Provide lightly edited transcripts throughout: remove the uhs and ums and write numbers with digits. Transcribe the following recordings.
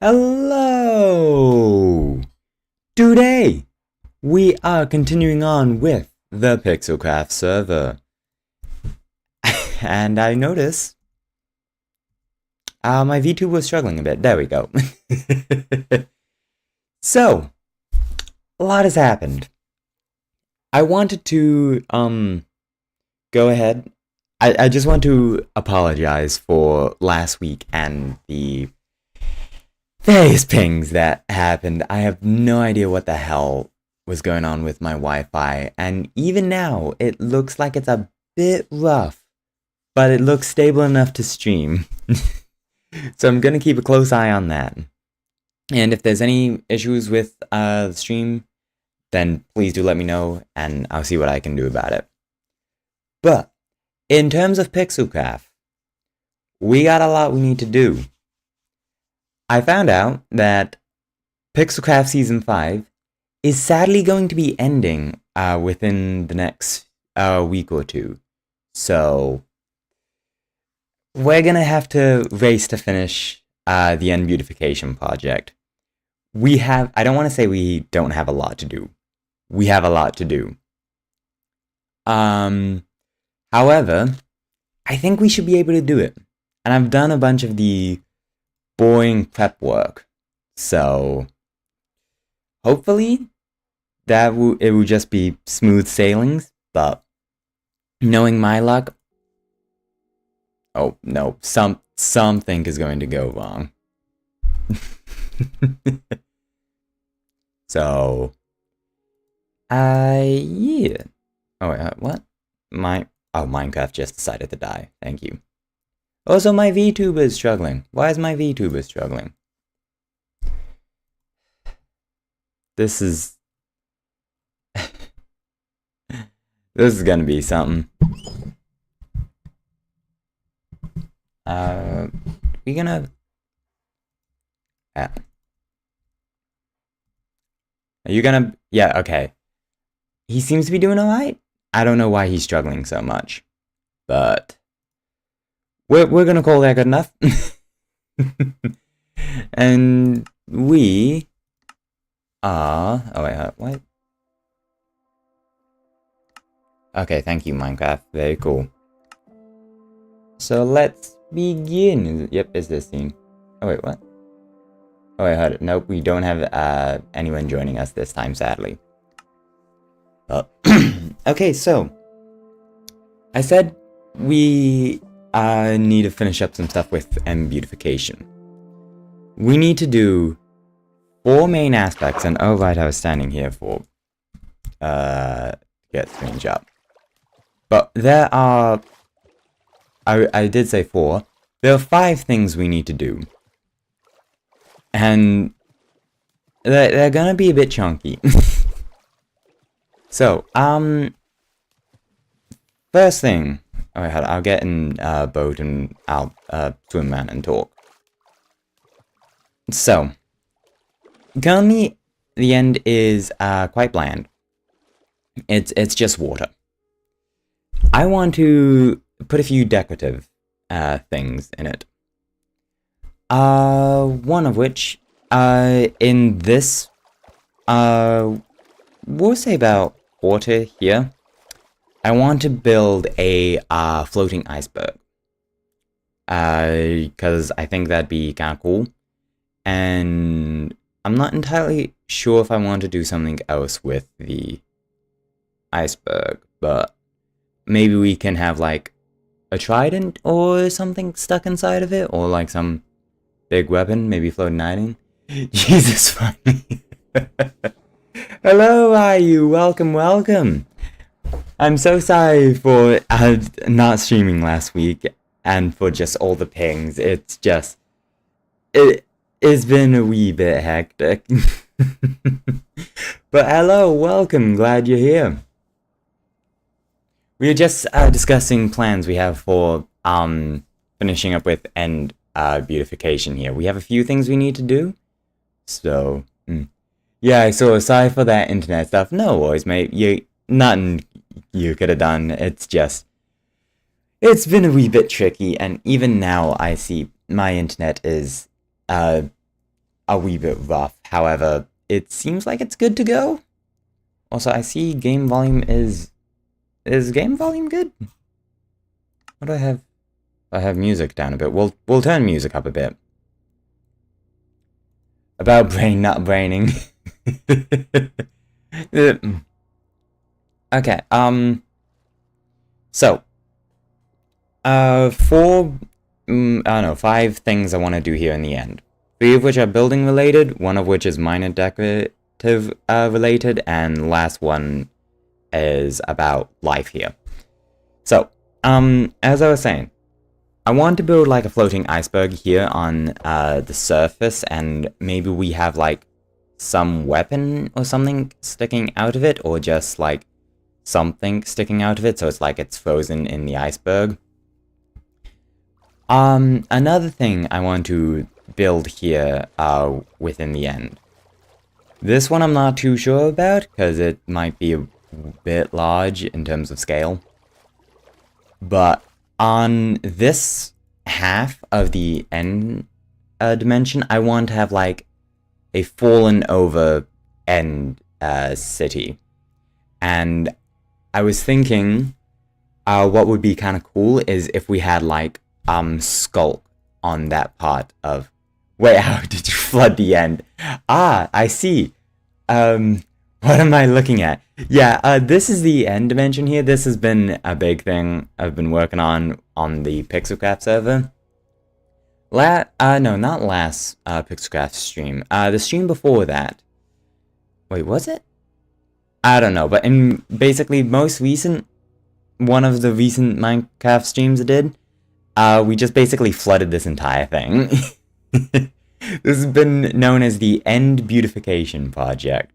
Hello! Today, we are continuing on with the Pixelcraft server. And I notice my VTube was struggling a bit. There we go. So, a lot has happened. I wanted to, go ahead. I just want to apologize for last week and the various pings that happened. I have no idea what the hell was going on with my Wi-Fi, and even now, it looks like it's a bit rough, but it looks stable enough to stream. So I'm gonna keep a close eye on that. And if there's any issues with the stream, then please do let me know, and I'll see what I can do about it. But, in terms of Pixelcraft, we got a lot we need to do. I found out that Pixelcraft Season 5 is sadly going to be ending within the next week or two. So, we're gonna have to race to finish the End Beautification project. I don't want to say we don't have a lot to do. We have a lot to do. However, I think we should be able to do it. And I've done a bunch of the boring prep work. So, hopefully, it will just be smooth sailings. But, knowing my luck, oh no, something is going to go wrong. So, yeah. Oh wait, what? Minecraft just decided to die. Thank you. Also, my VTuber is struggling. Why is my VTuber struggling? This is... this is gonna be something. We gonna... Are you gonna... Yeah, okay. He seems to be doing alright. I don't know why he's struggling so much. But... We're gonna call that good enough. And we are... Oh wait, what? Okay, thank you, Minecraft. Very cool. So let's begin. Yep, it's this scene. Oh wait, what? Oh wait, nope, we don't have anyone joining us this time, sadly. Okay, so I said we need to finish up some stuff with End Beautification. We need to do 4 main aspects, and oh right, I was standing here for get strange up. But there are I did say 4. There are 5 things we need to do. And they're gonna be a bit chunky. So, first thing, I'll get in a boat and I'll swim man and talk. So, currently the end is quite bland. It's just water. I want to put a few decorative things in it. One of which in this we'll say about quarter here. I want to build a floating iceberg. Because I think that'd be kind of cool. And I'm not entirely sure if I want to do something else with the iceberg, but maybe we can have like a trident or something stuck inside of it, or like some big weapon, maybe floating hiding. Jesus, funny. Hello, are you? Welcome, welcome. I'm so sorry for not streaming last week and for just all the pings. It's just... It's been a wee bit hectic. But hello, welcome, glad you're here. We were just discussing plans we have for finishing up with End Beautification here. We have a few things we need to do. So... Yeah, so sorry for that internet stuff. No worries, mate. Nothing you could have done. It's just... It's been a wee bit tricky, and even now I see my internet is a wee bit rough. However, it seems like it's good to go. Also, I see game volume is game volume good? What do I have? I have music down a bit. We'll turn music up a bit. About brain not braining. Okay, so, four, I don't know, 5 things I want to do here in the end. 3 of which are building related, 1 of which is minor decorative related, and the last one is about life here. So, as I was saying, I want to build like a floating iceberg here on the surface, and maybe we have like some weapon or something sticking out of it, or just like something sticking out of it, so it's like it's frozen in the iceberg. Another thing I want to build here within the end. This one I'm not too sure about, because it might be a bit large in terms of scale. But on this half of the end dimension, I want to have like a fallen over end city. And I was thinking what would be kind of cool is if we had like Skulk on that part of... Wait, how did you flood the end? Ah, I see. What am I looking at? Yeah, this is the end dimension here. This has been a big thing I've been working on the Pixelcraft server. No, not last Pixelcraft stream. The stream before that. Wait, was it? I don't know, but in basically most recent, one of the recent Minecraft streams I did, we just basically flooded this entire thing. This has been known as the End Beautification Project,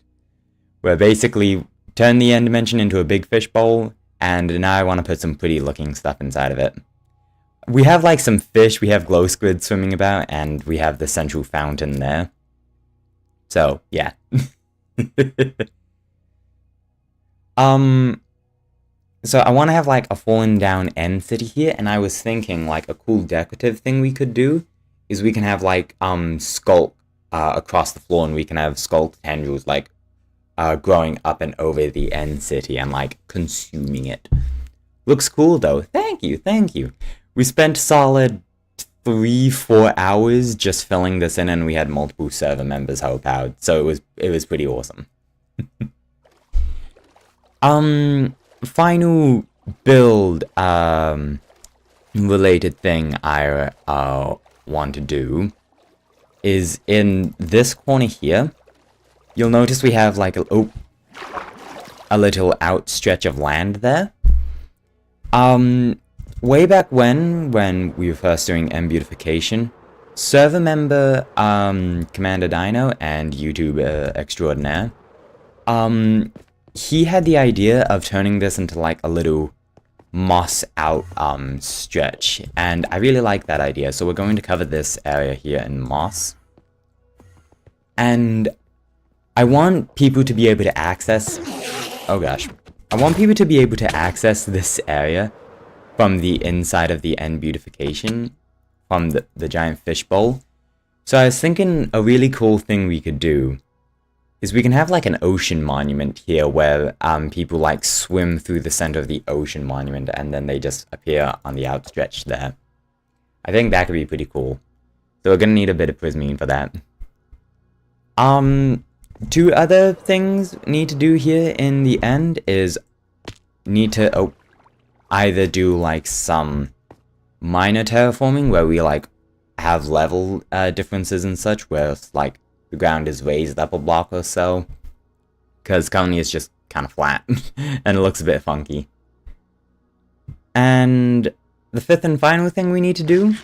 where basically turn the end dimension into a big fishbowl, and now I want to put some pretty looking stuff inside of it. We have like some fish, we have glow squid swimming about, and we have the central fountain there. So, yeah. So I want to have like a fallen down end city here, and I was thinking like a cool decorative thing we could do is we can have like Skulk across the floor, and we can have Skulk tendrils like growing up and over the end city and like consuming it. Looks cool though. Thank you, thank you. We spent solid 3-4 hours just filling this in, and we had multiple server members help out, so it was pretty awesome. Final build related thing I want to do is in this corner here. You'll notice we have like a little outstretch of land there. Way back when we were first doing M Beautification, server member Commander Dino and YouTuber extraordinaire, he had the idea of turning this into like a little moss out stretch, and I really like that idea, so we're going to cover this area here in moss. And I want people to be able to access... Oh gosh. I want people to be able to access this area from the inside of the End Beautification, from the giant fishbowl. So I was thinking a really cool thing we could do is we can have like an ocean monument here where people like swim through the center of the ocean monument and then they just appear on the outstretch there. I think that could be pretty cool. So we're gonna need a bit of prismine for that. 2 other things need to do here in the end is need to either do like some minor terraforming where we like have level differences and such, where it's like the ground is raised up a block or so, because currently it's just kind of flat and it looks a bit funky. And the 5th and final thing we need to do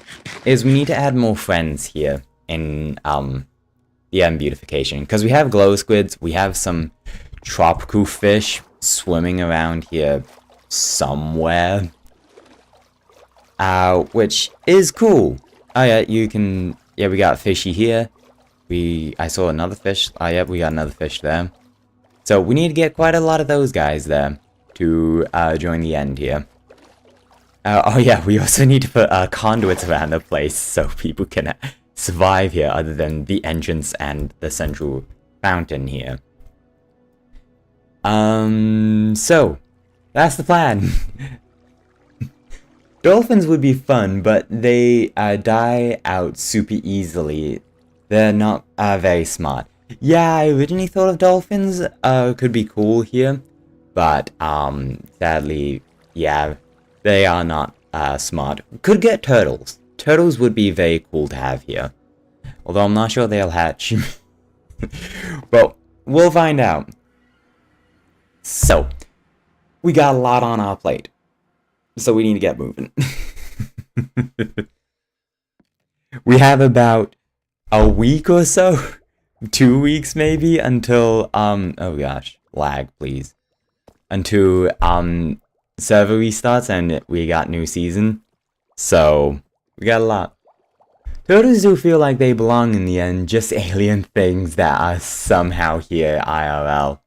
is we need to add more friends here in the End Beautification, because we have glow squids, we have some tropical fish swimming around here somewhere, which is cool. Oh yeah, you can, yeah, we got fishy here. I saw another fish. Oh yeah, we got another fish there. So we need to get quite a lot of those guys there to join the end here. Oh yeah, we also need to put conduits around the place so people can survive here other than the entrance and the central fountain here. So that's the plan. Dolphins would be fun, but they die out super easily. They're not very smart. Yeah, I originally thought of dolphins could be cool here, but sadly, yeah, they are not smart. Could get turtles. Turtles would be very cool to have here, although I'm not sure they'll hatch. Well, we'll find out. So, we got a lot on our plate, so we need to get moving. We have about a week or so, 2 weeks maybe, until, oh gosh, lag, please. Until, server restarts and we got new season. So, we got a lot. Turtles do feel like they belong in the end, just alien things that are somehow here IRL.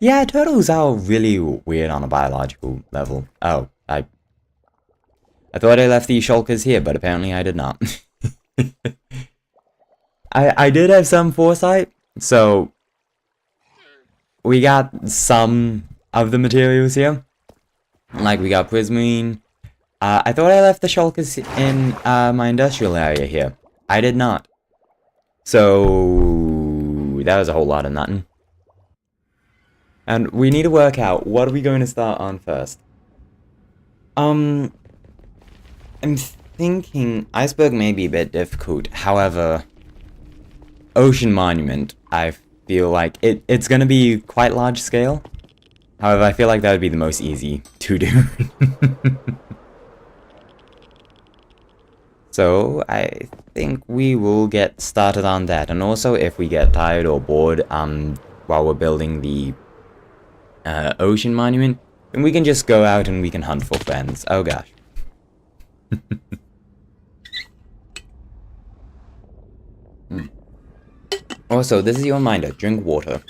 Yeah, turtles are really weird on a biological level. Oh, I thought I left these shulkers here, but apparently I did not. I did have some foresight, so we got some of the materials here. Like, we got prismarine. I thought I left the shulkers in my industrial area here. I did not. So that was a whole lot of nothing. And we need to work out, what are we going to start on first? I'm thinking iceberg may be a bit difficult. However, ocean monument, I feel like it's going to be quite large scale. However, I feel like that would be the most easy to do. So, I think we will get started on that. And also, if we get tired or bored while we're building the ocean monument, then we can just go out and we can hunt for friends. Oh gosh. Also, this is your reminder. Drink water.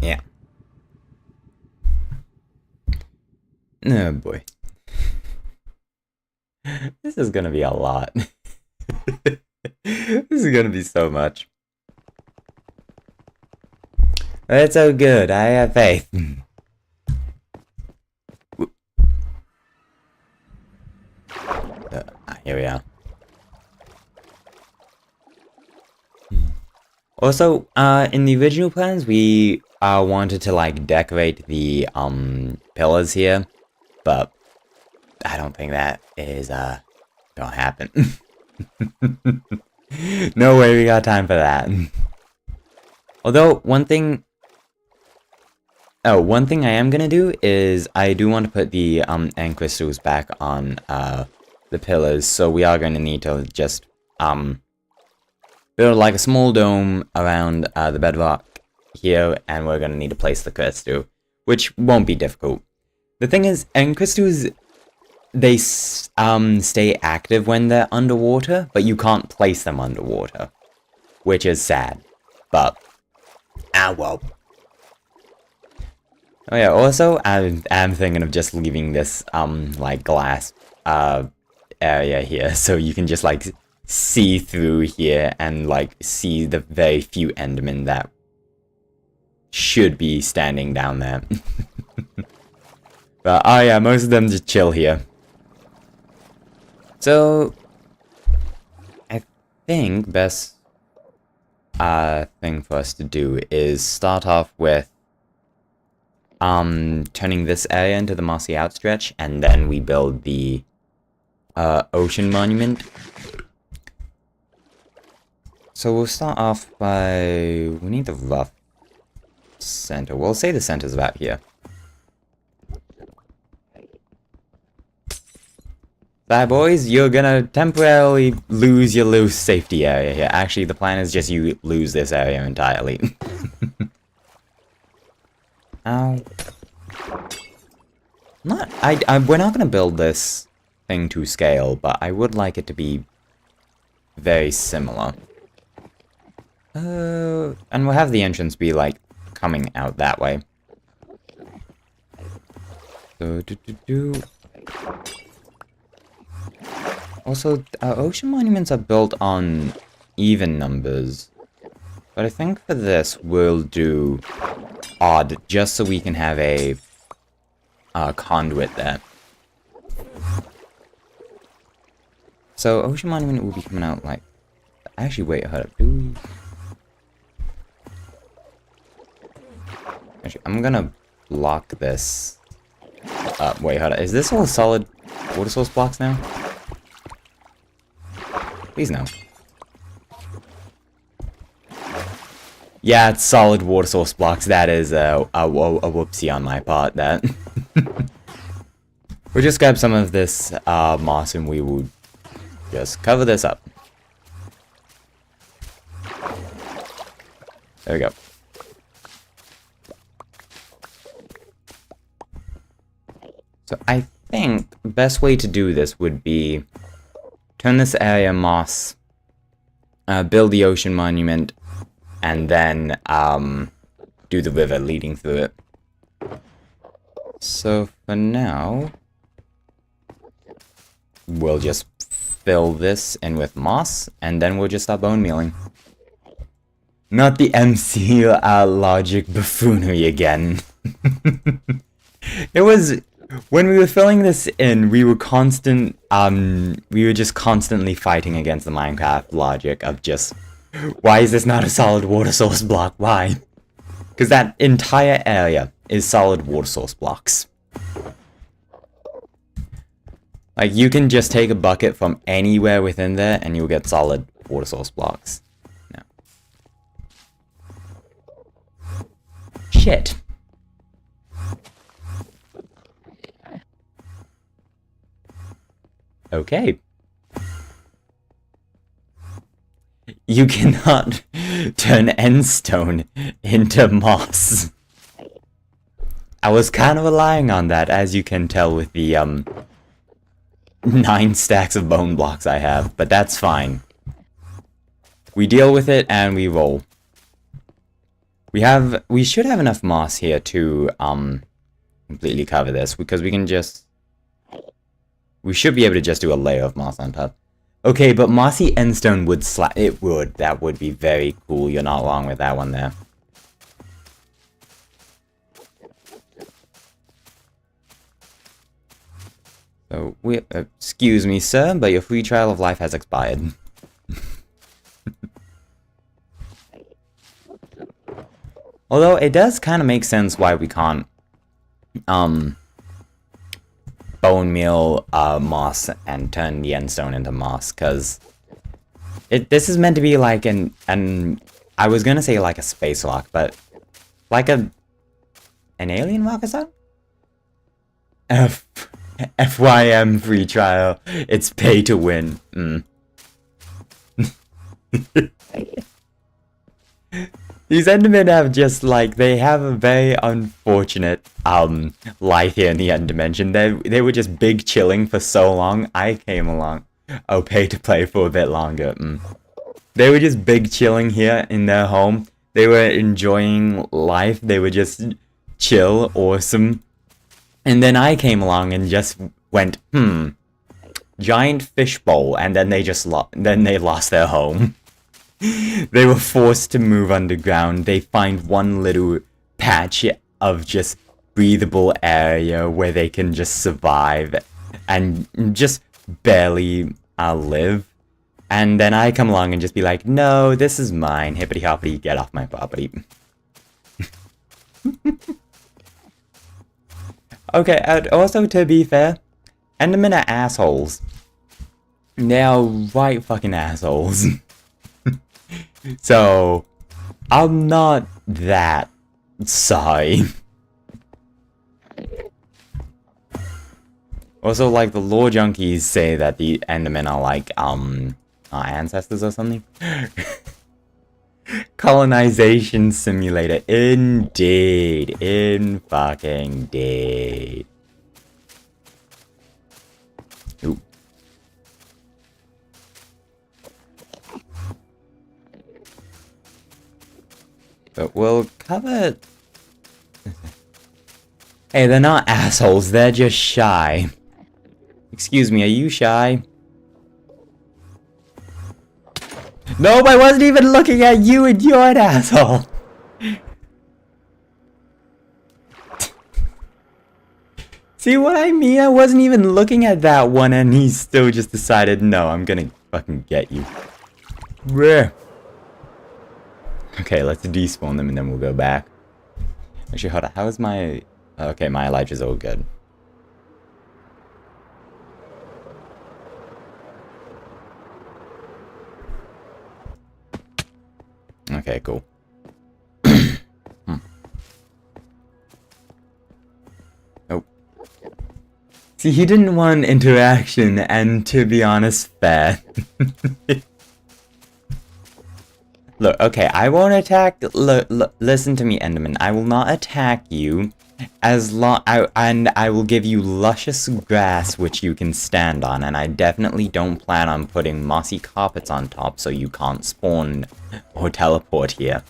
Yeah. Oh boy. This is gonna be a lot. This is gonna be so much. But it's so good. I have faith. Here we are. Also, in the original plans, we wanted to like decorate the pillars here, but I don't think that is gonna happen. No way we got time for that. Although one thing I am gonna do is I do want to put the end crystals back on the pillars, so we are going to need to just build like a small dome around the bedrock here, and we're going to need to place the crystal, which won't be difficult. The thing is, end crystals, they stay active when they're underwater, but you can't place them underwater, which is sad. But well. Oh yeah, also, I'm thinking of just leaving this, like, glass, area here, so you can just, like, see through here and, like, see the very few Endermen that should be standing down there. But, oh yeah, most of them just chill here. So, I think best, thing for us to do is start off with turning this area into the mossy outstretch, and then we build the ocean monument. So we'll start off by, we need the rough center. We'll say the center's about here. Bye boys, you're gonna temporarily lose your loose safety area here. Actually, the plan is just you lose this area entirely. Ow. We're not gonna build this thing to scale, but I would like it to be very similar. And we'll have the entrance be, like, coming out that way. So, Also, ocean monuments are built on even numbers. But I think for this, we'll do odd, just so we can have a conduit there. So, ocean monument will be coming out like... Actually, wait, hold up. Actually, I'm gonna block this. Wait, hold up. Is this all solid water source blocks now? Please no. Yeah, it's solid water source blocks. That is a whoopsie on my part, that. We'll just grab some of this moss and we will just cover this up. There we go. So I think the best way to do this would be turn this area moss, build the ocean monument, and then do the river leading through it. So for now, we'll just fill this in with moss, and then we'll just start bone mealing. Not the MC logic buffoonery again. It was... When we were filling this in, we were just constantly fighting against the Minecraft logic of just, why is this not a solid water source block? Why? Because that entire area is solid water source blocks. Like, you can just take a bucket from anywhere within there and you'll get solid water source blocks. No. Shit. Okay. You cannot turn endstone into moss. I was kind of relying on that, as you can tell with the 9 stacks of bone blocks I have, but that's fine. We deal with it and we roll. We should have enough moss here to completely cover this, because we can just... We should be able to just do a layer of moss on top. Okay, but mossy endstone would slap... It would. That would be very cool. You're not wrong with that one there. So, excuse me, sir, but your free trial of life has expired. Although, it does kind of make sense why we can't... bone meal moss and turn the endstone into moss, because this is meant to be like an I was gonna say like a space rock, but like an alien rock, is that? FYM free trial, it's pay to win. These Endermen have just, like, they have a very unfortunate, life here in the End Dimension. They were just big chilling for so long. I came along. Oh, pay to play for a bit longer. They were just big chilling here in their home. They were enjoying life. They were just chill, awesome. And then I came along and just went, giant fishbowl, and then they just lost their home. They were forced to move underground. They find one little patch of just breathable area where they can just survive and just barely live. And then I come along and just be like, no, this is mine. Hippity hoppity, get off my property. Okay, also to be fair, Endermen are assholes. They are right fucking assholes. So, I'm not that sorry. Also, like, the lore junkies say that the Endermen are like, our ancestors or something? Colonization simulator. Indeed. In fucking deed. Ooh. But we'll cover... Hey, they're not assholes, they're just shy. Excuse me, are you shy? Nope, I wasn't even looking at you and you're an asshole. See what I mean? I wasn't even looking at that one and he still just decided, no, I'm gonna fucking get you. Bruh. Okay, let's despawn them and then we'll go back. Actually, hold on. How is my... Okay, my Elijah's all good. Okay, cool. Oh. See, he didn't want interaction, and to be honest, fair. Look, okay, I won't attack. Listen to me, Enderman. I will not attack you, and I will give you luscious grass which you can stand on. And I definitely don't plan on putting mossy carpets on top, so you can't spawn or teleport here.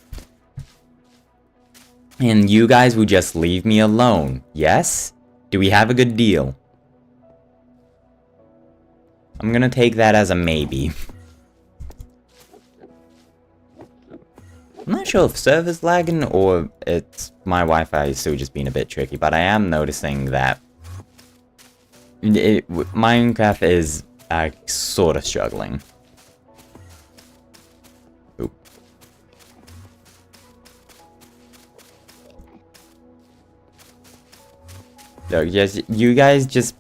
And you guys will just leave me alone. Yes? Do we have a good deal? I'm gonna take that as a maybe. I'm not sure if server's lagging or it's my Wi-Fi is still just being a bit tricky, but I am noticing that Minecraft is sort of struggling. Oop. So yes, you guys just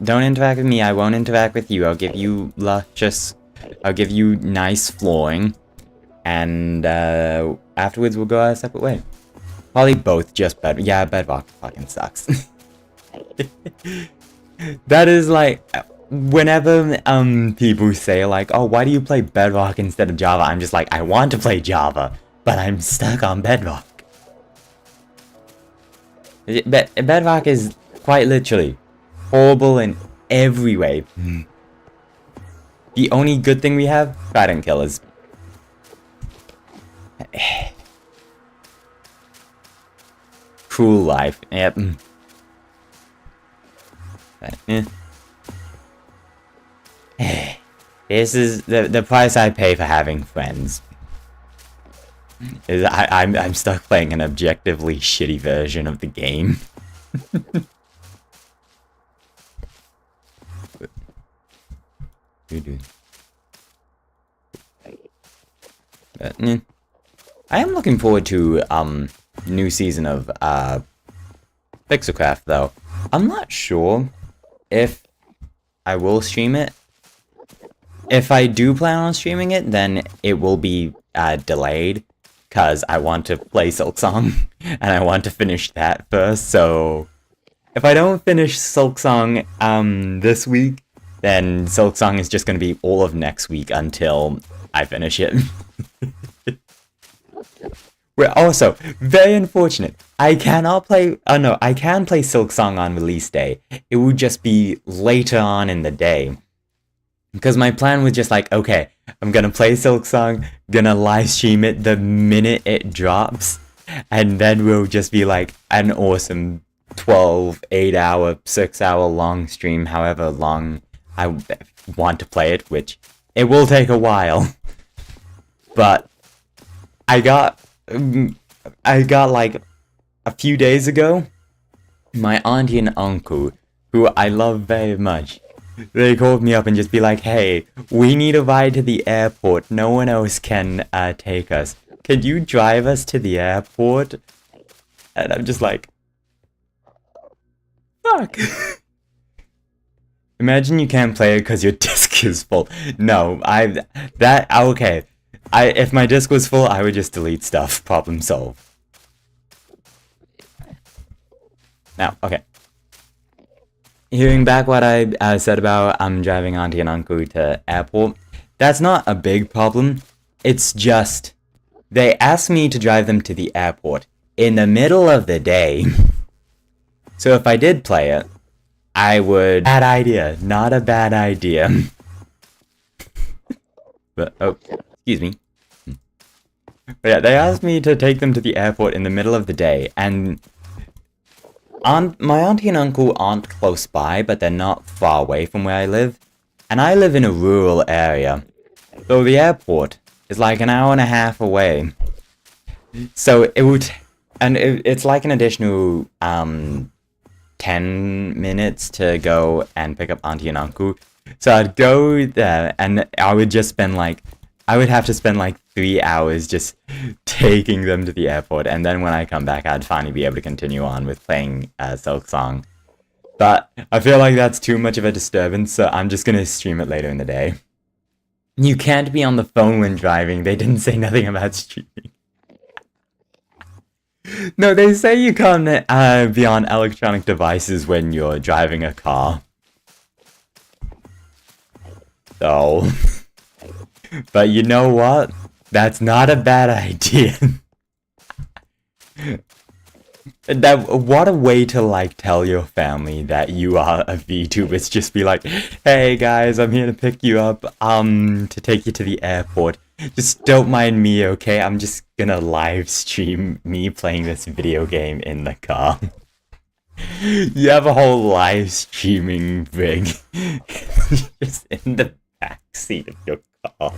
don't interact with me. I won't interact with you. I'll give you nice flooring. And afterwards we'll go our separate way. Probably both just yeah, bedrock fucking sucks. That is like, whenever people say like, oh, why do you play bedrock instead of Java? I'm just like, I want to play Java, but I'm stuck on bedrock. Bedrock is quite literally horrible in every way. The only good thing we have, trident killers. Cruel life. Yep. But, this is the price I pay for having friends. Is I'm stuck playing an objectively shitty version of the game. But, I am looking forward to new season of Pixelcraft though. I'm not sure if I will stream it. If I do plan on streaming it, then it will be delayed, because I want to play Silksong and I want to finish that first. So if I don't finish Silksong this week, then Silksong is just going to be all of next week until I finish it. We're also very unfortunate. I cannot play. Oh no, I can play Silksong on release day. It would just be later on in the day. Because my plan was just like, okay, I'm gonna play Silksong, gonna live stream it the minute it drops, and then we'll just be like an awesome 12, 8-hour, 6-hour long stream, however long I want to play it, which it will take a while. But I got like a few days ago, my auntie and uncle, who I love very much, they called me up and just be like, hey, we need a ride to the airport. No one else can take us. Can you drive us to the airport? And I'm just like, fuck. Imagine you can't play it because your disc is full. No, okay. If my disc was full, I would just delete stuff. Problem solved. Now, okay. Hearing back what I said about driving auntie and uncle to airport, that's not a big problem. It's just, they asked me to drive them to the airport in the middle of the day. So if I did play it, I would... Bad idea. Not a bad idea. But, oh, excuse me. But yeah, they asked me to take them to the airport in the middle of the day, and my auntie and uncle aren't close by, but they're not far away from where I live, and I live in a rural area. So the airport is like an hour and a half away. So it would, and it's like an additional 10 minutes to go and pick up auntie and uncle. So I'd go there, and I would just spend like, I would have to spend like 3 hours just taking them to the airport, and then when I come back, I'd finally be able to continue on with playing Silk Song. But I feel like that's too much of a disturbance, so I'm just gonna stream it later in the day. You can't be on the phone when driving. They didn't say nothing about streaming. No, they say you can't be on electronic devices when you're driving a car. So, but you know what? That's not a bad idea. What a way to like tell your family that you are a VTuber. It's just be like, hey guys, I'm here to pick you up, to take you to the airport. Just don't mind me, okay? I'm just gonna live stream me playing this video game in the car. You have a whole live streaming rig just in the backseat of your car.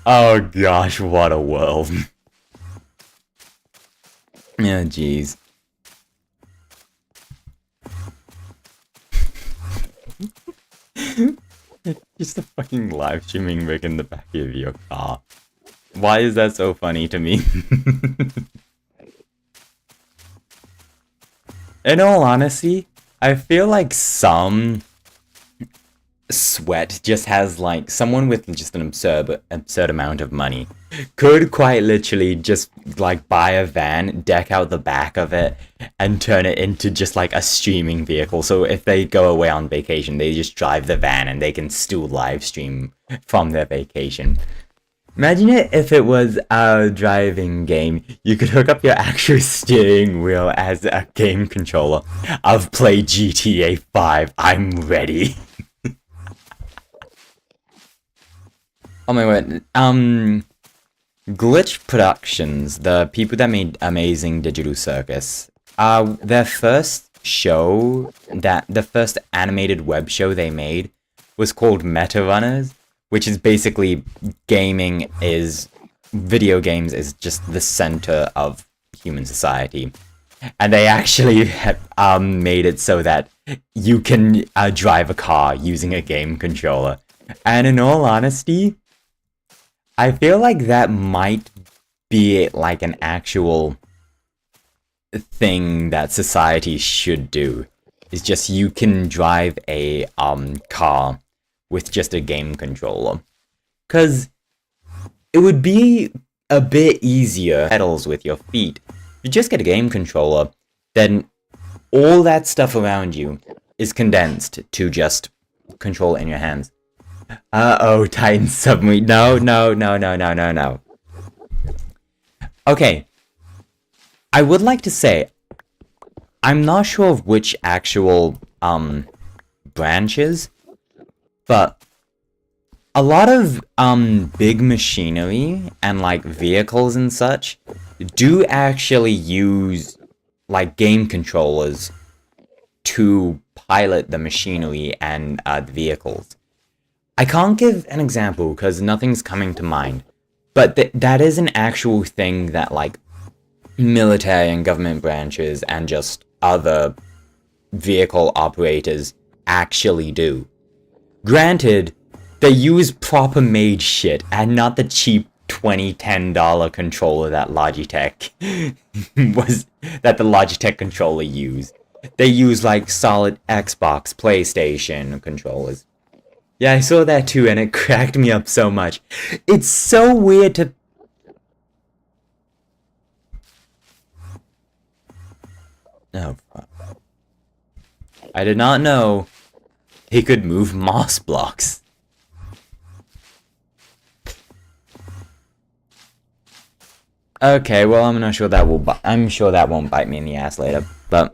Oh gosh, what a world. Yeah, jeez. Just a fucking live streaming rig in the back of your car. Why is that so funny to me? In all honesty, I feel like some sweat just has like someone with just an absurd amount of money could quite literally just like buy a van, deck out the back of it, and turn it into just like a streaming vehicle. So if they go away on vacation, they just drive the van and they can still live stream from their vacation. Imagine it if it was a driving game. You could hook up your actual steering wheel as a game controller. I've played GTA 5. I'm ready. Oh my word. Glitch Productions, the people that made Amazing Digital Circus, their first show, the first animated web show they made was called Meta Runners, which is basically video games is just the center of human society. And they actually made it so that you can drive a car using a game controller. And in all honesty, I feel like that might be like an actual thing that society should do. It's just you can drive a car with just a game controller. 'Cause it would be a bit easier pedals with your feet. If you just get a game controller, then all that stuff around you is condensed to just control it in your hands. Uh-oh, Titan Submarine. No. Okay. I would like to say, I'm not sure of which actual, branches, but a lot of, big machinery and, like, vehicles and such do actually use, like, game controllers to pilot the machinery and, the vehicles. I can't give an example because nothing's coming to mind, but that is an actual thing that like military and government branches and just other vehicle operators actually do. Granted, they use proper made shit and not the cheap $10 controller that Logitech that the Logitech controller used. They use like solid Xbox, PlayStation controllers. Yeah, I saw that too, and it cracked me up so much. It's so weird to... Oh, fuck. I did not know he could move moss blocks. Okay, well, I'm not sure that I'm sure that won't bite me in the ass later, but,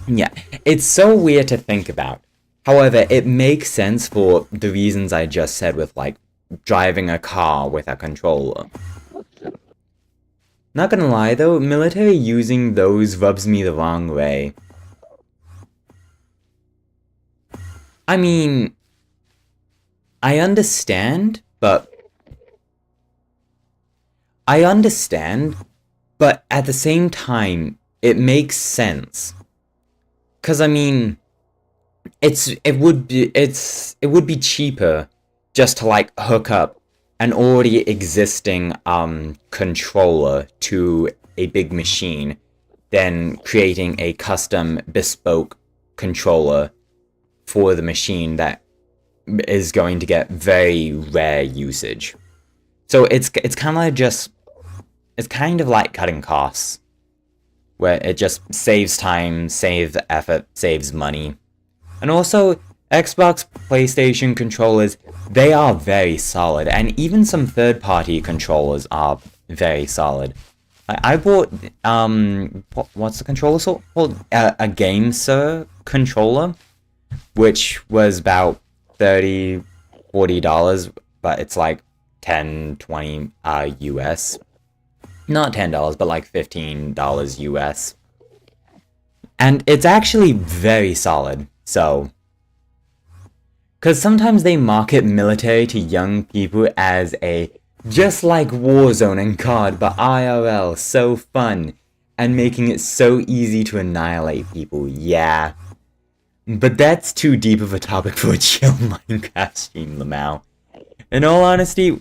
yeah. It's so weird to think about. However, it makes sense for the reasons I just said with, like, driving a car with a controller. Not gonna lie, though, military using those rubs me the wrong way. I mean, I understand, but I understand, but at the same time, it makes sense. Cause I mean, it would be cheaper just to like hook up an already existing controller to a big machine than creating a custom bespoke controller for the machine that is going to get very rare usage. So it's kind of like cutting costs, where it just saves time, saves effort, saves money. And also, Xbox, PlayStation controllers, they are very solid, and even some third-party controllers are very solid. I bought, what's the controller called? A GameSir controller, which was about $30, $40, but it's like 10, 20 US. Not $10, but like $15 US. And it's actually very solid, so... Because sometimes they market military to young people as a just like Warzone and COD, but IRL, so fun, and making it so easy to annihilate people, yeah. But that's too deep of a topic for a chill Minecraft stream, Lamau. In all honesty,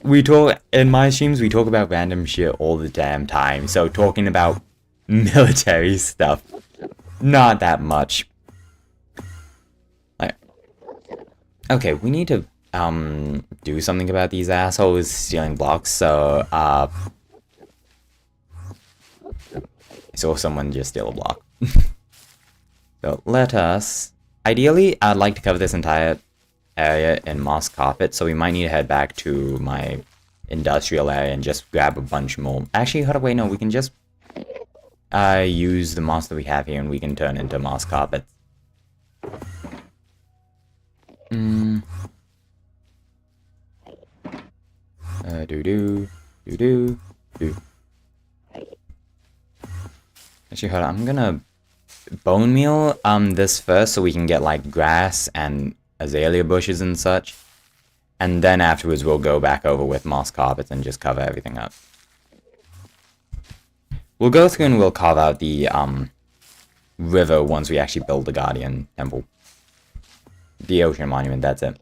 in my streams, we talk about random shit all the damn time, so talking about military stuff, not that much. Okay, we need to, do something about these assholes stealing blocks, so, I saw someone just steal a block. So, let us... Ideally, I'd like to cover this entire area in moss carpet, so we might need to head back to my industrial area and just grab a bunch more. Actually, hold on, wait, no, we can just, use the moss that we have here and we can turn into moss carpets. Do. Actually, hold on, I'm gonna bone meal, this first so we can get, like, grass and azalea bushes and such. And then afterwards we'll go back over with moss carpets and just cover everything up. We'll go through and we'll carve out the, river once we actually build the Guardian Temple. The Ocean Monument, that's it.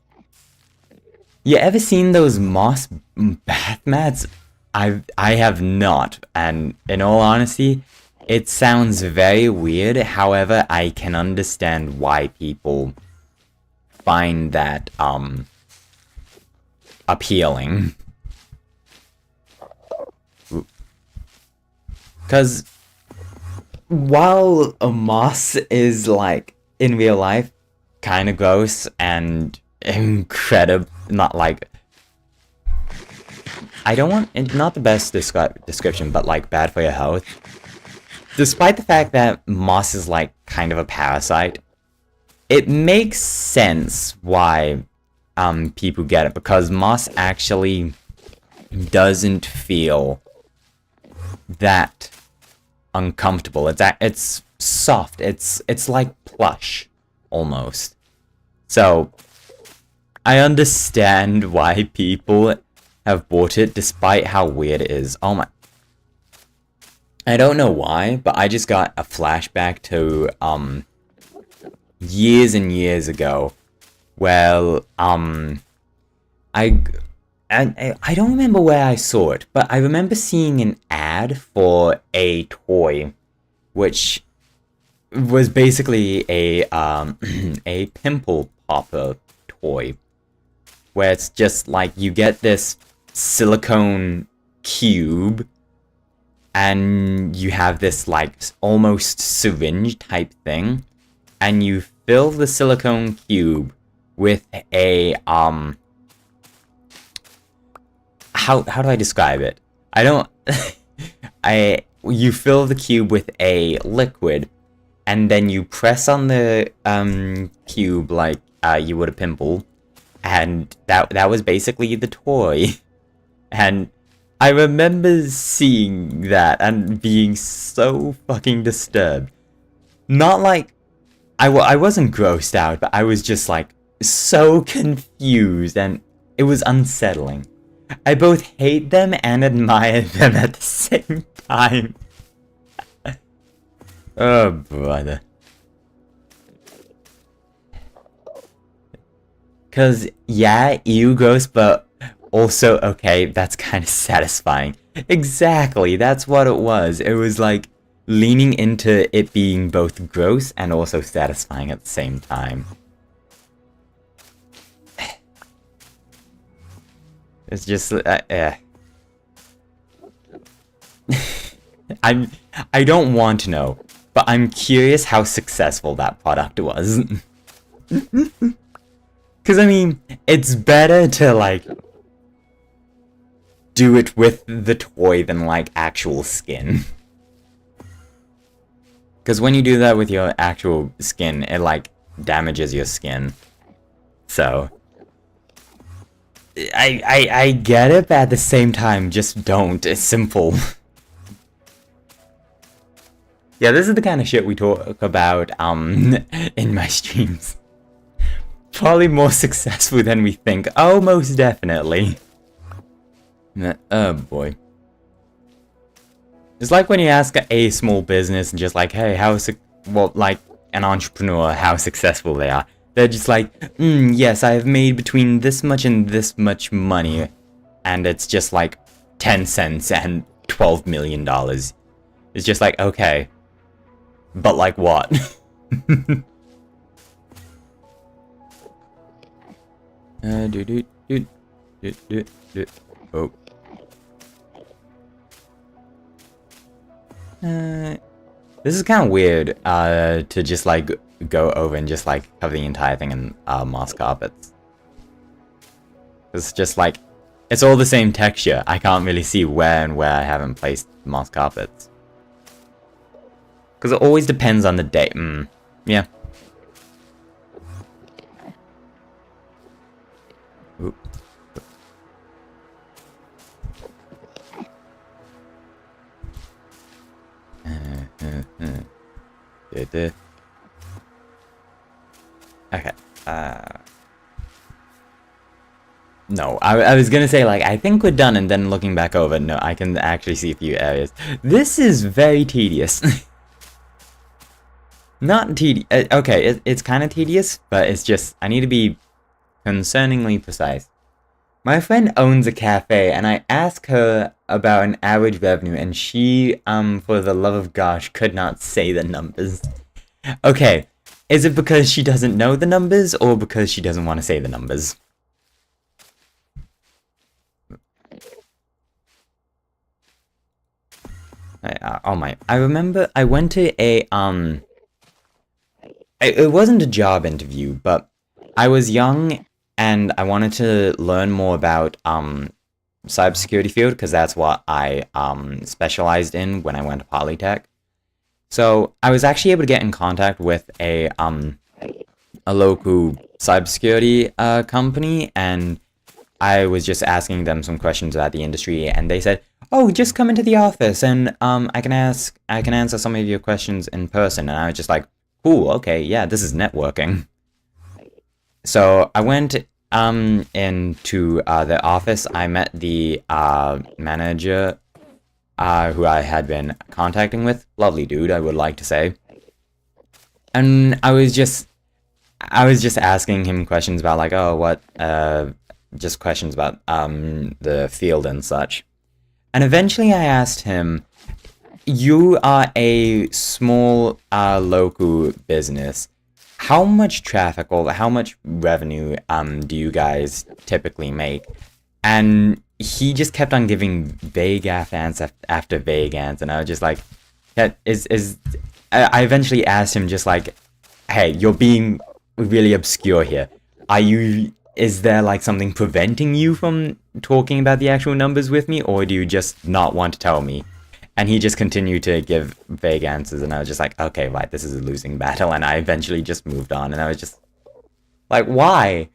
You ever seen those moss bath mats? I have not, and in all honesty, it sounds very weird. However, I can understand why people find that appealing. Because while a moss is, like, in real life, kind of gross and incredible, not like... I don't want... It's not the best description, but, like, bad for your health. Despite the fact that moss is, like, kind of a parasite, it makes sense why people get it, because moss actually doesn't feel that uncomfortable. It's soft. It's like plush, almost. So, I understand why people have bought it, despite how weird it is. Oh my... I don't know why, but I just got a flashback to, years and years ago. Well, I don't remember where I saw it, but I remember seeing an ad for a toy, which was basically a, a pimple popper toy, where it's just like you get this silicone cube, and you have this, like, almost syringe type thing, and you fill the silicone cube with a, how do I describe it? I don't... You fill the cube with a liquid, and then you press on the, cube like, you would a pimple, and that was basically the toy. And I remember seeing that and being so fucking disturbed. Not like... I wasn't grossed out, but I was just, like, so confused, and it was unsettling. I both hate them and admire them at the same time. Oh, brother. Cause, yeah, ew, gross, but also, okay, that's kind of satisfying. Exactly, that's what it was. It was like leaning into it being both gross and also satisfying at the same time. It's just, I don't want to know, but I'm curious how successful that product was. Because, I mean, it's better to, like, do it with the toy than, like, actual skin. Because when you do that with your actual skin, it, like, damages your skin. So, I get it, but at the same time, just don't. It's simple. Yeah, this is the kind of shit we talk about, in my streams. Probably more successful than we think. Oh, most definitely. Oh, boy. It's like when you ask a small business and just like, hey, like, an entrepreneur, how successful they are. They're just like, yes, I have made between this much and this much money. And it's just like 10 cents and $12 million. It's just like, okay. But like what? Oh. This is kind of weird, to just, like, go over and just, like, cover the entire thing in, moss carpets. It's just, like, it's all the same texture. I can't really see where I haven't placed moss carpets. Because it always depends on the day. Yeah. Oop. Okay. No, I was gonna say, like, I think we're done, and then looking back over, no, I can actually see a few areas. This is very tedious. Not tedious. Okay, it's kind of tedious, but it's just, I need to be concerningly precise. My friend owns a cafe, and I asked her about an average revenue, and she, for the love of gosh, could not say the numbers. Okay, is it because she doesn't know the numbers, or because she doesn't want to say the numbers? I remember I went to a, it wasn't a job interview, but I was young, and I wanted to learn more about, cybersecurity field, because that's what I, specialized in when I went to Polytech. So, I was actually able to get in contact with a local cybersecurity, company, and I was just asking them some questions about the industry, and they said, oh, just come into the office, and, I can answer some of your questions in person, and I was just like, cool, okay, yeah, this is networking. So, I went, into, the office. I met the, manager, who I had been contacting with. Lovely dude, I would like to say. And I was just asking him questions about, like, oh, what, just questions about, the field and such. And eventually I asked him, you are a small, local business. How much traffic or how much revenue, do you guys typically make? And he just kept on giving vague answer after vague answer, and I was just like, that is. I eventually asked him just like, hey, you're being really obscure here. Is there like something preventing you from talking about the actual numbers with me, or do you just not want to tell me? And he just continued to give vague answers, and I was just like, okay, right, this is a losing battle, and I eventually just moved on, and I was just like, why?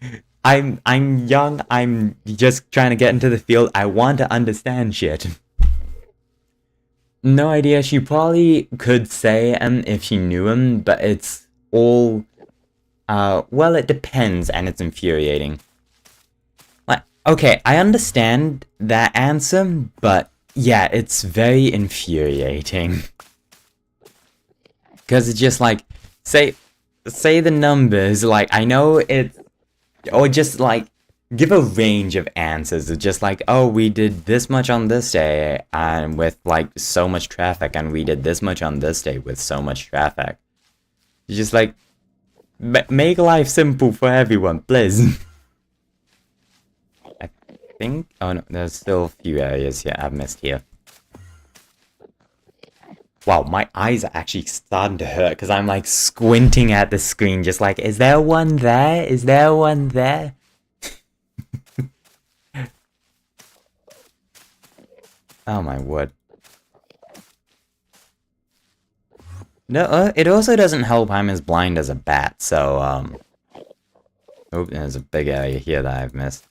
I'm young, I'm just trying to get into the field, I want to understand shit. No idea, she probably could say if she knew him, but it's all, well, it depends, and it's infuriating. Like, Okay, I understand that answer, but yeah, it's very infuriating. Because it's just like, say the numbers, like, I know it's, or just like, give a range of answers. It's just like, oh, we did this much on this day, and with like so much traffic, and we did this much on this day with so much traffic. It's just like, make life simple for everyone, please. I think, oh no, there's still a few areas here I've missed here. Wow, my eyes are actually starting to hurt because I'm like squinting at the screen, just like, is there one there? Is there one there? Oh my word. No, it also doesn't help I'm as blind as a bat, so, oh, there's a big area here that I've missed.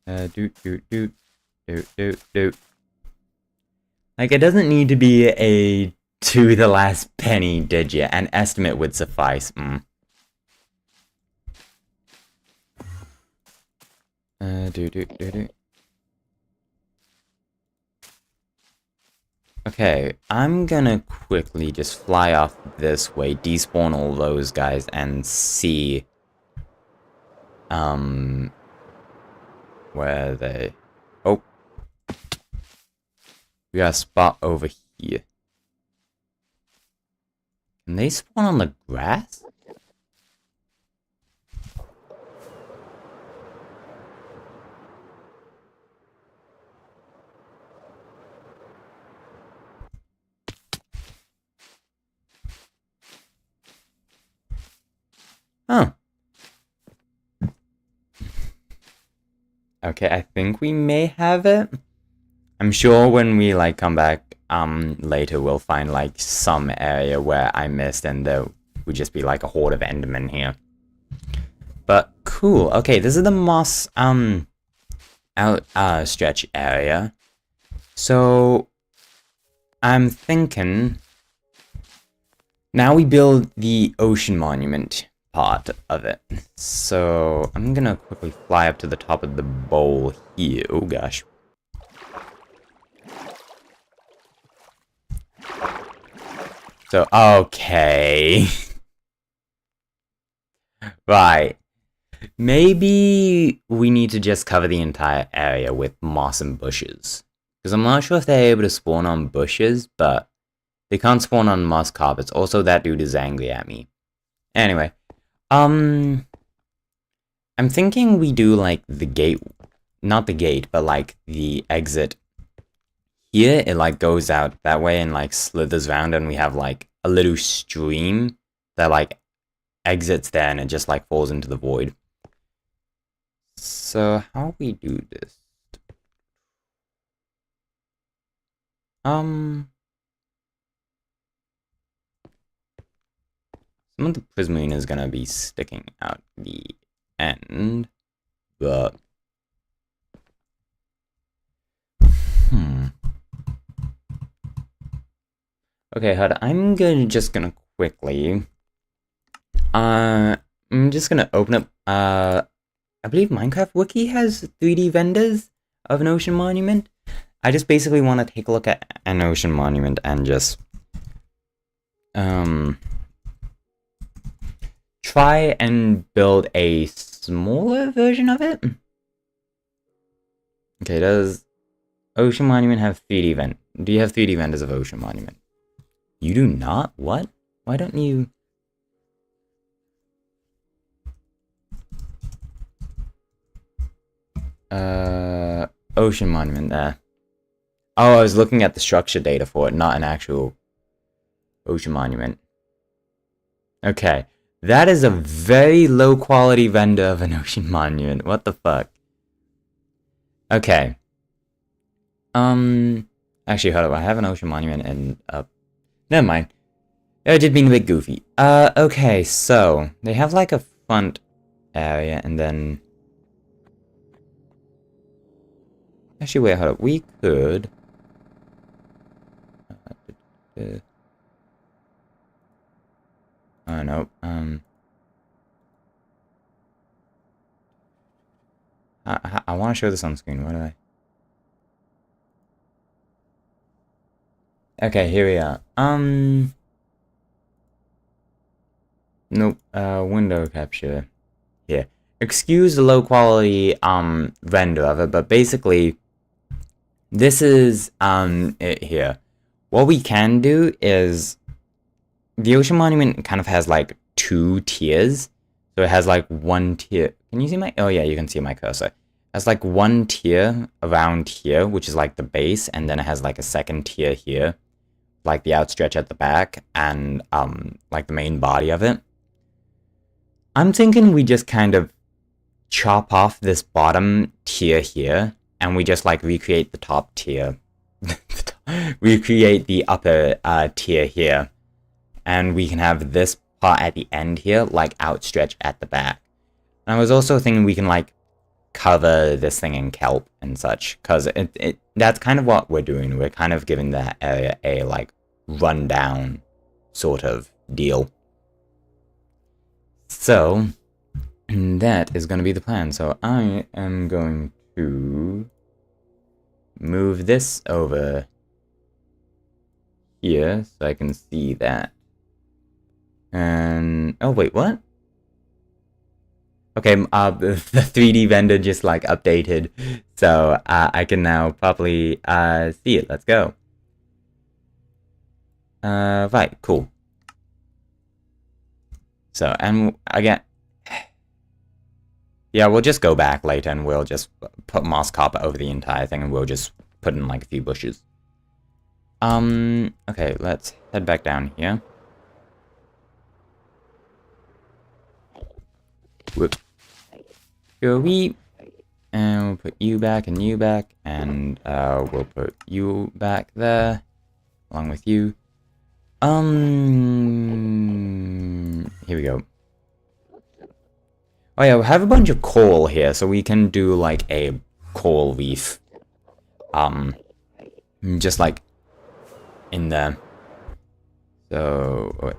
Doot, doot, doot, doot, doot, doot. Like, it doesn't need to be a to the last penny digit. An estimate would suffice. Doot, doot, doot, doot. Okay, I'm gonna quickly just fly off this way, despawn all those guys, and see, where are they? Oh. We got a spot over here. Can they spawn on the grass? Huh. Okay, I think we may have it. I'm sure when we, like, come back, later we'll find, like, some area where I missed and there would just be, like, a horde of Endermen here. But, cool. Okay, this is the moss, stretch area. So, I'm thinking, now we build the ocean monument part of it. So, I'm gonna quickly fly up to the top of the bowl here. Oh gosh. So, okay. Right. Maybe we need to just cover the entire area with moss and bushes. Because I'm not sure if they're able to spawn on bushes, but they can't spawn on moss carpets. Also, that dude is angry at me. Anyway, I'm thinking we do, like, the gate, not the gate, but, like, the exit here. It, like, goes out that way and, like, slithers around, and we have, like, a little stream that, like, exits there, and it just, like, falls into the void. So, how we do this? Some of the prismarine is gonna be sticking out the end, but okay, Hud, just gonna quickly I'm just gonna open up I believe Minecraft Wiki has 3D vendors of an ocean monument. I just basically want to take a look at an ocean monument and just try and build a smaller version of it. Okay, does Ocean Monument have 3D vent? Do you have 3D vendors of Ocean Monument? You do not? What? Why don't you? Ocean Monument there. Oh, I was looking at the structure data for it, not an actual Ocean Monument. Okay, that is a very low quality vendor of an Ocean Monument. What the fuck? Okay. Actually, hold up. I have an Ocean Monument and, never mind. I did being a bit goofy. Okay, so, they have, like, a front area, and then... Actually, wait, hold up. We could... Oh, no, I want to show this on screen. What do I? Okay, here we are. Nope. Window capture. Here. Excuse the low quality render of it, but basically, this is it here. What we can do is the Ocean Monument kind of has like 2 tiers. So it has like 1 tier. Can you see my? Oh yeah, you can see my cursor. It has like 1 tier around here, which is like the base, and then it has like a 2nd tier here, like the outstretch at the back, and like the main body of it. I'm thinking we just kind of chop off this bottom tier here, and we just like recreate the top tier. Recreate the upper tier here, and we can have this part at the end here, like outstretched at the back. And I was also thinking we can like cover this thing in kelp and such, because that's kind of what we're doing. We're kind of giving that area a like rundown sort of deal. So that is going to be the plan. So I am going to move this over here so I can see that. And oh wait, what? Okay, the 3D render just like updated, so I can now properly see it. Let's go. Right, cool. So, and again, yeah, we'll just go back later and we'll just put moss carpet over the entire thing and we'll just put in like a few bushes. Okay, let's head back down here. Whoop. Go wee. And we'll put you back and you back, and we'll put you back there, along with you. Here we go. Oh yeah, we have a bunch of coal here, so we can do like a coal reef. Just like in there. So, wait.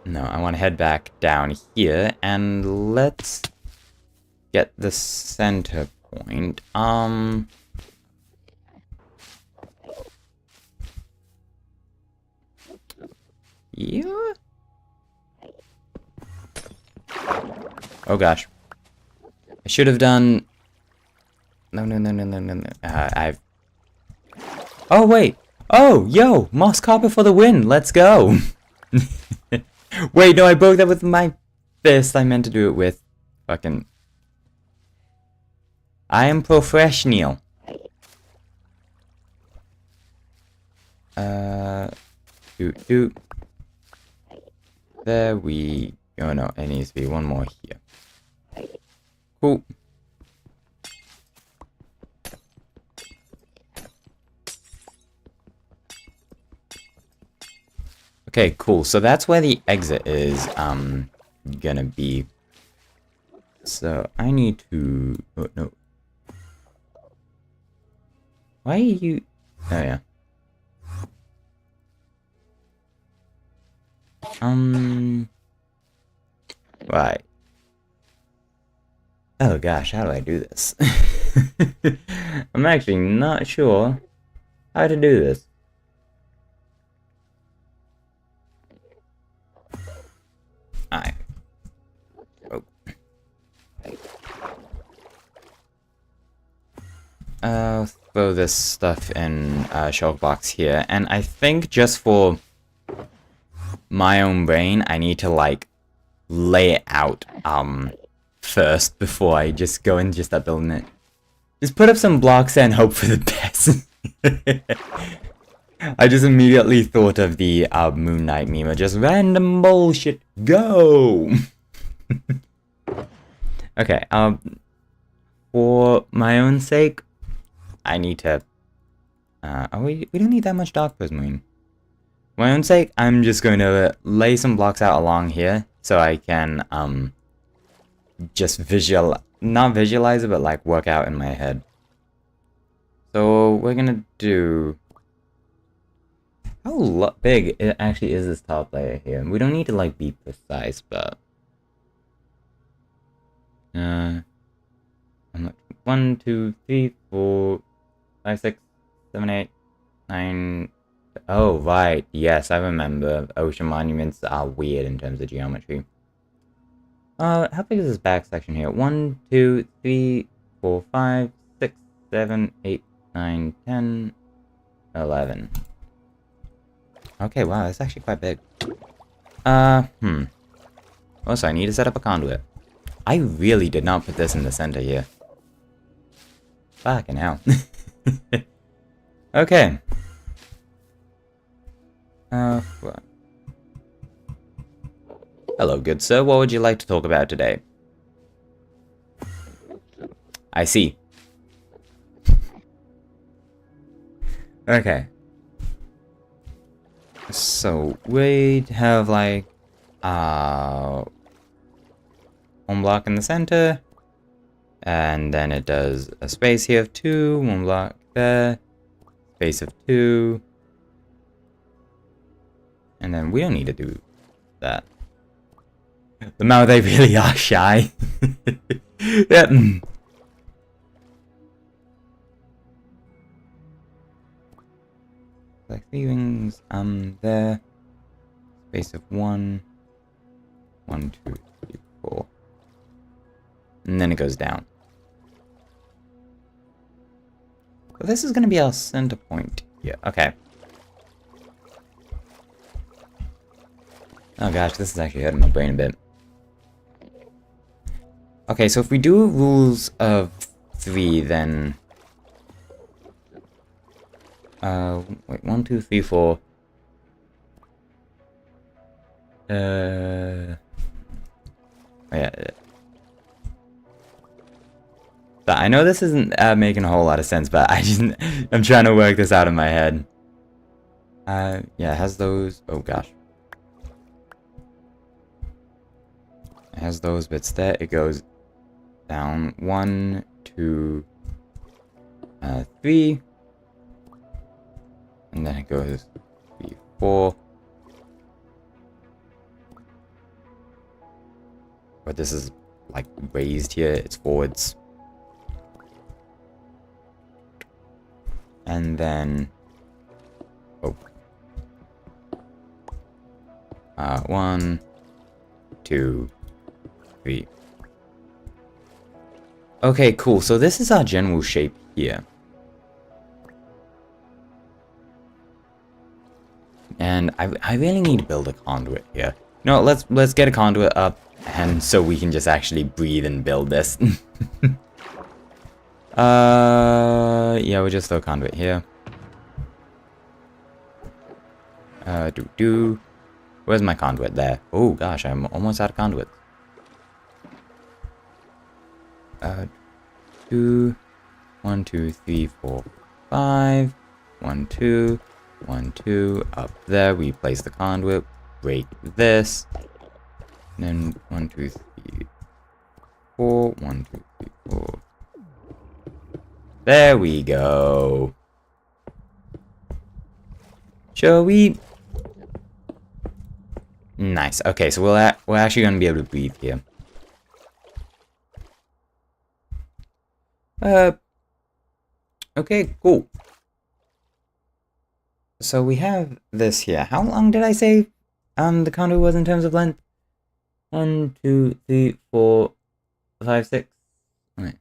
No, I want to head back down here, and let's get the center point. Yeah. Oh gosh. I should have done. No. I've. Oh wait. Oh, yo, moss carpet for the win. Let's go. Wait, no, I broke that with my fist. I meant to do it with fucking. I am professional. Doot. There we go. No, it needs to be one more here. Cool. Okay, cool. So that's where the exit is gonna be. So I need to. Oh no. Why are you? Oh yeah. Right. Oh gosh, how do I do this? I'm actually not sure how to do this. Alright. Oh. Throw this stuff in a shelf box here, and I think just for my own brain, I need to like lay it out first before I just go and just start building it. Just put up some blocks and hope for the best. I just immediately thought of the Moon Knight meme, just random bullshit. Go. Okay. For my own sake, I need to. Oh, we don't need that much dark prismarine. For my own sake, I'm just going to lay some blocks out along here so I can just not visualize it, but like work out in my head. So we're gonna do. How big it actually is this top layer here? We don't need to like be precise, but I'm not. 1, 2, 3, 4, 5, 6, 7, 8, 9. Oh, right. Yes, I remember. Ocean monuments are weird in terms of geometry. How big is this back section here? 1, 2, 3, 4, 5, 6, 7, 8, 9, 10, 11. Okay, wow, that's actually quite big. Also, I need to set up a conduit. I really did not put this in the center here. Fucking hell. Okay. Hello, good sir. What would you like to talk about today? I see. Okay. So, we have, like, one block in the center. And then it does a space here of 2, 1 block there. Space of 2. And then we don't need to do that. The mouth, they really are shy. Yep. Like 3 wings, there. Space of 1. 1, 2, 3, 4. And then it goes down. So this is going to be our center point. Yeah, okay. Oh gosh, this is actually hurting my brain a bit. Okay, so if we do rules of 3, then... wait, 1, 2, 3, 4. Oh, yeah. So I know this isn't making a whole lot of sense, but I'm trying to work this out in my head. Yeah, it has those... Oh gosh. It has those bits there. It goes down 1, 2, 3. And then it goes 3, 4. But this is like raised here. It's forwards. And then... Oh. 1, 2, 3. Okay, cool. So this is our general shape here. And I really need to build a conduit here. No, let's get a conduit up, and so we can just actually breathe and build this. Yeah, we'll just throw a conduit here. Where's my conduit? There. Oh gosh, I'm almost out of conduit. 2, 1, 2, 3, 4, 5. 1, 2, 1, 2. Up there, we place the conduit. Break this. And then 1, 2, 3, 4. 1, 2, 3, 4. There we go. Shall we? Nice. Okay, so we're actually gonna be able to breathe here. Okay, cool. So we have this here. How long did I say the conduit was in terms of length? 1, 2, 3, 4, 5, 6. Right.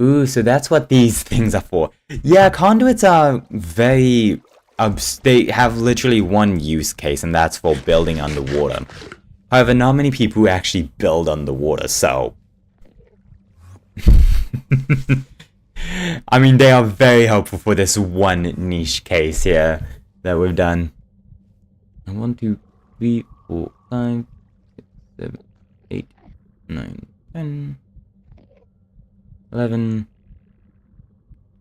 Ooh, so that's what these things are for. Yeah, conduits are very... they have literally one use case, and that's for building underwater. However, not many people actually build underwater, so... I mean, they are very helpful for this one niche case here that we've done. 1, 2, 3, 4, 5, 6, 7, 8, 9, 10, 11,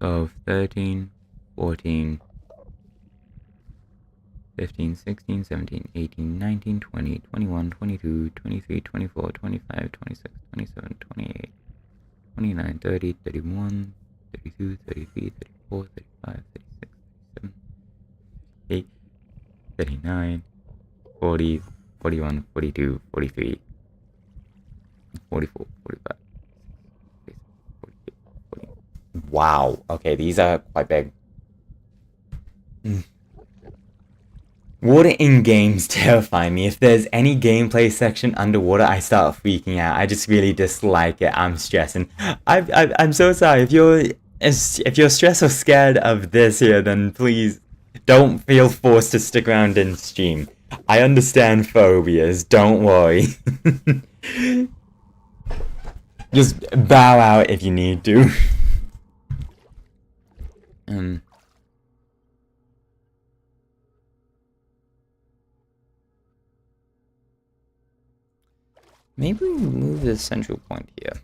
12, 13, 14, 15, 16, 17, 18, 19, 20, 21, 22, 23, 24, 25, 26, 27, 28, 29, 30, 31, 32, 33, 34, 35, 36, 37, 38, 39, 40, 41, 42, 43, 44, 45, Wow. Okay, these are quite big. Water in games terrify me. If there's any gameplay section underwater, I start freaking out. I just really dislike it. I'm stressing. I'm so sorry. If you're stressed or scared of this here, then please don't feel forced to stick around and stream. I understand phobias. Don't worry. Just bow out if you need to. Maybe we move the central point here.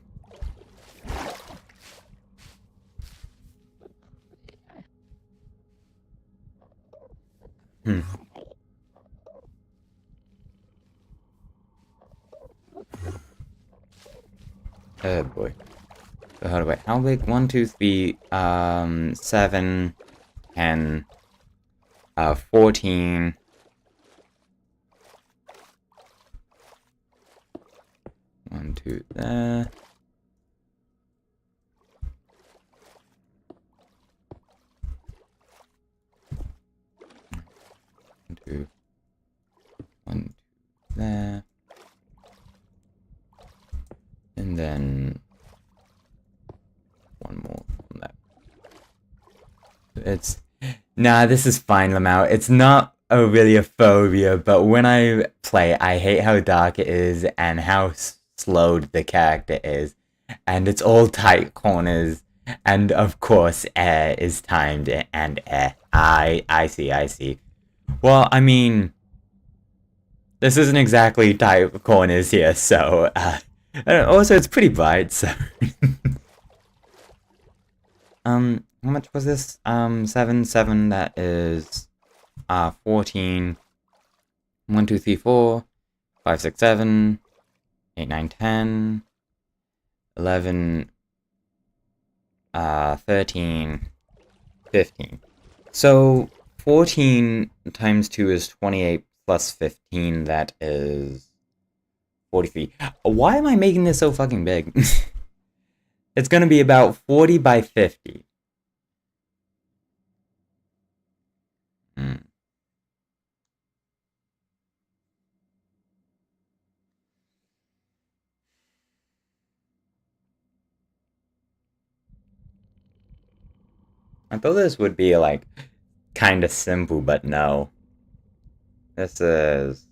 Oh boy. So how do I? How big? 1, 2, 3, 7, 10, 14. One, two, there. One, two, there. And then one more on that. It's nah, this is fine, Lamau. It's not really a phobia, but when I play, I hate how dark it is and how slowed the character is, and it's all tight corners, and of course air is timed and air. I see. Well, I mean, this isn't exactly tight corners here, so also it's pretty bright, so how much was this? 7, that is 14. 1, 2, 3, 4, 5, 6, 7, 8, 9, 10, 11, 13, 15. So 14 times 2 is 28 plus 15, that is 43. Why am I making this so fucking big? It's gonna be about 40 by 50. I thought this would be, like, kinda simple, but no. This is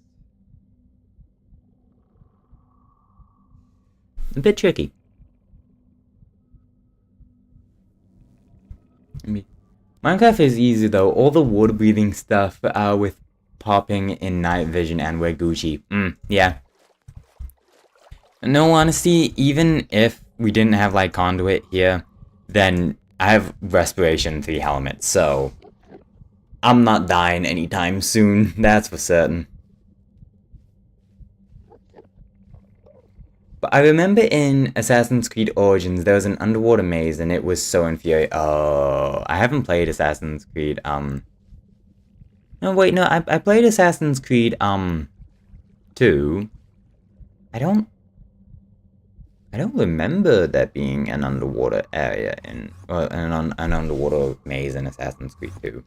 a bit tricky. Minecraft is easy though. All the water breathing stuff with popping in night vision, and we're Gucci. Yeah. No, honestly, even if we didn't have like conduit here, then I have respiration 3 helmets, so I'm not dying anytime soon, that's for certain. But I remember in Assassin's Creed Origins, there was an underwater maze, and it was so infuriating. Oh, I haven't played Assassin's Creed, No, wait, no, I played Assassin's Creed, 2. I don't remember there being an underwater area in, an underwater maze in Assassin's Creed 2.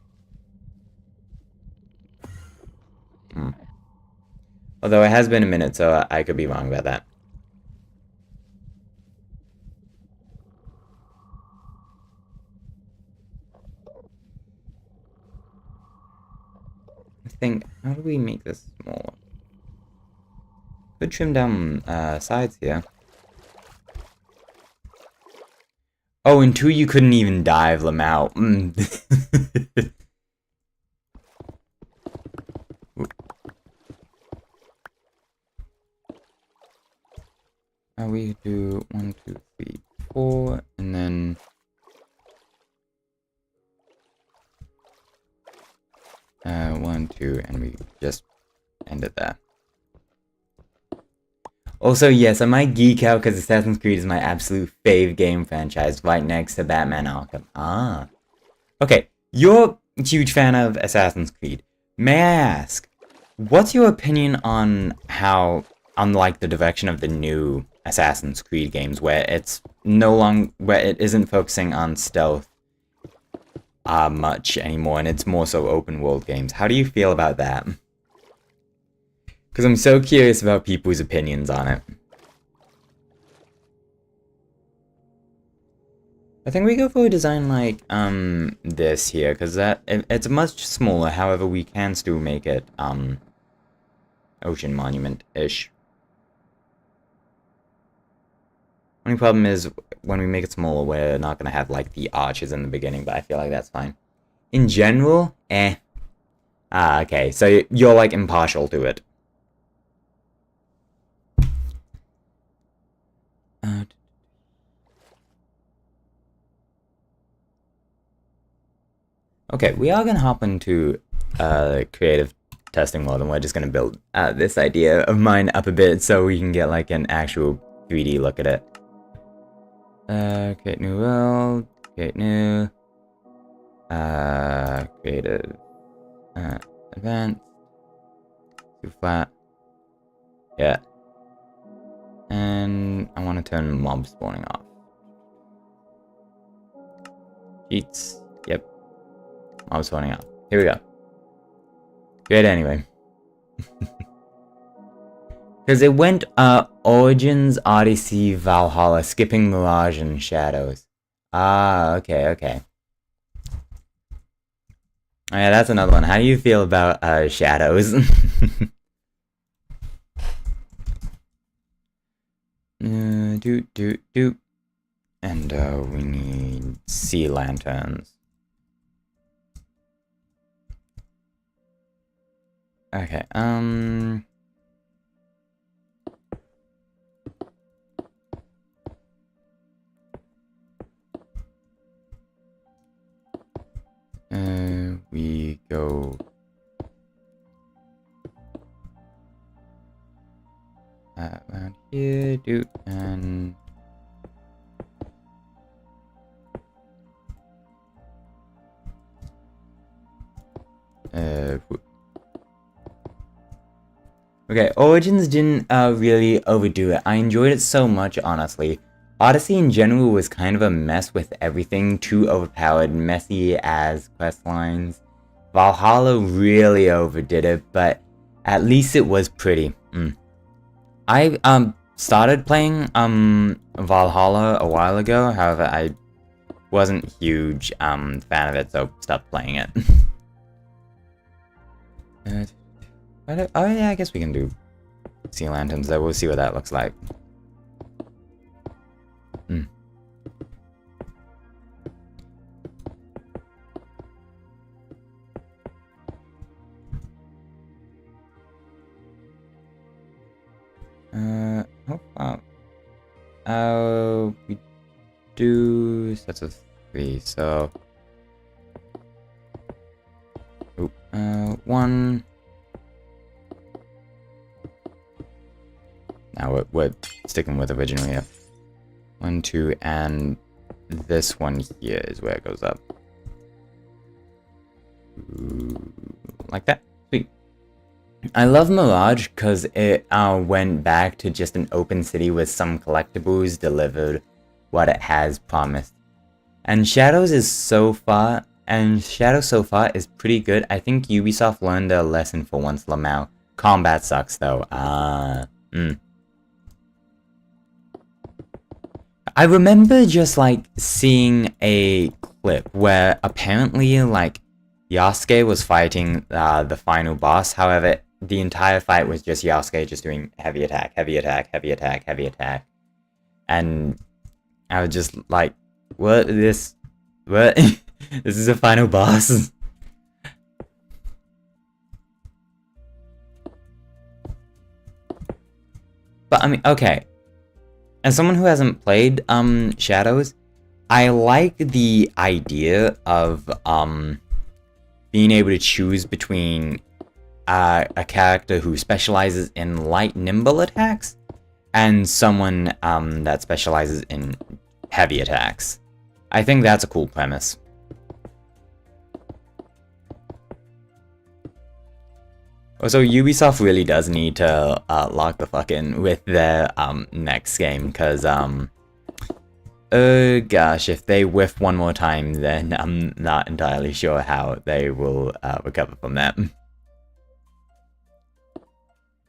Although it has been a minute, so I could be wrong about that. I think, how do we make this smaller? Could trim down sides here. Oh, in 2 you couldn't even dive them out. We do 1, 2, 3, 4, and then 1, 2, and we just end it there. Also, yes, I might geek out because Assassin's Creed is my absolute fave game franchise, right next to Batman Arkham. Ah. Okay, you're a huge fan of Assassin's Creed. May I ask, what's your opinion on how, on like the direction of the new Assassin's Creed games, where it's where it isn't focusing on stealth much anymore, and it's more so open world games. How do you feel about that? Because I'm so curious about people's opinions on it. I think we go for a design like this here, because it's much smaller. However, we can still make it ocean monument-ish. Only problem is when we make it smaller, we're not gonna have like the arches in the beginning, but I feel like that's fine. In general, okay, so you're like impartial to it. Okay, we are gonna hop into creative testing mode, and we're just gonna build this idea of mine up a bit so we can get like an actual 3D look at it. Create new world, create new, creative, advanced, too flat, yeah, and I want to turn mob spawning off. Cheats, yep. I was spawning out. Here we go. Good anyway. Because it went Origins, Odyssey, Valhalla, skipping Mirage and Shadows. Ah, okay, okay. Oh yeah, that's another one. How do you feel about Shadows? And we need sea lanterns. Okay, we go around here, and okay, Origins didn't really overdo it. I enjoyed it so much, honestly. Odyssey in general was kind of a mess with everything, too overpowered, messy as quest lines. Valhalla really overdid it, but at least it was pretty. I started playing Valhalla a while ago, however I wasn't huge fan of it, so stopped playing it. Oh yeah, I guess we can do sea lanterns though. We'll see what that looks like. We do sets of 3, so one. Now we're sticking with originally. 1, 2, and this one here is where it goes up. Like that. Sweet. I love Mirage because it went back to just an open city with some collectibles, delivered what it has promised. And Shadows so far is pretty good. I think Ubisoft learned a lesson for once, Lamau. Combat sucks though. I remember just like seeing a clip where apparently like Yasuke was fighting the final boss. Hehowever, the entire fight was just Yasuke just doing heavy attack, heavy attack, heavy attack, heavy attack. And I was just like, what? This is a final boss? But I mean, okay. As someone who hasn't played Shadows, I like the idea of being able to choose between a character who specializes in light nimble attacks and someone that specializes in heavy attacks. I think that's a cool premise. Also, Ubisoft really does need to lock the fuck in with their next game, because Gosh, if they whiff one more time, then I'm not entirely sure how they will recover from that.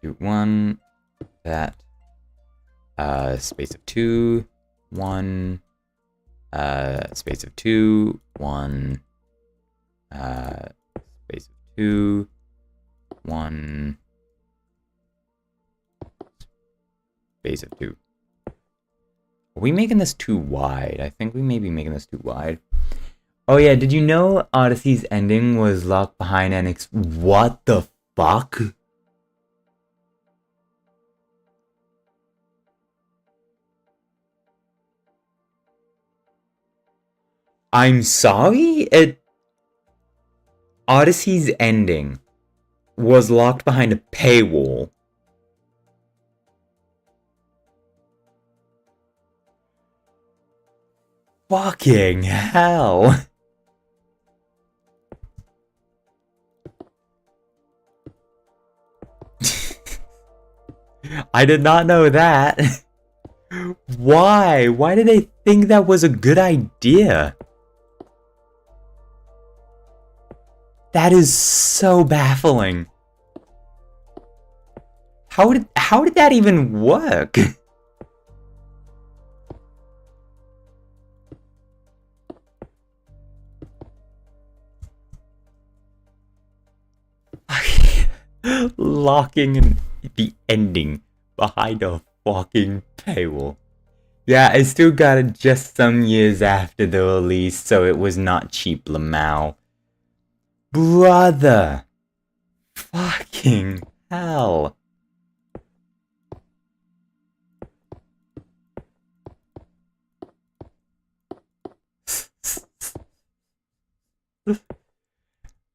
Do 1, that, space of 2, 1, space of 2, 1, space of 2, 1, space of 2. Are we making this too wide? I think we may be making this too wide. Oh yeah, did you know Odyssey's ending was locked behind an what the fuck? I'm sorry? Odyssey's ending was locked behind a paywall. Fucking hell. I did not know that. Why? Why did they think that was a good idea? That is so baffling. How did that even work? Locking the ending behind a fucking paywall. Yeah, I still got it just some years after the release, so it was not cheap, Lamau. Brother! Fucking hell.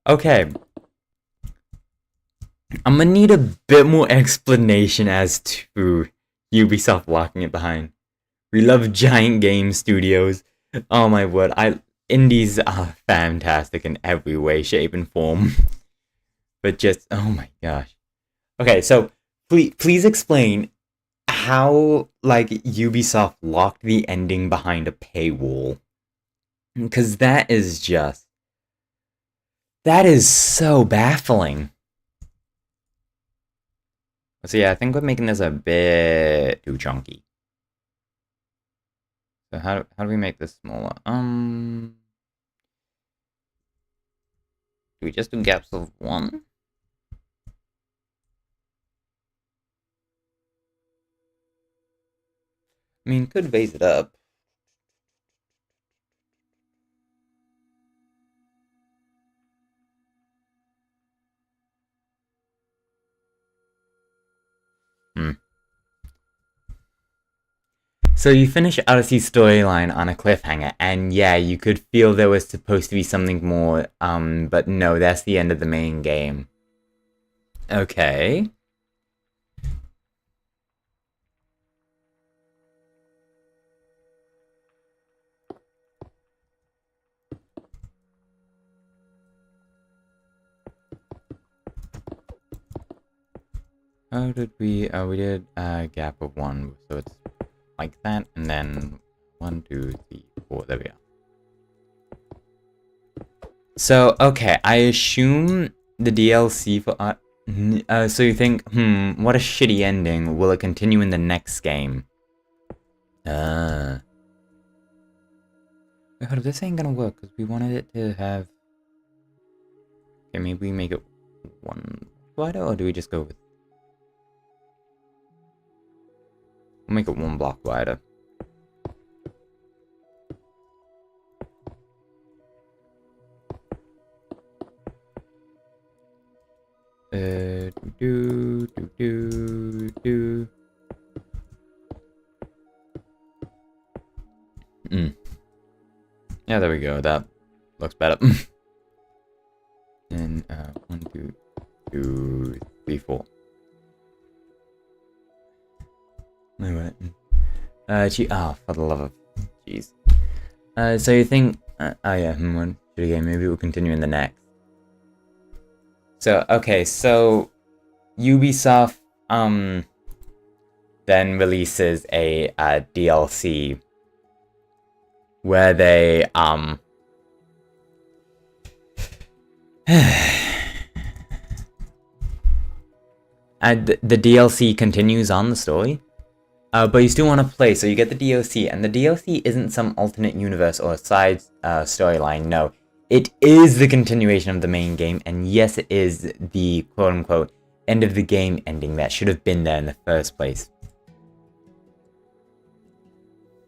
Okay. I'm gonna need a bit more explanation as to Ubisoft locking it behind. We love giant game studios. Oh my word, indies are fantastic in every way, shape, and form. But just, oh my gosh. Okay, so please explain how, like, Ubisoft locked the ending behind a paywall. Because that is so baffling. So yeah, I think we're making this a bit too chunky. So how do we make this smaller? Do we just do gaps of 1? I mean, could raise it up. So you finish Odyssey's storyline on a cliffhanger, and yeah, you could feel there was supposed to be something more, but no, that's the end of the main game. Okay. How did we did a gap of 1, so it's like that, and then 1, 2, 3, 4, there we are. So, okay, I assume the DLC for, so you think, what a shitty ending, will it continue in the next game? Wait, hold up, this ain't gonna work, because we wanted it to have, okay, maybe we make it 1 wider, or do we just go with, we'll make it 1 block wider. Yeah, there we go. That looks better. And 1, 2, 2, 3, 4. Wait. For the love of, jeez. So you think? Oh yeah, one shitty game. Maybe we'll continue in the next. So okay, so Ubisoft then releases a DLC where they and the DLC continues on the story. But you still want to play, so you get the DLC, and the DLC isn't some alternate universe or side storyline. No, it is the continuation of the main game, and yes, it is the quote-unquote end of the game ending that should have been there in the first place.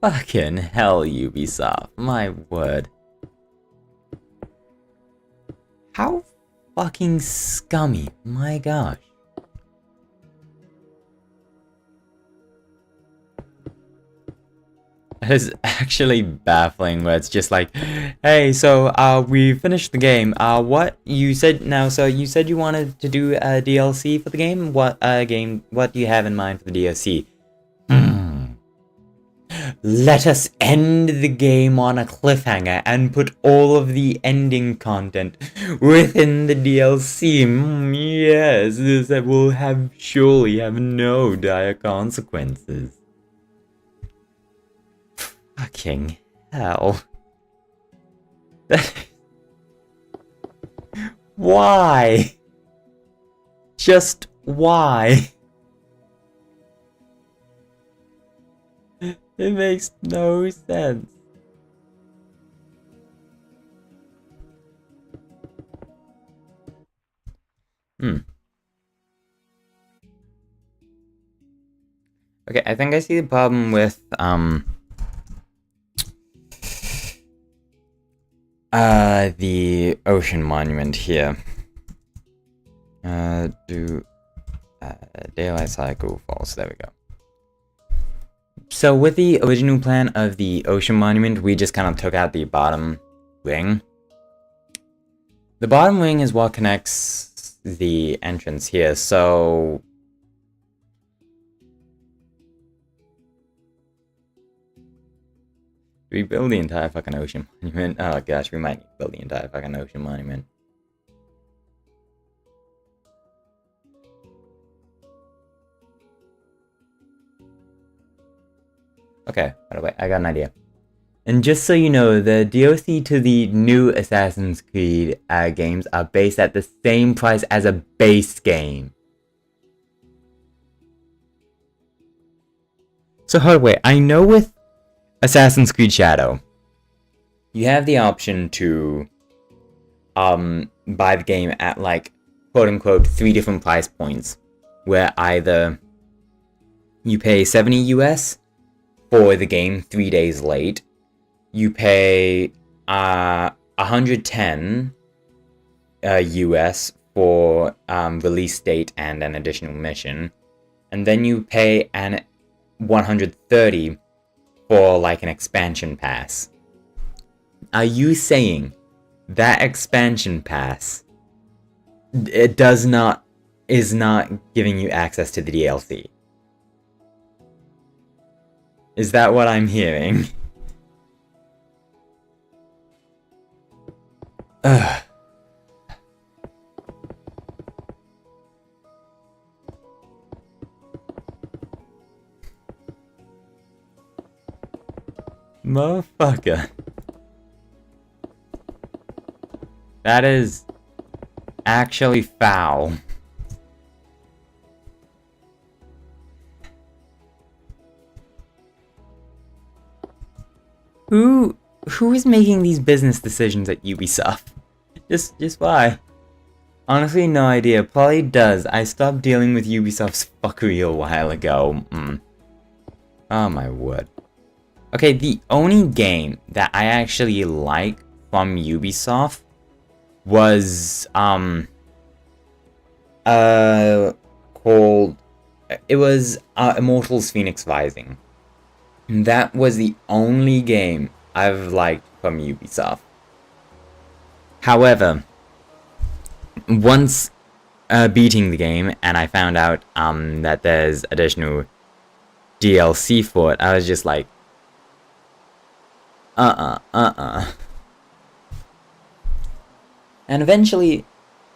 Fucking hell, Ubisoft, my word. How fucking scummy, my gosh. It is actually baffling where it's just like, hey, so we finished the game. What you said now? So you said you wanted to do a DLC for the game. What What do you have in mind for the DLC? Let us end the game on a cliffhanger and put all of the ending content within the DLC. Yes, this will surely have no dire consequences. Fucking hell. Why? Just why? It makes no sense. Okay, I think I see the problem with the ocean monument here. Daylight cycle false. There we go. So with the original plan of the ocean monument, we just kind of took out the bottom wing. The bottom wing is what connects the entrance here, so we build the entire fucking ocean monument. Oh gosh, we might need to build the entire fucking ocean monument. Okay, by the way, I got an idea. And just so you know, the DLC to the new Assassin's Creed games are based at the same price as a base game. So, hold wait, I know with Assassin's Creed Shadow, you have the option to buy the game at like quote-unquote 3 different price points, where either you pay 70 US for the game 3 days late, you pay 110 US for release date and an additional mission, and then you pay an 130 for like an expansion pass. Are you saying that expansion pass is not giving you access to the DLC? Is that what I'm hearing? Ugh. Motherfucker. That is actually foul. Who is making these business decisions at Ubisoft? Just why? Honestly, no idea. Probably does. I stopped dealing with Ubisoft's fuckery a while ago. Oh my word. Okay, the only game that I actually like from Ubisoft was called Immortals Phoenix Rising. That was the only game I've liked from Ubisoft. However, once beating the game and I found out that there's additional DLC for it, I was just like, And eventually,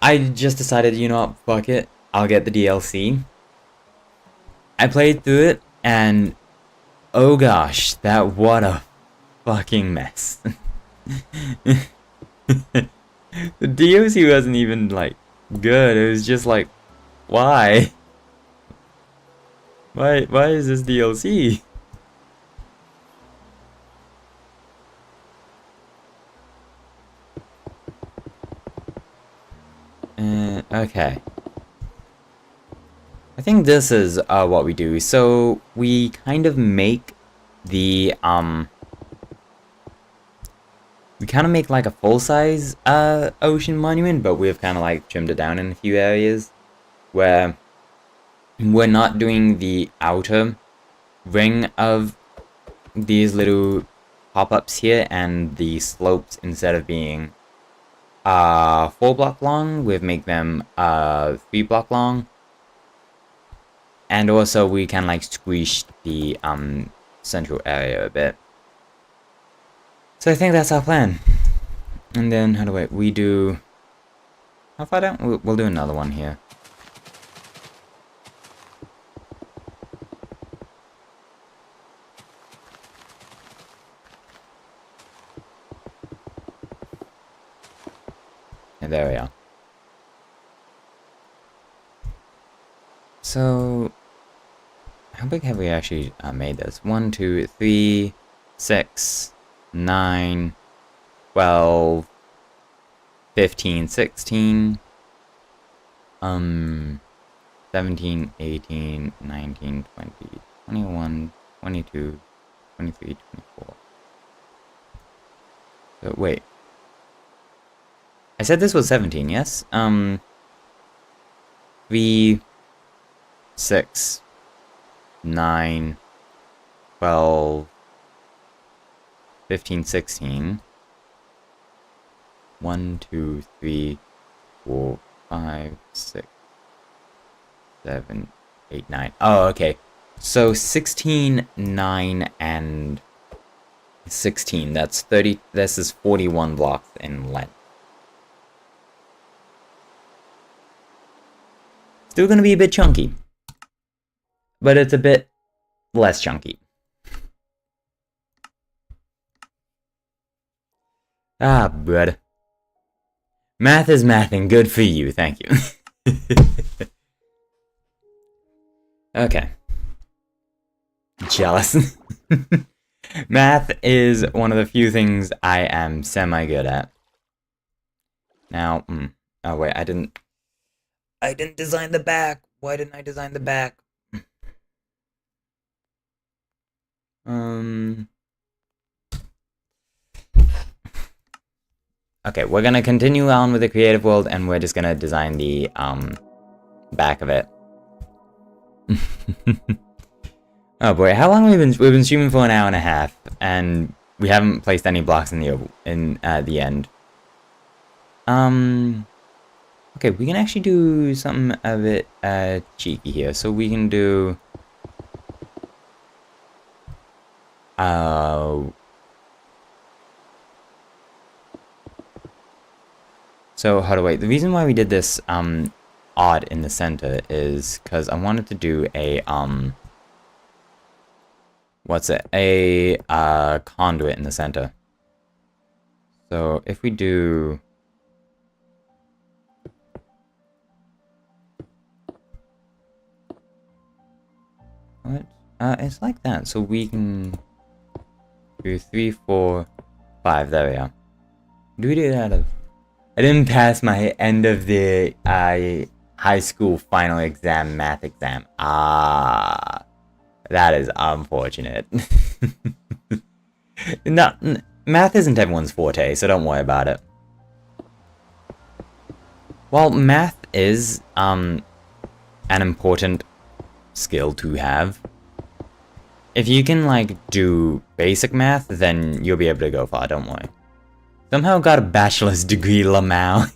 I just decided, you know what, fuck it, I'll get the DLC. I played through it, and oh gosh, what a fucking mess. The DLC wasn't even, like, good. It was just like, why? Why is this DLC? Okay. I think this is what we do. So we kind of make the we kind of make like a full-size ocean monument, but we've kind of like trimmed it down in a few areas where we're not doing the outer ring of these little pop-ups here, and the slopes, instead of being 4-block long, we've made them 3-block long. And also we can like squish the central area a bit. So I think that's our plan. And then how do we do? How far down? We'll do another one here. And there we are. So how big have we actually made this? 1, 2, 3, 6, 9, 12, 15, 16, 17, 18, 19, 20, 21, 22, 23, 24. So wait. I said this was 17, yes? 3, 6, 9, 12, 15, 16. 1, 2, 3, 4, 5, 6, 7, 8, 9. Oh, okay. So 16, 9, and 16. That's 30. This is 41 blocks in length. Still gonna be a bit chunky, but it's a bit less chunky. Ah, bud. Math is mathing. Good for you. Thank you. Okay. Jealous. Math is one of the few things I am semi-good at. Now, oh wait, I didn't design the back. Why didn't I design the back? Okay, we're gonna continue on with the creative world, and we're just gonna design the back of it. Oh boy, how long have we've been streaming for an hour and a half, and we haven't placed any blocks in the end. Okay, we can actually do something a bit cheeky here. So we can do so how do I? The reason why we did this odd in the center is because I wanted to do a a conduit in the center. So if we do what? It's like that. So we can do 3, 4, 5. There we are. Do we do it out of? I didn't pass my end of the high school final exam, math exam. Ah, that is unfortunate. Math isn't everyone's forte, so don't worry about it. While math is an important skill to have, if you can like do basic math, then you'll be able to go far, don't worry. Somehow got a bachelor's degree, Lamau.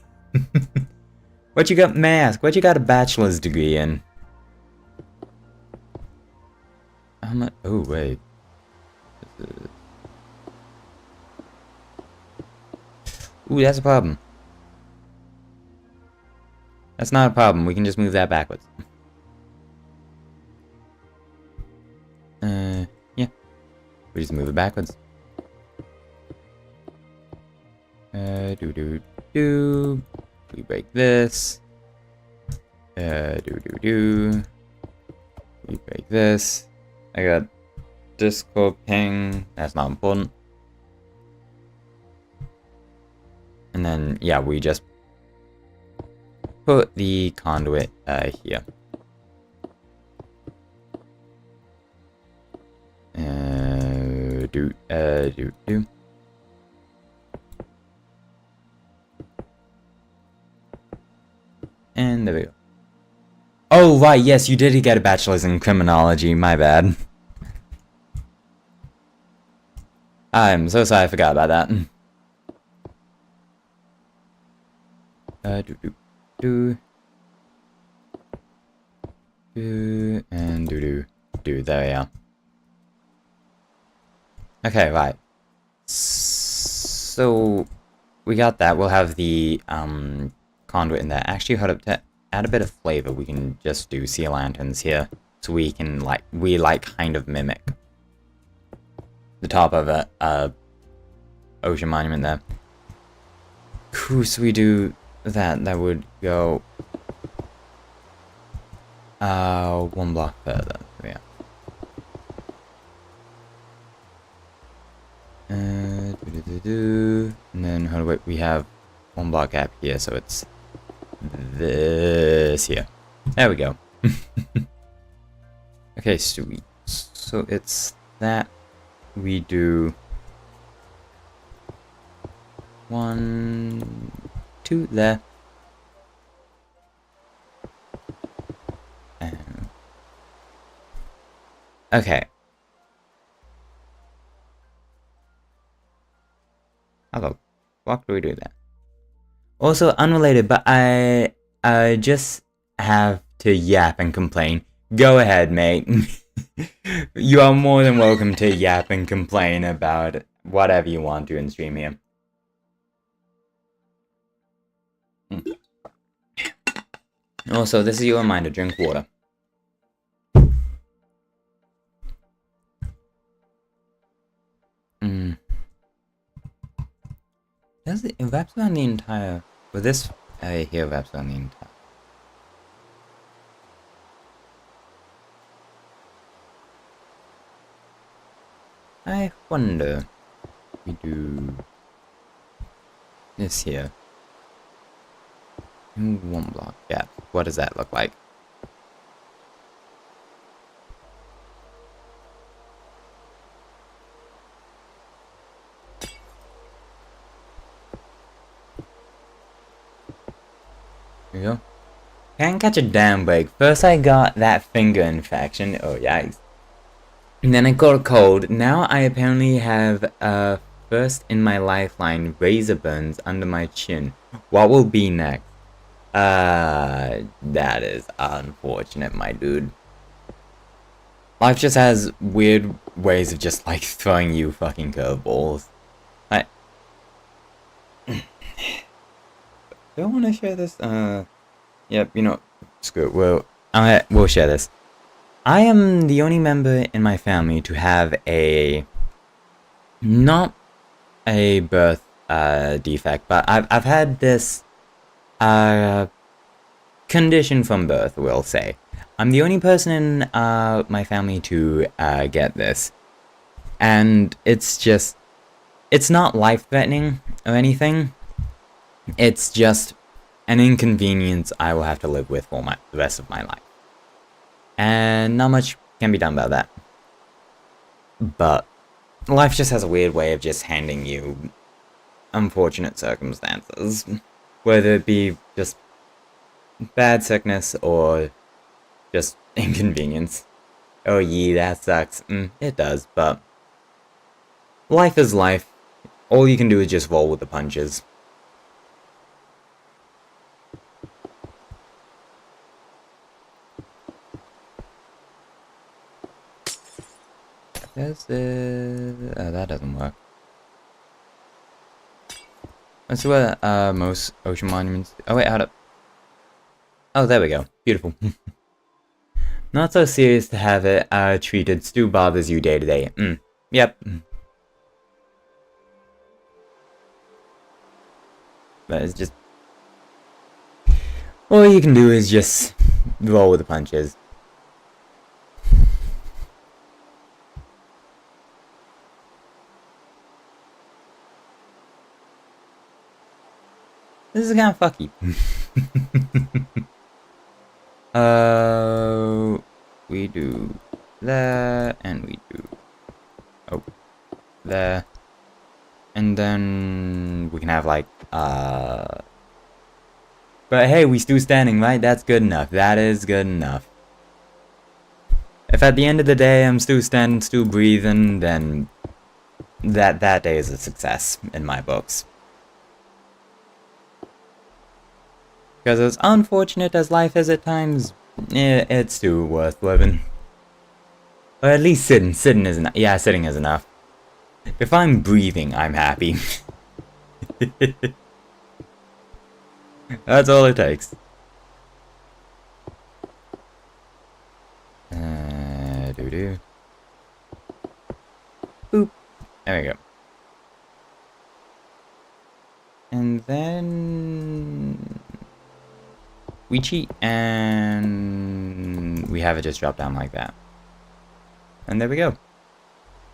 What you got, math? What you got a bachelor's degree in? How much? Oh wait. Ooh, that's a problem. That's not a problem. We can just move that backwards. Yeah. We just move it backwards. Do. We break this. Do. We break this. I got Discord ping. That's not important. And then, yeah, we just put the conduit here. Do. And there we go. Oh, right, yes, you did get a bachelor's in criminology, my bad. I'm so sorry I forgot about that. And do. There we are. Okay, right. So we got that. We'll have the conduit in there. Actually, hold up, to add a bit of flavor, we can just do sea lanterns here, so we can kind of mimic the top of a ocean monument there. Cool. So we do that. That would go one block further. Yeah. And then hold on, wait, we have one block gap here, so it's this here. There we go. Okay, sweet. So it's that we do 1, 2 there. Okay. How the fuck do we do that? Also, unrelated, but I just have to yap and complain. Go ahead, mate. You are more than welcome to yap and complain about whatever you want to in stream here. Also, this is your reminder, drink water. It wraps around the entire... Well, this here wraps around the entire... I wonder... We do... this here. One block gap. What does that look like? There we go. Can't catch a damn break. First I got that finger infection. Oh, yikes. And then I got a cold. Now I apparently have, first in my lifeline, razor burns under my chin. What will be next? That is unfortunate, my dude. Life just has weird ways of just, like, throwing you fucking curveballs. Do I want to share this? Yep, you know, screw it. We'll share this. I am the only member in my family to have not a birth defect, but I've had this condition from birth, we'll say. I'm the only person in my family to get this, and it's not life-threatening or anything. It's just an inconvenience I will have to live with for the rest of my life. And not much can be done about that. But life just has a weird way of just handing you unfortunate circumstances. Whether it be just bad sickness or just inconvenience. Oh yeah, that sucks. It does, but life is life. All you can do is just roll with the punches. There's the... Oh, that doesn't work. Let's see where most ocean monuments... Oh wait, hold up. Oh, there we go. Beautiful. Not so serious to have it treated. Still bothers you day to day. Yep. But it's just... all you can do is just roll with the punches. This is kind of fucky. We do there, and we do... oh, there. And then we can have like, but hey, we still standing, right? That's good enough. That is good enough. If at the end of the day I'm still standing, still breathing, then that day is a success in my books. Because as unfortunate as life is at times, it's still worth living. Or at least sitting. Sitting is enough. Yeah, sitting is enough. If I'm breathing, I'm happy. That's all it takes. Doo-doo. Boop. There we go. And then... we cheat, and we have it just drop down like that. And there we go.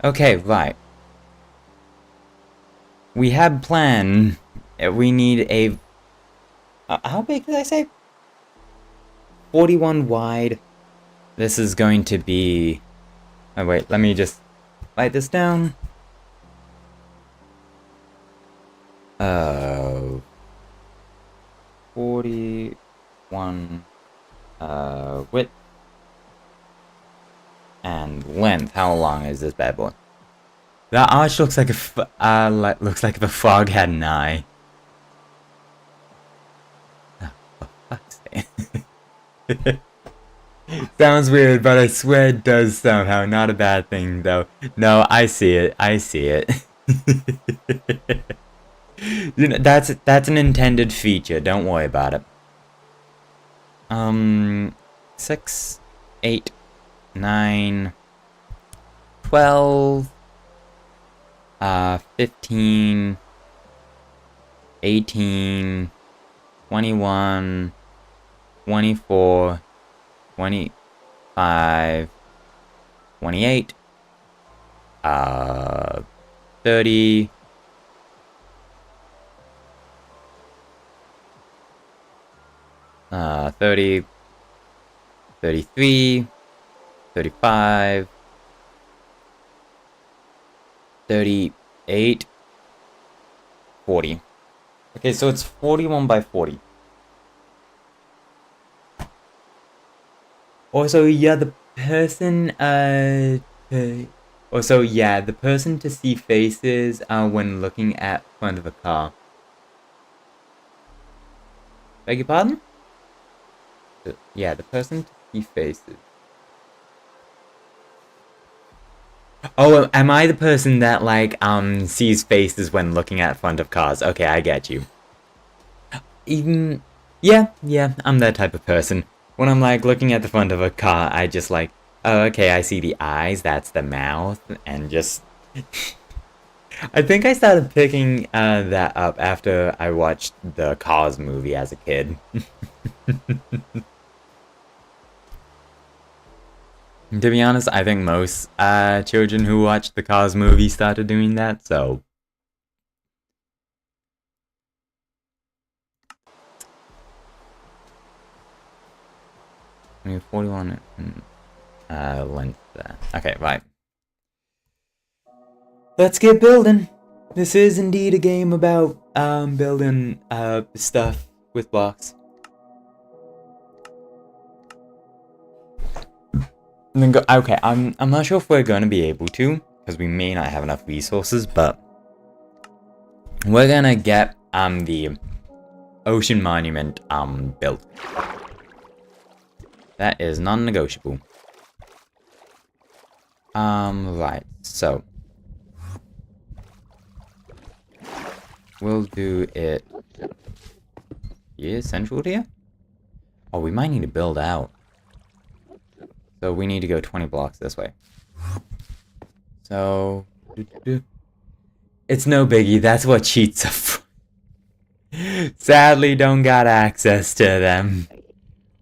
Okay, right. We had planned. We need a... how big did I say? 41 wide. This is going to be... oh wait, let me just write this down. 41 width and length. How long is this bad boy? That arch looks like looks like if a frog had an eye. Oh, for fuck's sake. Sounds weird, but I swear it does somehow. Not a bad thing, though. No, I see it. I see it. You know, that's an intended feature. Don't worry about it. 6, 8, 9, 12, 15, 18, 21, 24, 25, 28, 30, 30, 33, 35, 38, 40. Okay, so it's 41 by 40. Also, yeah, the person, also, yeah, the person to see faces, when looking at front of a car. Beg your pardon? Yeah, the person to see faces. Oh, am I the person that, like, sees faces when looking at front of cars? Okay, I get you. Even... yeah, I'm that type of person. When I'm, like, looking at the front of a car, I just, like, oh, okay, I see the eyes, that's the mouth, and just... I think I started picking, that up after I watched the Cars movie as a kid. To be honest, I think most children who watched the Cars movie started doing that, so... I mean, 41 length there. Okay, right. Let's get building! This is indeed a game about building stuff with blocks. And then go, okay, I'm not sure if we're going to be able to, because we may not have enough resources, but we're going to get the ocean monument built. That is non-negotiable. Right, so we'll do it here, central here. Oh, we might need to build out. So we need to go 20 blocks this way. So... it's no biggie, that's what cheats are for. Sadly, don't got access to them.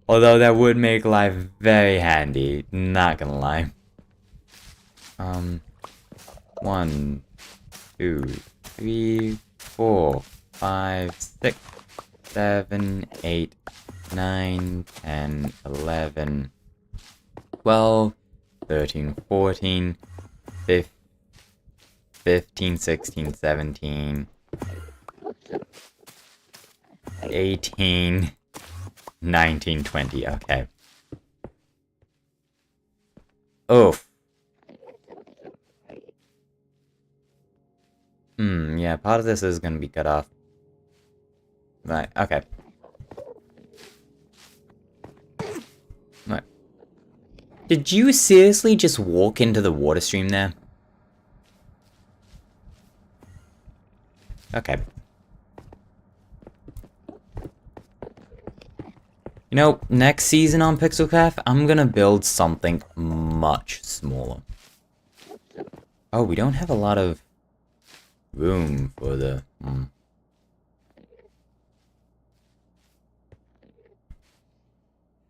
Although that would make life very handy, not gonna lie. 1, 2, 3, 4, 5, 6, 7, 8, 9, 10, 11, 12, 13, 14, 15, 16, 17, 18, 19, 20, okay. Oof. Yeah, part of this is gonna be cut off. Right, okay. Right. Did you seriously just walk into the water stream there? Okay. You know, next season on Pixelcraft, I'm gonna build something much smaller. Oh, we don't have a lot of room for the...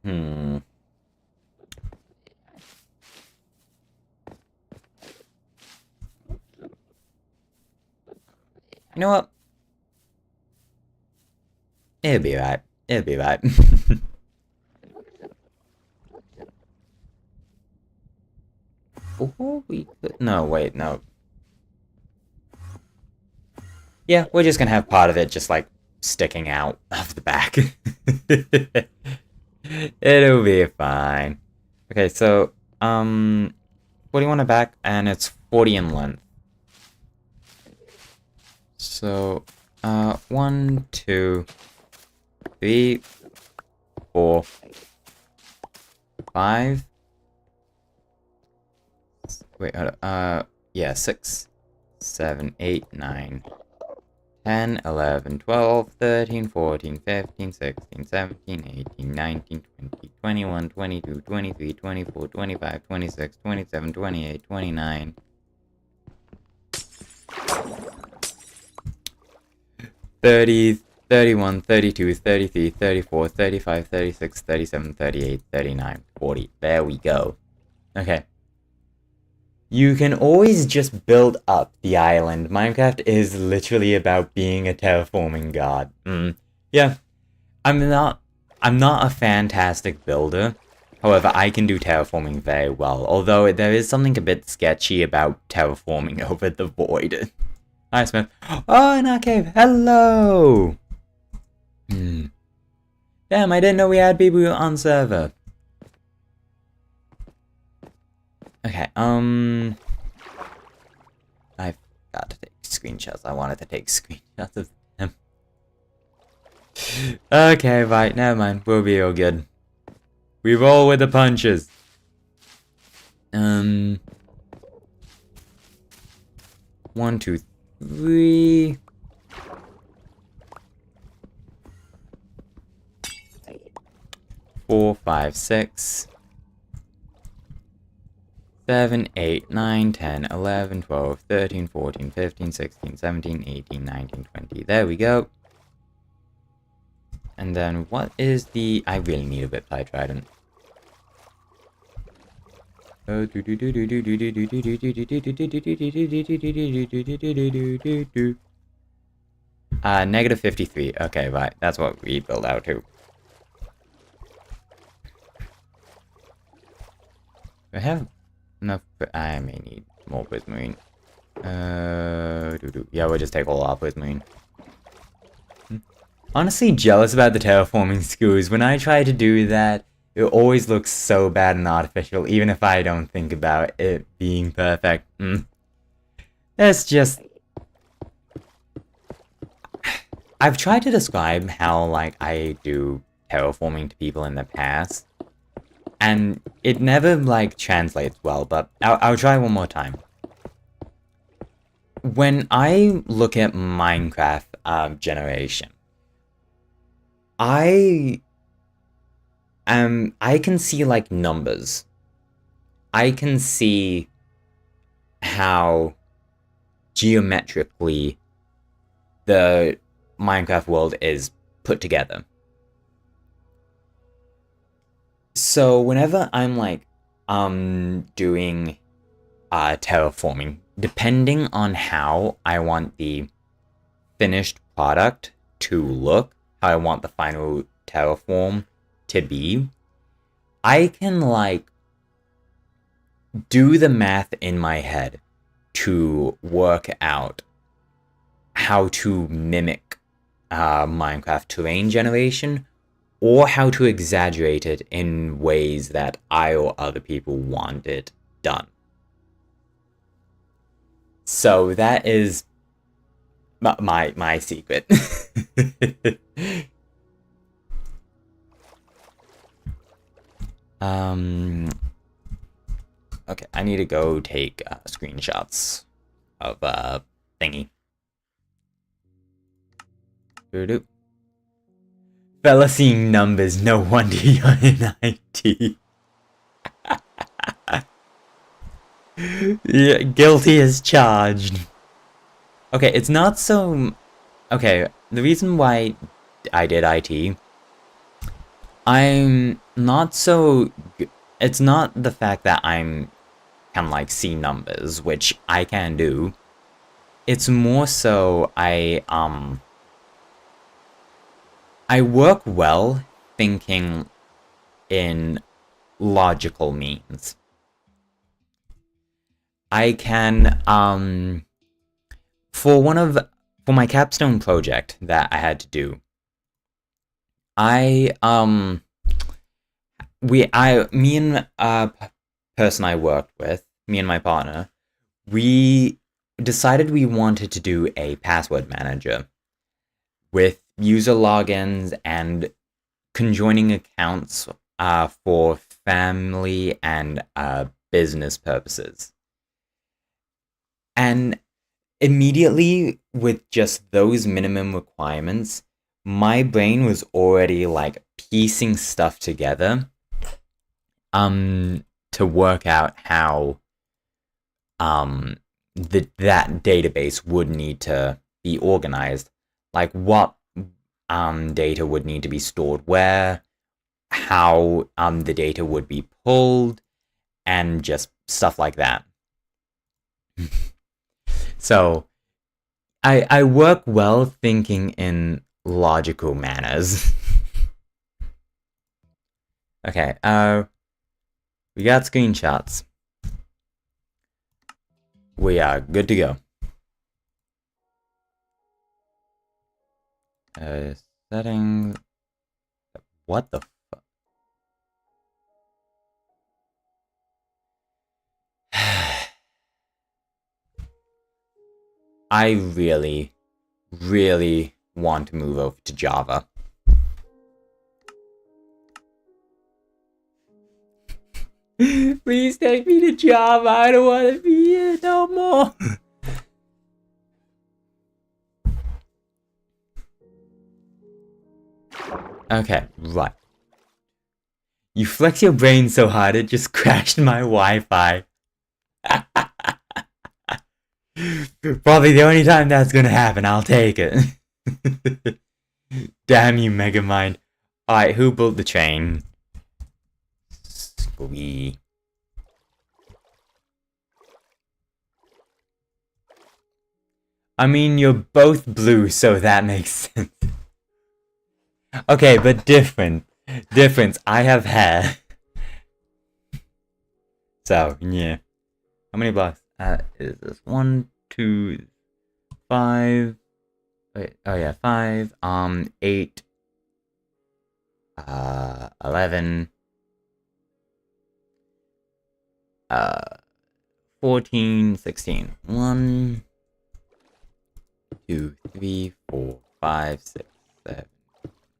You know what? It'll be right. It'll be right. Oh, we could... No, wait, no. Yeah, we're just gonna have part of it just, like, sticking out of the back. It'll be fine. Okay, so, 41 at back, and it's 40 in length. So, 1, 2, 3, 4, 5. Wait, hold up. Yeah, 6, 7, 8, 9, 10, 11, 12, 13, 14, 15, 16, 17, 18, 19, 20, 21, 22, 23, 24, 25, 26, 27, 28, 29. 30, 31, 32, 33, 34, 35, 36, 37, 38, 39, 40. There we go. Okay. You can always just build up the island. Minecraft is literally about being a terraforming god. Yeah. I'm not a fantastic builder. However, I can do terraforming very well. Although there is something a bit sketchy about terraforming over the void. Hi, Smith. Oh, in our cave. Hello! Damn, I didn't know we had people on server. Okay, I forgot to take screenshots. I wanted to take screenshots of them. Okay, right, never mind. We'll be all good. We roll with the punches. 1, 2, 3. 4, 5, 6. 7, 8, 9, 10, 11, 12, 13, 14, 15, 16, 17, 18, 19, 20. There we go. And then what is the... I really need a Whipfly Trident. Negative 53. Okay, right. That's what we build out to. I have enough, but I may need more Prismarine. Yeah, we'll just take all our Prismarine. Honestly, jealous about the terraforming skills. When I try to do that, it always looks so bad and artificial, even if I don't think about it being perfect. It's just... I've tried to describe how, like, I do terraforming to people in the past, and it never, like, translates well, but I'll try one more time. When I look at Minecraft generation, I can see, like, numbers. I can see how geometrically the Minecraft world is put together. So whenever I'm like doing terraforming, depending on how I want the finished product to look, how I want the final terraform to be, I can like do the math in my head to work out how to mimic Minecraft terrain generation, or how to exaggerate it in ways that I or other people want it done. So that is my secret. Okay, I need to go take screenshots of thingy. Doo-doo. Fella seeing numbers, no wonder you're in IT. Yeah, guilty as charged. Okay, it's not so... Okay, the reason why I did IT, I'm not so... It's not the fact that I'm can like see numbers, which I can do. It's more so I work well thinking in logical means. I can for my capstone project that I had to do, me and person I worked with, me and my partner, we decided we wanted to do a password manager with user logins and conjoining accounts for family and business purposes. And immediately, with just those minimum requirements, my brain was already like piecing stuff together to work out how that database would need to be organized, like what data would need to be stored where, how the data would be pulled, and just stuff like that. So I work well thinking in logical manners. Okay, we got screenshots. We are good to go. Settings. What the fuck? I really, really want to move over to Java. Please take me to Java. I don't want to be here no more. Okay, right. You flex your brain so hard it just crashed my Wi-Fi. Probably the only time that's gonna happen. I'll take it. Damn you, Megamind. Alright, who built the train? Squee. I mean, you're both blue, so that makes sense. Okay, but different. Difference. I have hair. So, yeah. How many blocks? Is this 1, 2, 5? Wait, oh yeah, 5. 8. 11. 14, 16. 1, 2, 3, 4, 5, 6, 7,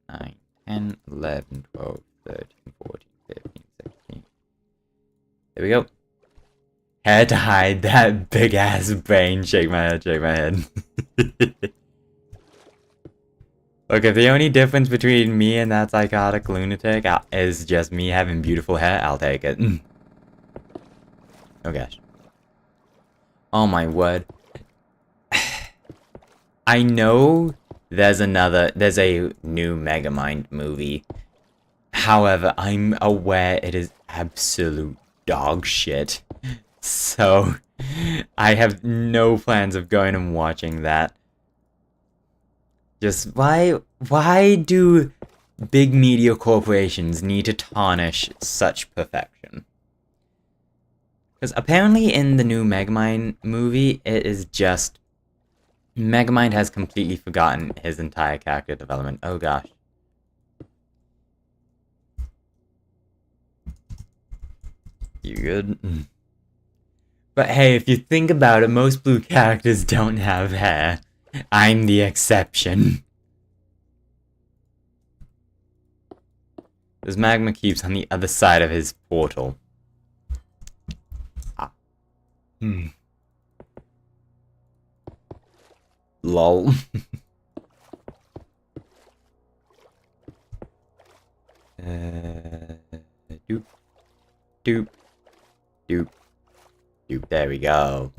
9, 10, 11, 12, 13, 14, 15, 16. There we go. Had to hide that big ass brain. Shake my head, shake my head. Look, if the only difference between me and that psychotic lunatic is just me having beautiful hair, I'll take it. Oh gosh. Oh my word. I know there's a new Megamind movie. However, I'm aware it is absolute dog shit. So, I have no plans of going and watching that. Just why do big media corporations need to tarnish such perfection? Because apparently in the new Megamind movie, it is just... Megamind has completely forgotten his entire character development. Oh gosh. You good? But hey, if you think about it, most blue characters don't have hair. I'm the exception. This magma cube's on the other side of his portal. Ah. Lol. Doop. Doop. Doop. Doop. There we go.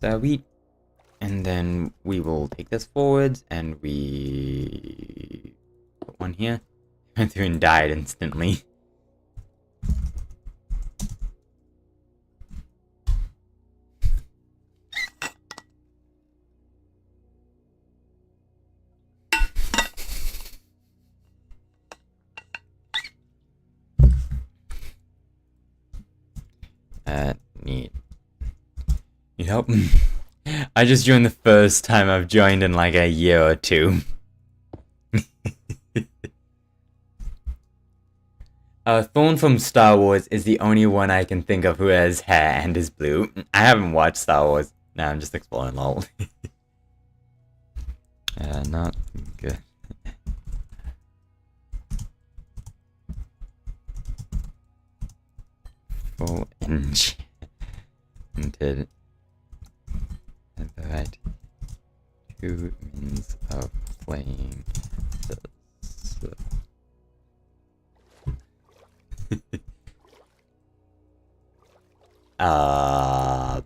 Sweet. And then we will take this forwards and we put one here. Went through and died instantly. Need help? I just joined the first time I've joined in like a year or two. Thorn from Star Wars is the only one I can think of who has hair and is blue. I haven't watched Star Wars. No, I'm just exploring, lol. Not good. Full enchanted. And the right 2 means of playing this. Oh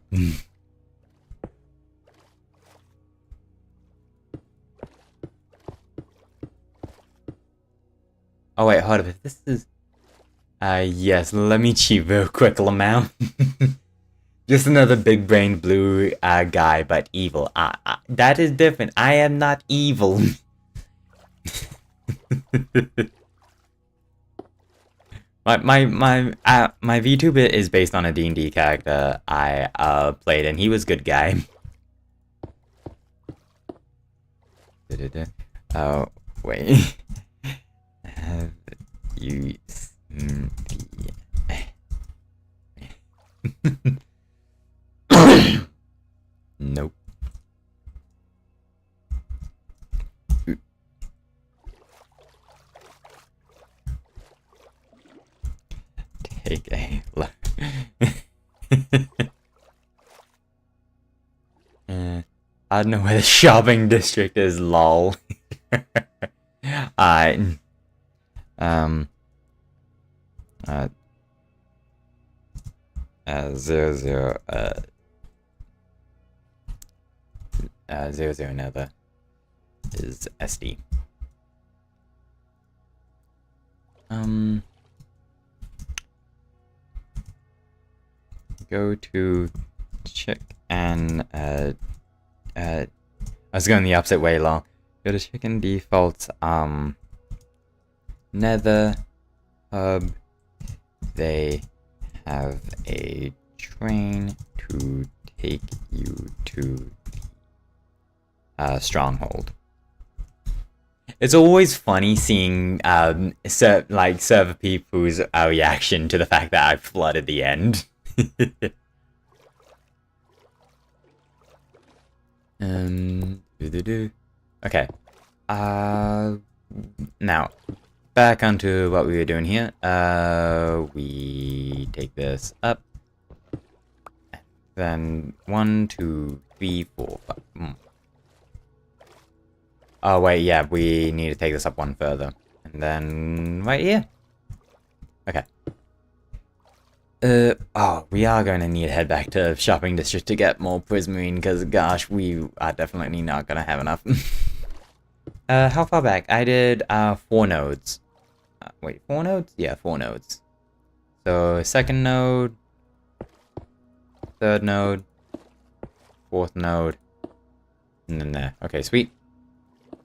wait, hold up. If this is... yes, let me cheat real quick, Lamau. Just another big-brained blue guy, but evil. That is different. I am not evil. my VTuber is based on a D&D character I played, and he was a good guy. Oh wait. Have you seen the... Nope. Take a look. I don't know where the shopping district is, lol. Zero Nether is SD. Go to check and I was going the opposite way, lol. Go to chicken defaults, Nether hub. They have a train to take you to stronghold. It's always funny seeing server people's reaction to the fact that I flooded the end. Okay. Now back onto what we were doing here. We take this up. Then 1, 2, 3, 4, 5. Oh wait, yeah, we need to take this up one further. And then right here. Okay. Oh, we are going to need to head back to shopping district to get more prismarine, because gosh, we are definitely not gonna have enough. How far back? I did, 4 nodes. Wait, 4 nodes? Yeah, 4 nodes. So, second node, third node, fourth node, and then there. Okay, sweet.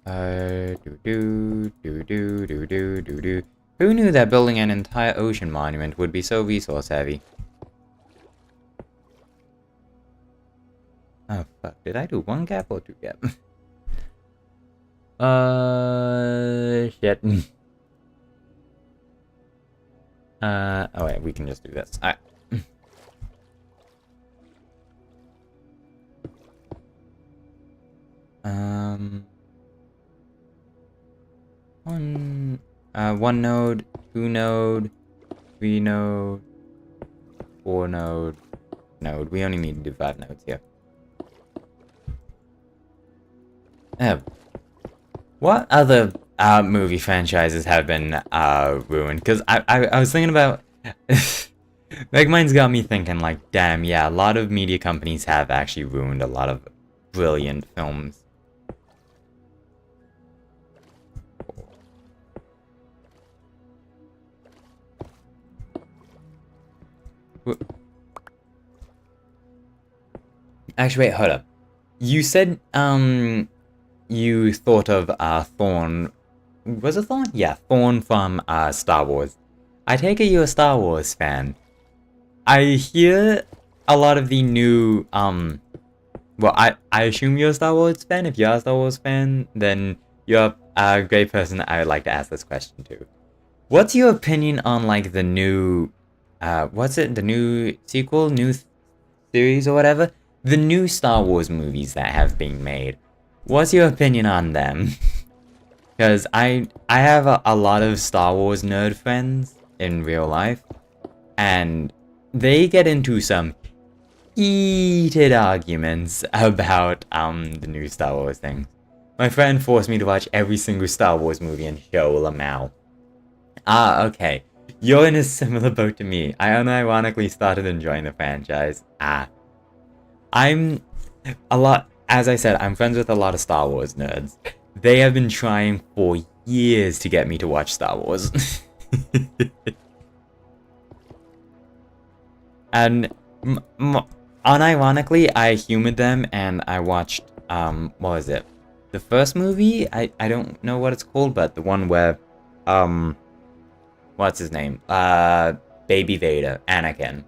Do. Who knew that building an entire ocean monument would be so resource heavy? Oh, fuck. Did I do 1 gap or 2 gap? Shit. Oh wait, we can just do this. Alright. One node, 2 node, 3 node, 4 node, node. We only need to do 5 nodes here. What other movie franchises have been ruined? Because I was thinking about Megamine's got me thinking, like, damn, yeah, a lot of media companies have actually ruined a lot of brilliant films. Actually, wait, hold up. You said, you thought of, Thorn. Was it Thorn? Yeah, Thorn from, Star Wars. I take it you're a Star Wars fan. I hear a lot of the new, well, I assume you're a Star Wars fan. If you're a Star Wars fan, then you're a great person that I would like to ask this question to. What's your opinion on, like, the new, what's it? The new sequel? New series or whatever? The new Star Wars movies that have been made. What's your opinion on them? Because I have a lot of Star Wars nerd friends in real life, and they get into some heated arguments about the new Star Wars thing. My friend forced me to watch every single Star Wars movie and show Lamau. Ah, okay. You're in a similar boat to me. I unironically started enjoying the franchise. I'm a lot, as I said, I'm friends with a lot of Star Wars nerds. They have been trying for years to get me to watch Star Wars. And unironically, I humored them and I watched, what was it? The first movie? I don't know what it's called, but the one where, what's his name? Baby Vader, Anakin,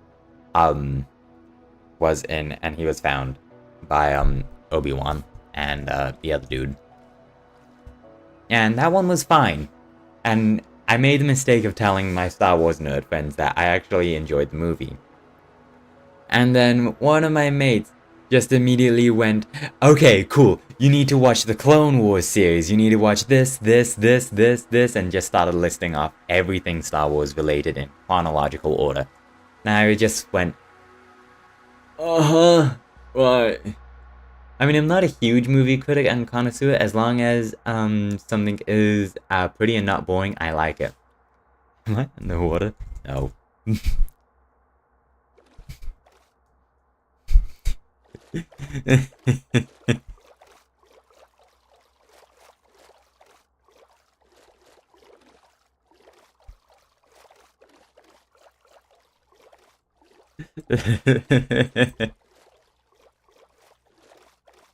was in, and he was found by, Obi-Wan and, the other dude. And that one was fine. And I made the mistake of telling my Star Wars nerd friends that I actually enjoyed the movie. And then one of my mates just immediately went, okay, cool, you need to watch the Clone Wars series, you need to watch this, and just started listing off everything Star Wars related in chronological order. And I just went, what? I mean, I'm not a huge movie critic and connoisseur. As long as something is pretty and not boring, I like it. Am I in the water? No.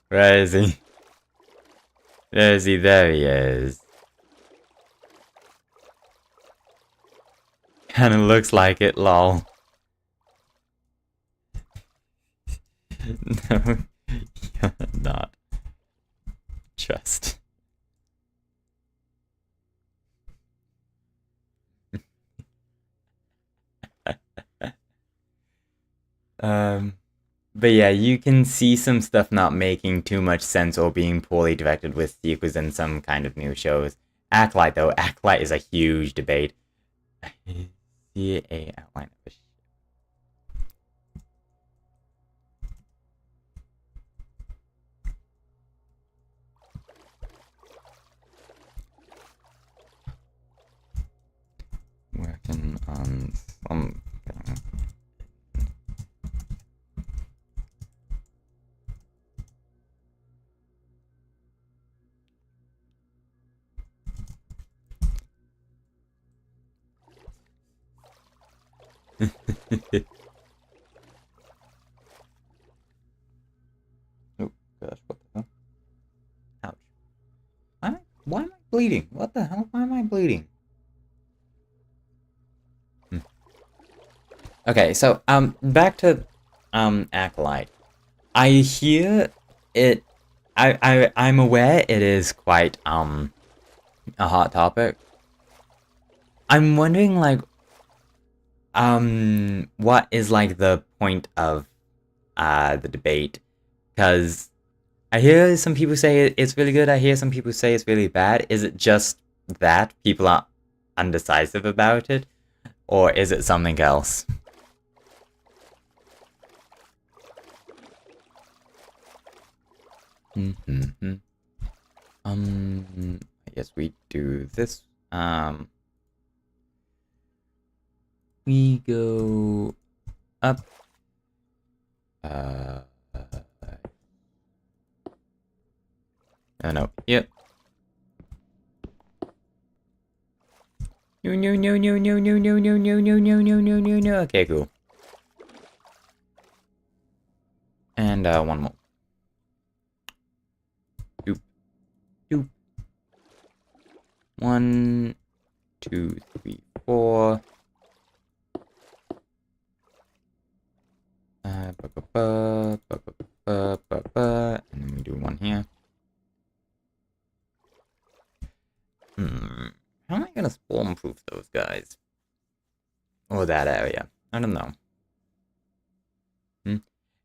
Where is he? Where is he? There he is. Kinda looks like it, lol. No, you're not. Just. But yeah, you can see some stuff not making too much sense or being poorly directed with sequels in some kind of new shows. Acolyte, though, Acolyte is a huge debate. See a outline of a working on something. Oh gosh, what the hell? Ouch. Why am I bleeding? What the hell? Why am I bleeding? Okay, so back to Acolyte. I hear it. I'm aware it is quite a hot topic. I'm wondering like what is like the point of the debate? Because I hear some people say it's really good. I hear some people say it's really bad. Is it just that people are undecisive about it, or is it something else? Mm-hmm. I guess we do this. We go up. Oh no. Yep. No, no, no, no, no, no, no, no, no, no, no, no, no, no, no. Okay, cool. And one more. Doop. Doop. 1, 2, 3, 4. And then we do one here. How am I gonna spawn proof those guys? Or that area? I don't know.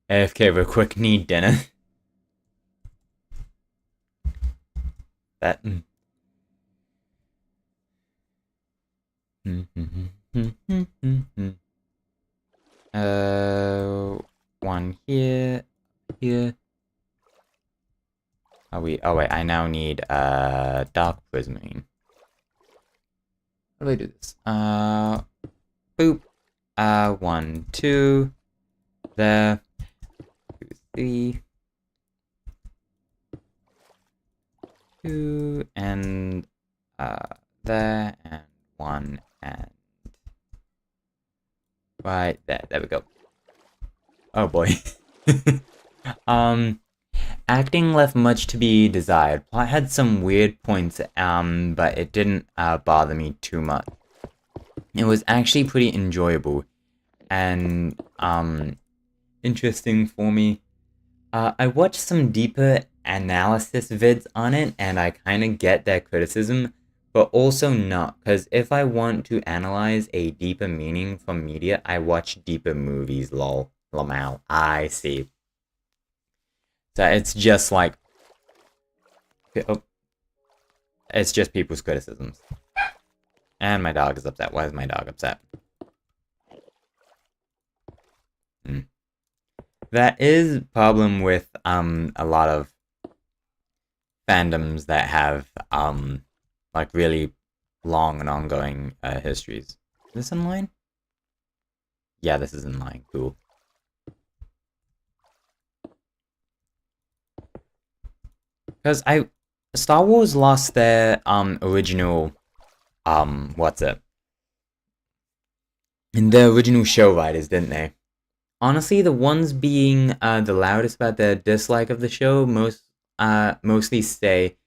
AFK real quick, need dinner. That. One here, here. Oh wait, I now need dark prismarine. How do I do this? Boop. 1, 2. There. 2, 3. 2 and there and 1 and right there. There we go. Oh boy. Acting left much to be desired. Plot had some weird points, but it didn't bother me too much. It was actually pretty enjoyable and interesting for me. I watched some deeper analysis vids on it, and I kind of get their criticism, but also not, because if I want to analyze a deeper meaning from media, I watch deeper movies, lol. Lamau. I see. So it's just like... Oh, it's just people's criticisms. And my dog is upset. Why is my dog upset? That is problem with a lot of fandoms that have like really long and ongoing histories. Is this in line? Yeah, this is in line. Cool. Because Star Wars lost their original what's it? In their original show writers, didn't they? Honestly, the ones being the loudest about their dislike of the show mostly say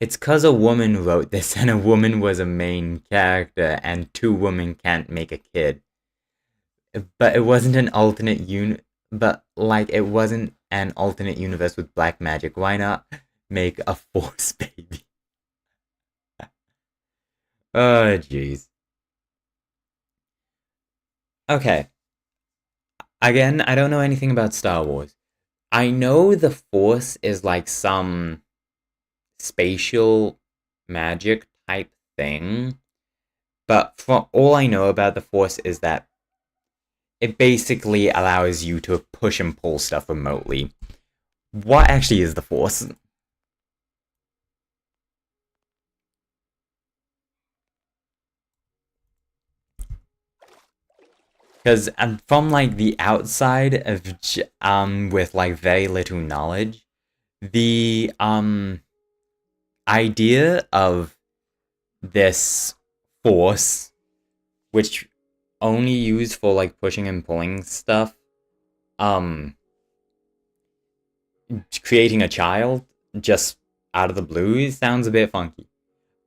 it's cause a woman wrote this and a woman was a main character and 2 women can't make a kid. But it wasn't an alternate but like it wasn't an alternate universe with black magic. Why not make a Force baby? Oh jeez. Okay. Again, I don't know anything about Star Wars. I know the Force is like some spatial magic type thing, but from all I know about the Force is that it basically allows you to push and pull stuff remotely. What actually is the Force? Because from like the outside of with like very little knowledge, the idea of this force, which only used for like pushing and pulling stuff, um, creating a child just out of the blue sounds a bit funky.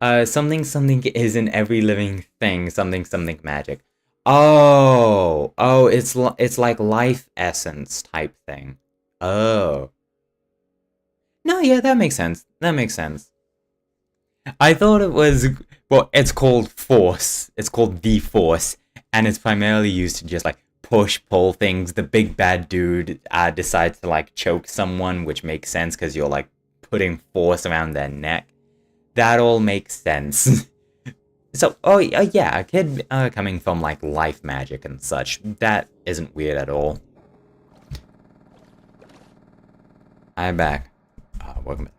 Something something is in every living thing. Something something magic. Oh, it's like life essence type thing. Oh, no, yeah, that makes sense. That makes sense. I thought it was, well, it's called Force. It's called the Force, and it's primarily used to just like push pull things. The big bad dude decides to like choke someone, which makes sense because you're like putting force around their neck. That all makes sense. So, yeah, a kid coming from like life magic and such, that isn't weird at all. I'm back. Welcome back.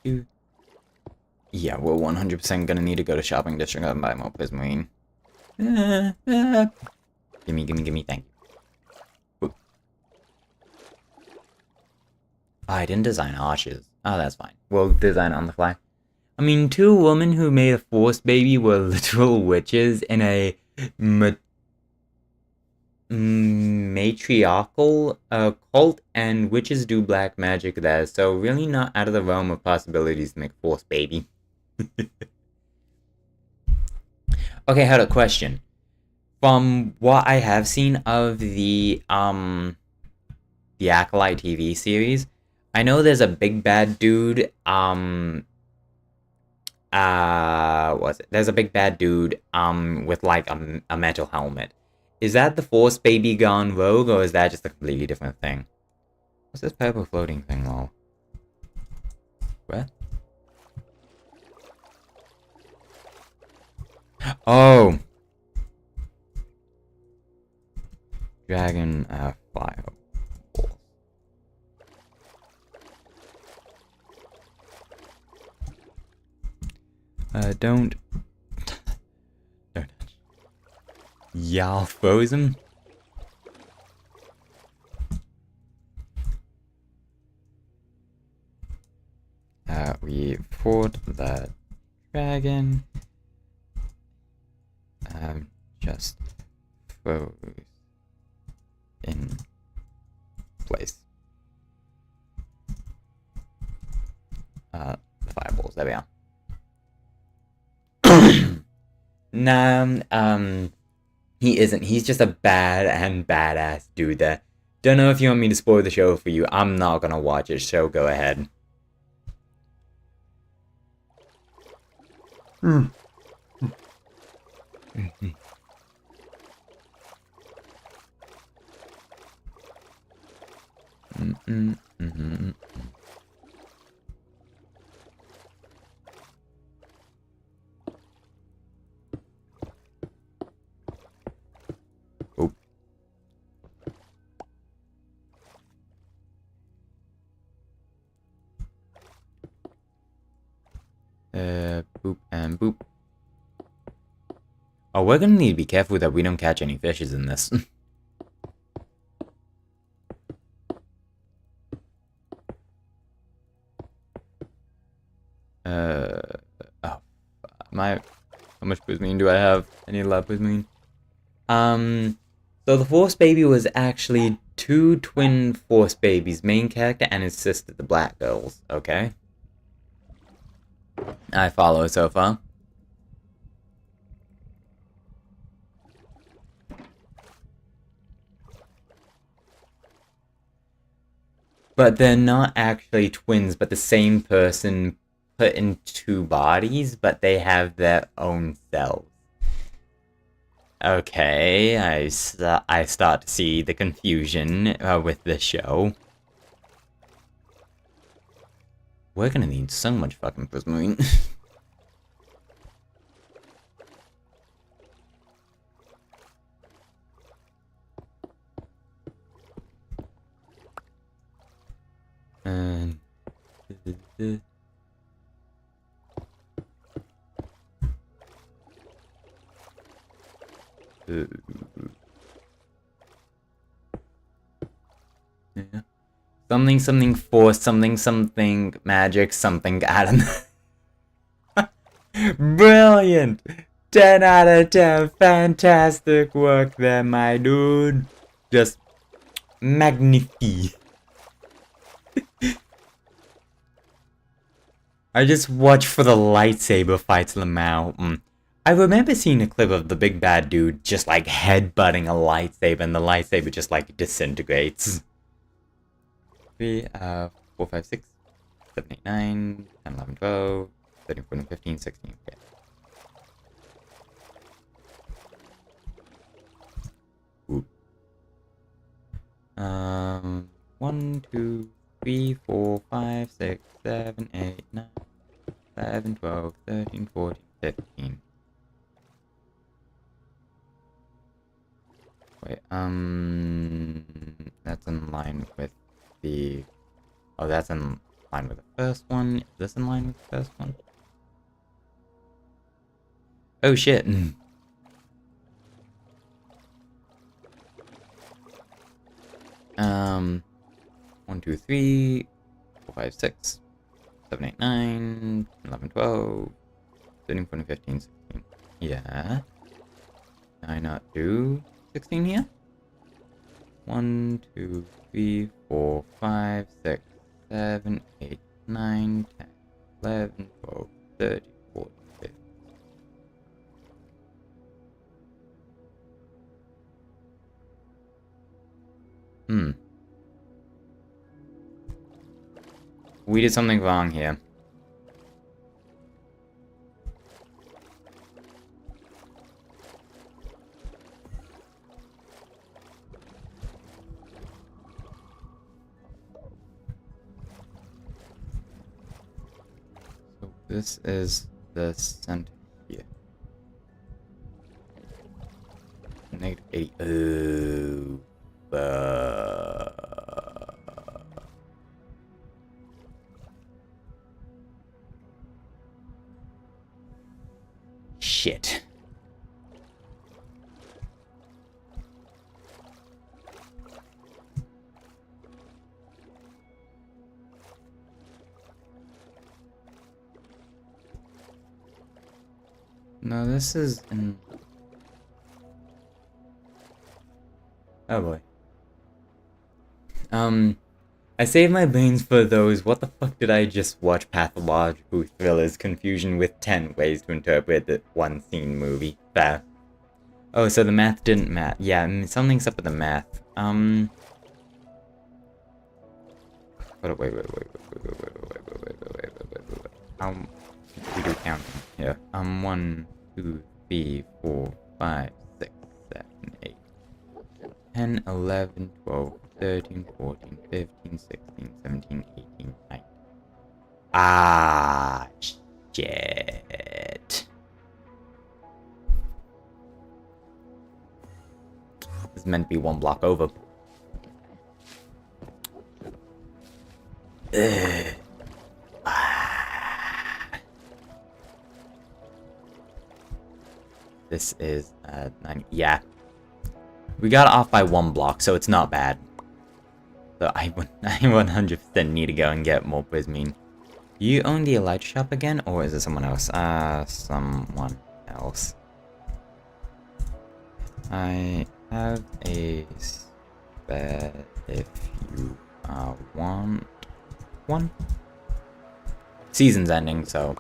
Do. Yeah, we're 100% gonna need to go to shopping district and buy more Prismarine. Gimme, thank you. Ooh. Oh, I didn't design arches. Oh, that's fine. We'll design on the fly. I mean, two women who made a Force baby were literal witches in a matriarchal cult, and witches do black magic there, so really not out of the realm of possibilities to make a Force baby. Okay, I had a question. From what I have seen of the Acolyte TV series, I know there's a big bad dude, what's it? There's a big bad dude, with like a metal helmet. Is that the Force baby gone rogue, or is that just a completely different thing? What's this purple floating thing, lol? What? Oh! Dragon, fire. Don't touch. Y'all frozen? We fought the dragon. Just froze in place. The fireballs, there we are. Nah, he isn't. He's just a bad and badass dude there. Don't know if you want me to spoil the show for you. I'm not gonna watch it, so go ahead. Mm. Oh. Boop and boop. Oh, we're gonna need to be careful that we don't catch any fishes in this. Oh, how much Prismarine do I have? I need a lot of Prismarine. So the Force baby was actually two twin Force babies, main character and his sister, the Black Girls, okay? I follow so far. But they're not actually twins, but the same person put in two bodies, but they have their own selves. Okay, I start to see the confusion with this show. We're gonna need so much fucking Prismarine. And... Yeah. Something something force something magic something Adam. Brilliant! 10 out of 10. Fantastic work there, my dude. Just magnifique. I just watched for the lightsaber fights on the mountain. I remember seeing a clip of the big bad dude just like headbutting a lightsaber and the lightsaber just like disintegrates. 3, 4, 5, 6, 7, 8, 9, 10, 11, 12, 13, 14, 15, 16. Okay. Ooh. 1, 2, 3, 4, 5, 6, 7, 8, 9, 11, 12, 13, 14, 15. Wait, that's in line with the... Oh, that's in line with the first one. Is this in line with the first one? Oh, shit. 1, 2, 3, 4, 5, 6, 7, 8, 9, 11, 12, 13, 14, 15, 16. Yeah. Can I not do 16 here? 1, 2, 3, 4, 5, 6, 7, 8, 9, 10, 11, 12, 13, 14, 15. We did something wrong here. So this is the center here. -80. Oh. Shit. No, this is in... Oh boy. I saved my brains for those what the fuck did I just watch pathological thrillers confusion with 10 ways to interpret the one scene movie. Fair. Oh, so the math didn't match. Yeah, something's up with the math. Wait. We do counting here. 1, 2, 3, 4, 5, 6, 7, 8, 10, 11, 12, 13, 14, 15, 16, 17, 18, 19. Ah, shit. This is meant to be one block over. This is 9. Yeah. We got off by 1 block, so it's not bad. So I 100% need to go and get more Prismine. You own the Elytra shop again, or is it someone else? Someone else. I have a spare if you want one. Season's ending, so...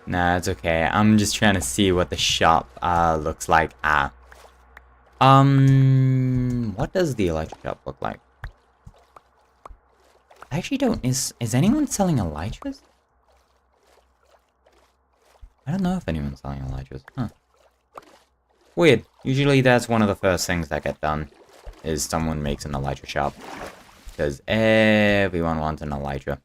Nah, it's okay. I'm just trying to see what the shop looks like. What does the Elytra shop look like? I actually don't... Is anyone selling Elytras? I don't know if anyone's selling Elytras. Huh. Weird. Usually that's one of the first things that get done. Is someone makes an Elytra shop. Because everyone wants an Elytra.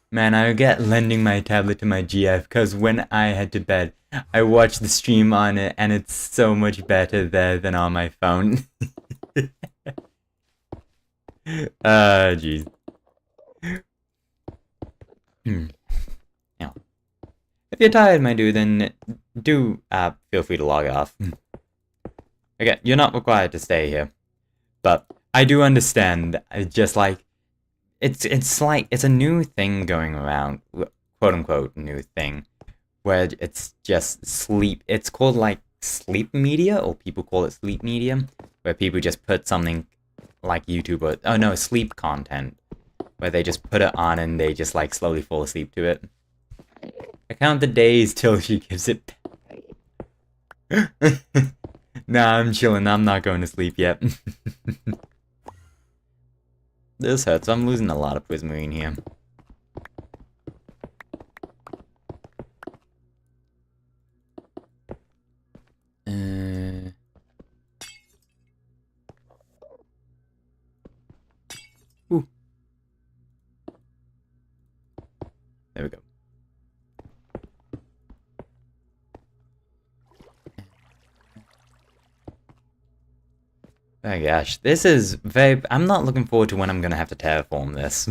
Man, I regret lending my tablet to my GF because when I head to bed, I watch the stream on it and it's so much better there than on my phone. Jeez. Yeah. If you're tired, my dude, then do feel free to log off. Again, you're not required to stay here, but I do understand. Just like it's like it's a new thing going around, quote unquote new thing, where it's just sleep. It's called like sleep media, or people call it sleep media, where people just put something like YouTube or oh no, sleep content, where they just put it on and they just like slowly fall asleep to it. I count the days till she gives it. Nah, I'm chilling. I'm not going to sleep yet. This hurts. I'm losing a lot of prismarine here. Ooh. There we go. Oh gosh, this is very... I'm not looking forward to when I'm gonna have to terraform this.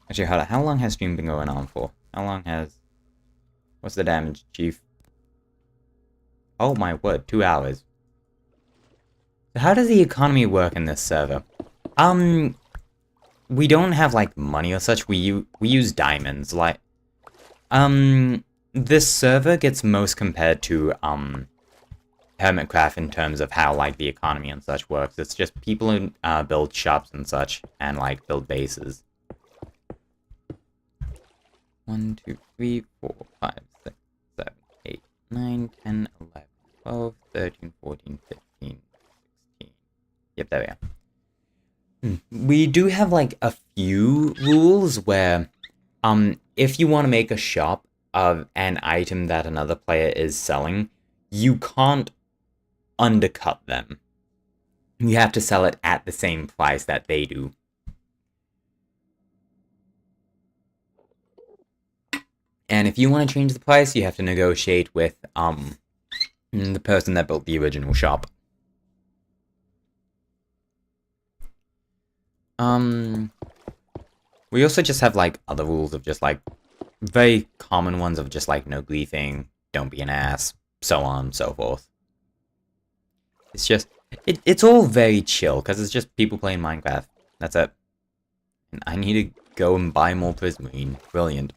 Actually, hold on. How long has stream been going on for? How long has... What's the damage, Chief? Oh my word, 2 hours. So how does the economy work in this server? We don't have, like, money or such. We use diamonds, like... This server gets most compared to, Hermitcraft in terms of how, like, the economy and such works. It's just people who, build shops and such, and, like, build bases. 1, 2, 3, 4, 5, 6, 7, 8, 9, 10, 11, 12, 13, 14, 15, 16. Yep, there we are. We do have, like, a few rules where, if you want to make a shop of an item that another player is selling, you can't undercut them. You have to sell it at the same price that they do. And if you want to change the price, you have to negotiate with, the person that built the original shop. We also just have, like, other rules of just, like, very common ones of just, like, no griefing, don't be an ass, so on and so forth. It's just, it's all very chill, because it's just people playing Minecraft. That's it. And I need to go and buy more prismarine. Brilliant.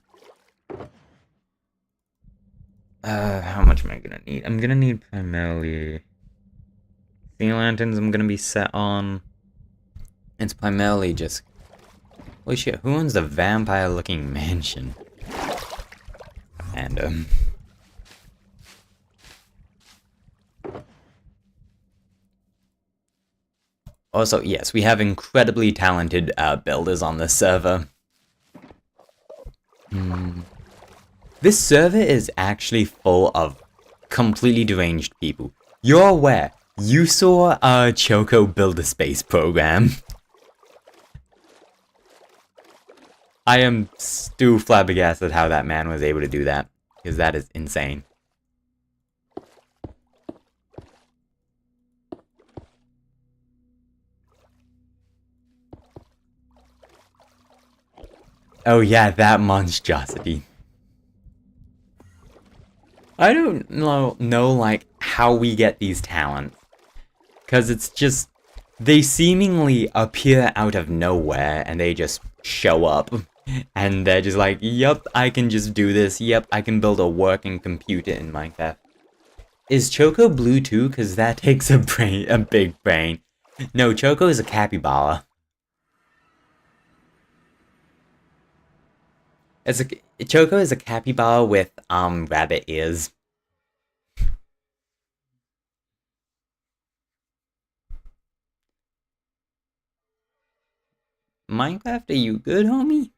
How much am I gonna need? I'm gonna need primarily... sea lanterns I'm gonna be set on. It's primarily just... Holy shit, who owns the vampire-looking mansion? And, Also, yes, we have incredibly talented, builders on this server. This server is actually full of completely deranged people. You're aware, you saw Choco build a space program. I am still flabbergasted how that man was able to do that, because that is insane. Oh yeah, that monstrosity. I don't know, like, how we get these talents. Because it's just, they seemingly appear out of nowhere, and they just show up. And they're just like, yup, I can just do this, yup, I can build a working computer in Minecraft. Is Choco blue too? Because that takes a big brain. No, Choco is a capybara. Choco is a capybara with, rabbit ears. Minecraft, are you good, homie?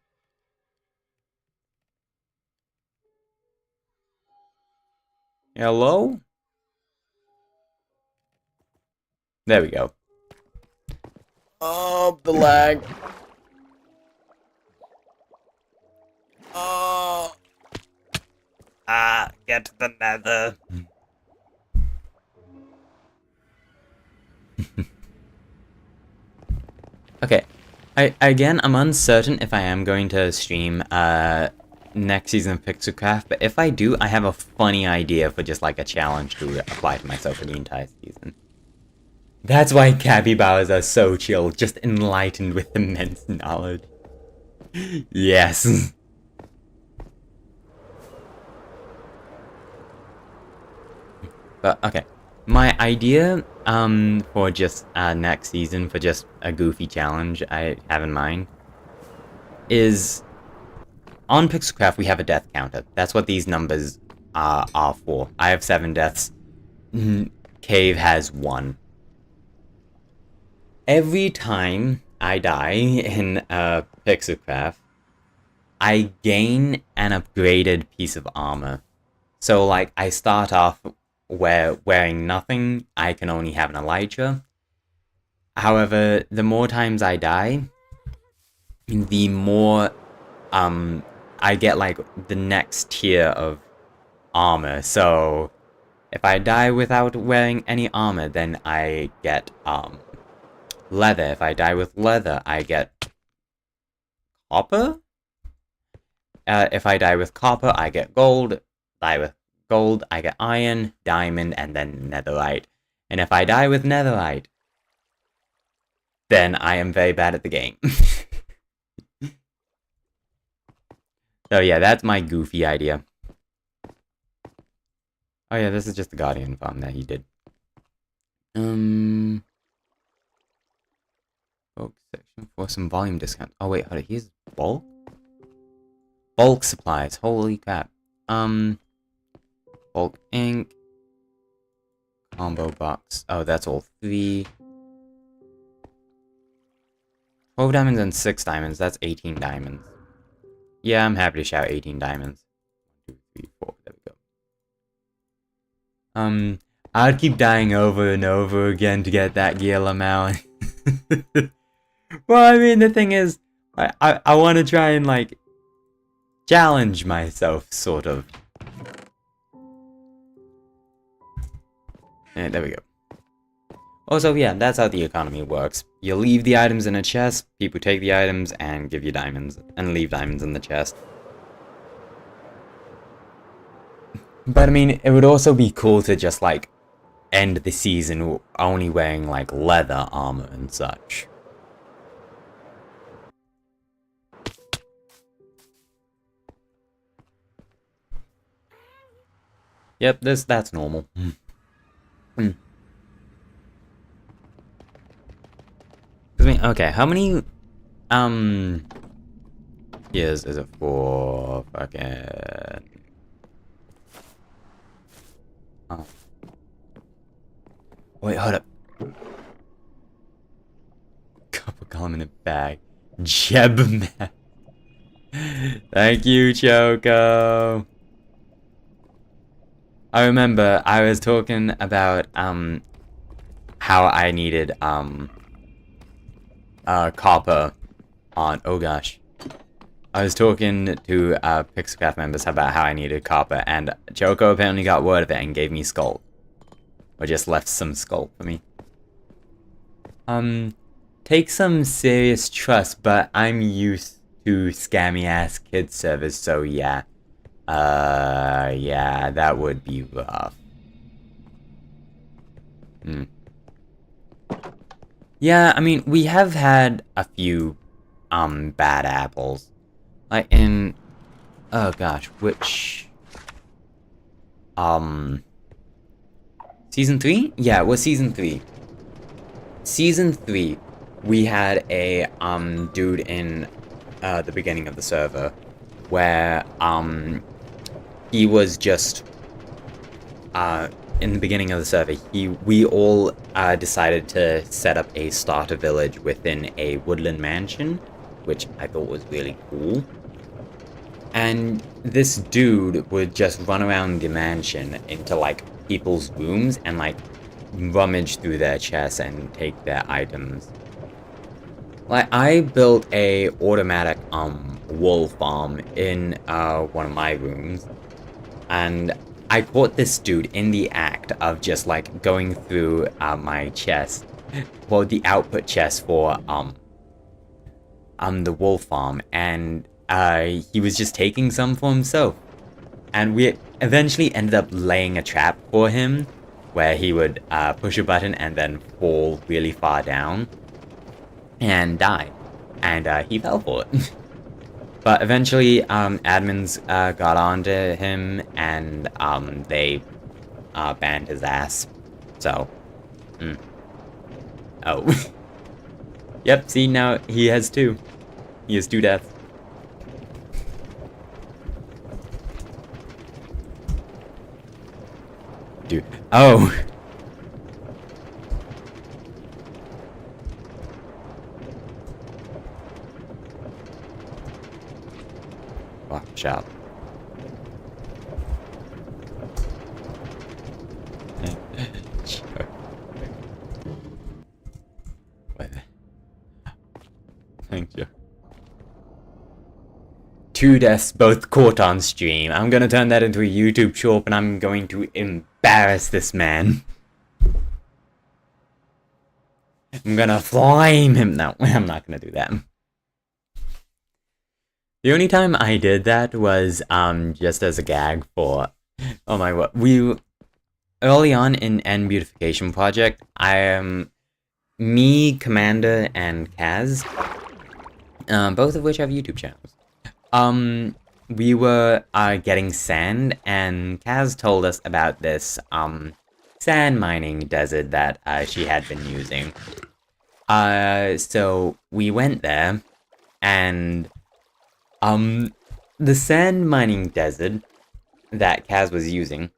Hello? There we go. Oh, the lag. Oh. Get to the nether. Okay. I'm uncertain if I am going to stream next season of Pixelcraft, but if I do, I have a funny idea for just like a challenge to apply to myself for the entire season. That's why capybaras are so chill, just enlightened with immense knowledge. Yes. But okay, my idea for just next season for just a goofy challenge I have in mind is on Pixelcraft we have a death counter. That's what these numbers are for. I have 7 deaths. Cave has 1. Every time I die in Pixelcraft, I gain an upgraded piece of armor. So like I start off wearing nothing, I can only have an elytra. However, the more times I die, the more I get like the next tier of armor. So if I die without wearing any armor, then I get leather. If I die with leather, I get copper. If I die with copper, I get gold. Die with gold, I get iron, diamond, and then netherite. And if I die with netherite, then I am very bad at the game. So yeah, that's my goofy idea. Oh yeah, this is just the Guardian farm that he did. Bulk section for some volume discount. Oh wait, hold on, here's bulk? Bulk supplies, holy crap. Bulk ink. Combo box. Oh, that's all 3. 12 diamonds and 6 diamonds, that's 18 diamonds. Yeah, I'm happy to shout 18 diamonds. 1, 2, 3, 4, there we go. I'd keep dying over and over again to get that Gale amount. Well, I mean, the thing is, I want to try and, like, challenge myself, sort of. And there we go. Also, yeah, that's how the economy works. You leave the items in a chest, people take the items and give you diamonds, and leave diamonds in the chest. But I mean, it would also be cool to just, like, end the season only wearing, like, leather armor and such. Yep, that's normal. Okay, how many years is it for? Fucking wait, hold up. Couple column in a bag. Jeb man. Thank you, Choco. I remember I was talking about how I needed copper on, oh gosh. I was talking to Pixelcraft members about how I needed copper, and Choco apparently got word of it and gave me skull. Or just left some skull for me. Take some serious trust, but I'm used to scammy ass kid servers, so yeah. Yeah, that would be rough. Yeah, I mean, we have had a few, bad apples. Like in, oh gosh, which, Season 3? Yeah, it was Season 3. Season 3, we had a, dude in, the beginning of the server, where, he was just, in the beginning of the server, we all decided to set up a starter village within a woodland mansion, which I thought was really cool. And this dude would just run around the mansion into, like, people's rooms and, like, rummage through their chests and take their items. Like, I built a automatic, wool farm in, one of my rooms, and I caught this dude in the act of just, like, going through, my chest, well, the output chest for, the wolf farm, and he was just taking some for himself. And we eventually ended up laying a trap for him, where he would push a button and then fall really far down and die. And he fell for it. But eventually, admins got onto him, and they banned his ass. So, oh. Yep, see, now he has 2. He has 2 deaths. Dude. Oh! Watch out. Thank you. 2 deaths, both caught on stream. I'm gonna turn that into a YouTube short, and I'm going to embarrass this man. I'm gonna flame him. No, I'm not gonna do that. The only time I did that was just as a gag for, oh my god, early on in N Beautification Project, me, Commander, and Kaz, both of which have YouTube channels. We were getting sand, and Kaz told us about this sand mining desert that she had been using. So we went there, and the sand mining desert that Kaz was using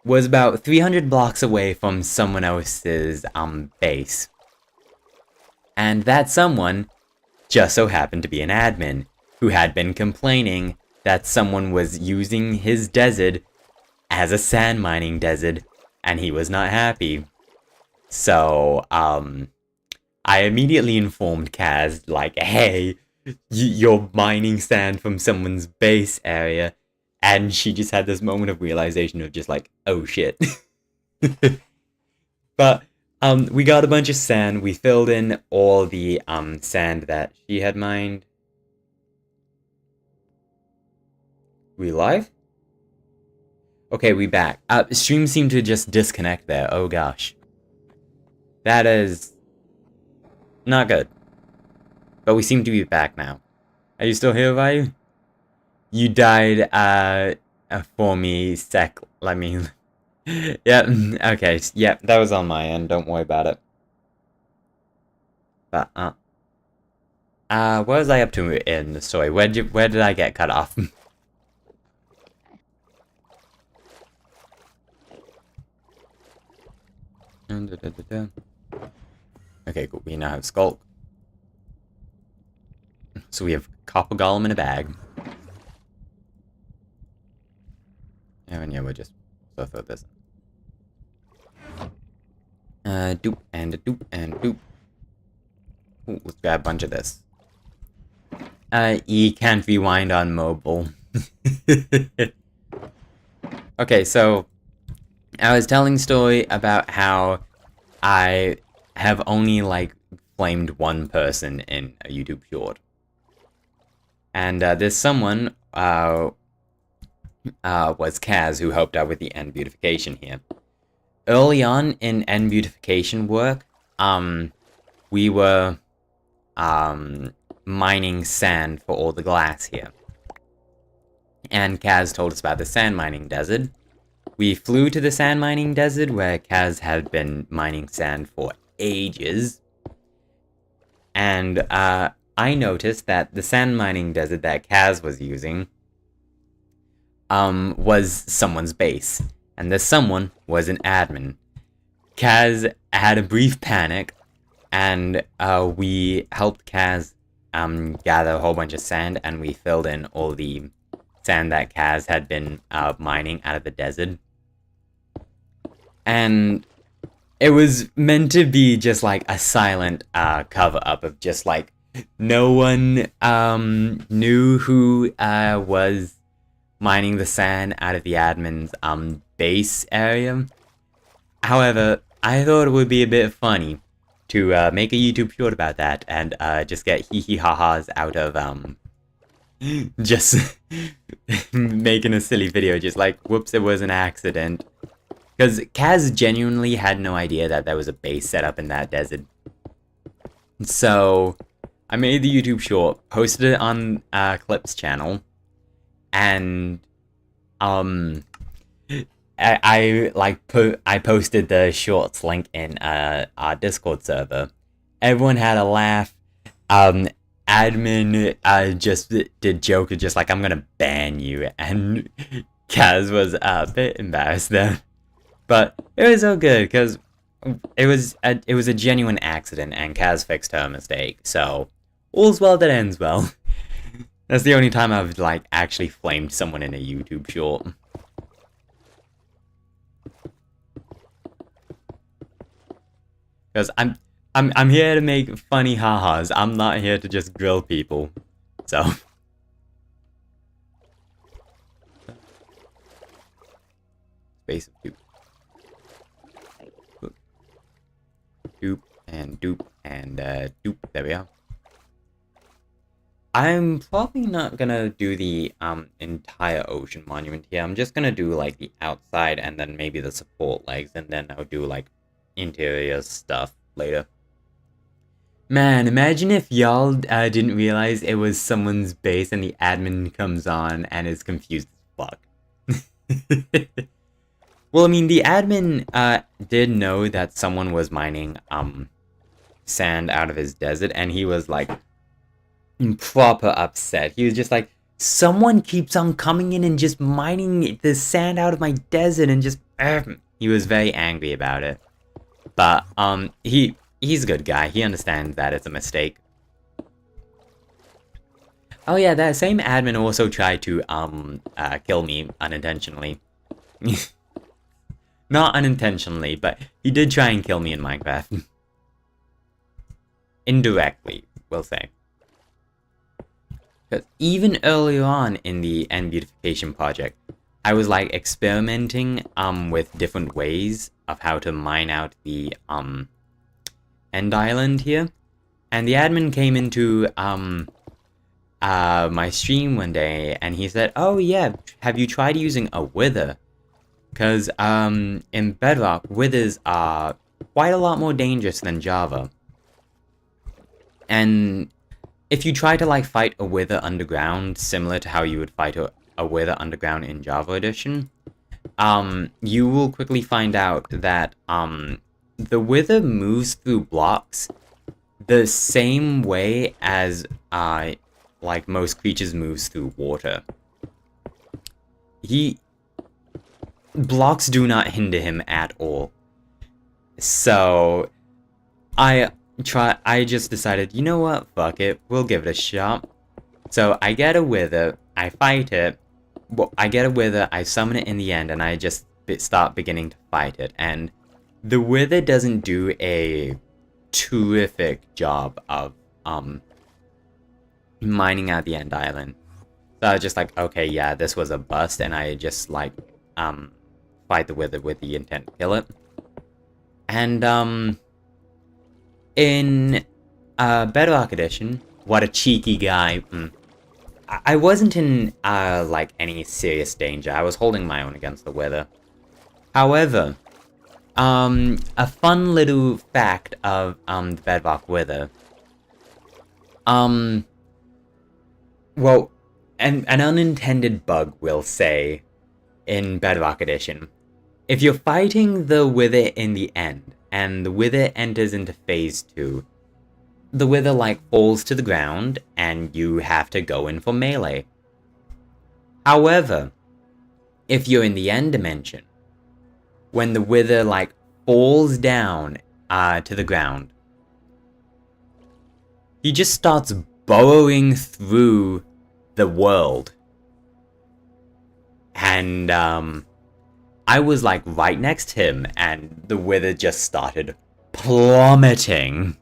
was about 300 blocks away from someone else's base. And that someone just so happened to be an admin who had been complaining that someone was using his desert as a sand mining desert, and he was not happy. So, I immediately informed Kaz, like, hey, you're mining sand from someone's base area, and she just had this moment of realization of just like, oh shit. But, we got a bunch of sand, we filled in all the, sand that she had mined. We live? Okay, we back. Stream seemed to just disconnect there, oh gosh. That is not good. But we seem to be back now. Are you still here, Vayu? You died, for me, let me... Yeah, okay, yeah, that was on my end, don't worry about it. But, what was I up to in the story? Where did I get cut off? Okay, cool, we now have Skulk. So we have Copper Golem in a bag. And yeah, we'll just throw this. Doop, and a doop, and a doop. Ooh, let's grab a bunch of this. E can't rewind on mobile. Okay, so I was telling a story about how I have only, like, flamed one person in a YouTube short. And this someone was Kaz, who helped out with the N beautification here. Early on in N beautification work, we were mining sand for all the glass here. And Kaz told us about the sand mining desert. We flew to the sand mining desert where Kaz had been mining sand for ages. And I noticed that the sand mining desert that Kaz was using was someone's base. And this someone was an admin. Kaz had a brief panic, and we helped Kaz gather a whole bunch of sand, and we filled in all the sand that Kaz had been mining out of the desert. And it was meant to be just like a silent cover-up of just like no one knew who was mining the sand out of the admin's base area. However, I thought it would be a bit funny to make a YouTube short about that and just get hee hee ha ha's out of just making a silly video, just like, whoops, it was an accident. Because Kaz genuinely had no idea that there was a base set up in that desert. So I made the YouTube short, posted it on Clip's channel, and I posted the shorts link in our Discord server. Everyone had a laugh. Admin just did joke just like, I'm gonna ban you, and Kaz was a bit embarrassed there, but it was so good because it was a genuine accident, and Kaz fixed her mistake. So all's well that ends well. That's the only time I've like actually flamed someone in a YouTube short. Because I'm here to make funny ha-has. I'm not here to just grill people. So space of dupe. Dupe and dupe and dupe. There we are. I'm probably not gonna do the entire ocean monument here. I'm just gonna do like the outside and then maybe the support legs, and then I'll do like interior stuff later. Man, imagine if y'all didn't realize it was someone's base and the admin comes on and is confused as fuck. Well, I mean, the admin did know that someone was mining sand out of his desert, and he was like proper upset. He was just like, someone keeps on coming in and just mining the sand out of my desert, and just he was very angry about it. But he's a good guy. He understands that it's a mistake. Oh yeah, that same admin also tried to kill me unintentionally. Not unintentionally, but he did try and kill me in Minecraft. Indirectly, we'll say. Because even earlier on in the End Beautification project, I was like experimenting with different ways of how to mine out the End Island here. And the admin came into my stream one day and he said, oh yeah, have you tried using a wither? Because in Bedrock, withers are quite a lot more dangerous than Java. And if you try to like fight a wither underground, similar to how you would fight a wither underground in Java Edition, you will quickly find out that the wither moves through blocks the same way as like most creatures moves through water. Blocks do not hinder him at all. So I just decided, you know what, fuck it, we'll give it a shot. So I get a wither, I fight it, I get a wither, I summon it in the end, and I just start beginning to fight it. And the wither doesn't do a terrific job of mining out the End Island. So I was just like, okay, yeah, this was a bust, and I just like fight the wither with the intent to kill it. And in Bedrock Edition, what a cheeky guy. I wasn't in like any serious danger. I was holding my own against the wither. However, a fun little fact of the Bedrock wither. Well, an unintended bug, we'll say, in Bedrock Edition. If you're fighting the wither in the end, and the wither enters into phase 2, the wither like falls to the ground, and you have to go in for melee. However, if you're in the end dimension, when the wither like falls down to the ground, he just starts burrowing through the world. And I was like right next to him, and the wither just started plummeting.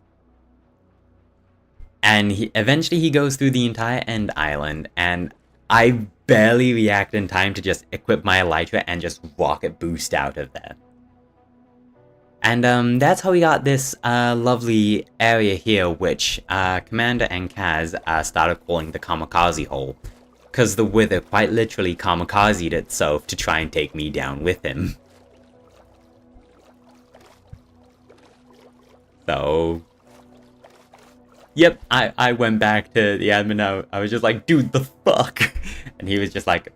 And eventually he goes through the entire End Island, and I barely react in time to just equip my elytra and just rocket boost out of there. And that's how we got this lovely area here, which Commander and Kaz started calling the Kamikaze Hole. Because the Wither quite literally kamikazed itself to try and take me down with him. So... Yep, I went back to the admin. I was just like, dude, the fuck? And he was just like...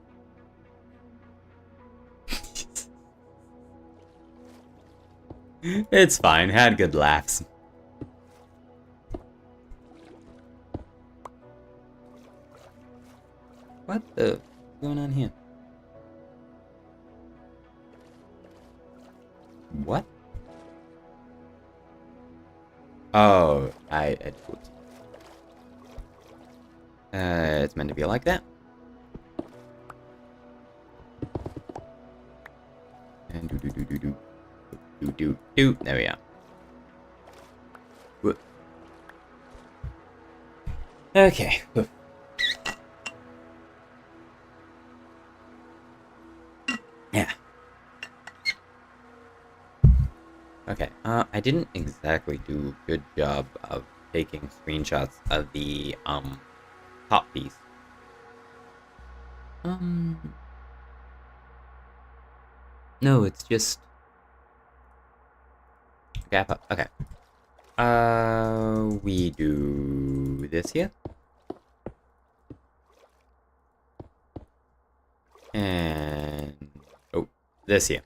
It's fine, had good laughs. What the... What's going on here? What? Oh, I it's meant to be like that. And do. There we are. Whoop. Okay. Whoop. Yeah. Okay, I didn't exactly do a good job of taking screenshots of the, top piece. No, it's just... Gap up, okay. We do this here. And... Oh, this here.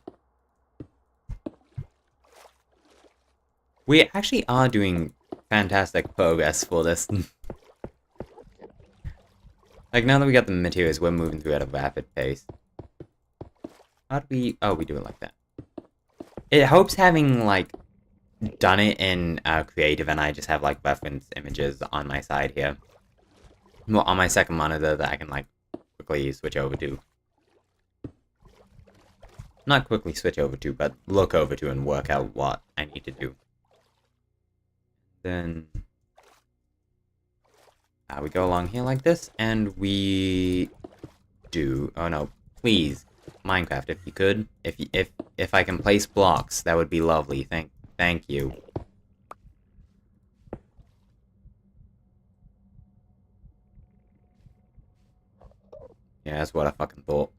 We actually are doing fantastic progress for this. Like, now that we got the materials, we're moving through at a rapid pace. How do we... Oh, we do it like that. It helps having, like, done it in creative and I just have, like, reference images on my side here. Well, on my second monitor that I can, like, quickly switch over to. Not quickly switch over to, but look over to and work out what I need to do. Then we go along here like this, and we do... Oh no, please, Minecraft, if you could, if I can place blocks, that would be lovely. Thank you. Yeah, that's what I fucking thought.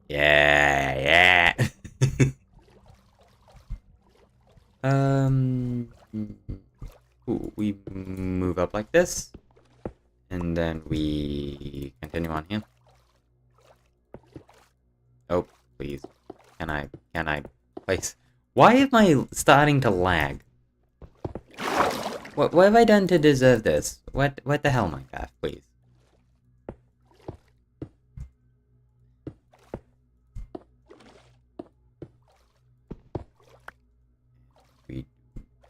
Yeah. Ooh, we move up like this, and then we continue on here. Oh, please. Can I place... Why am I starting to lag? What have I done to deserve this? What the hell, Minecraft, please?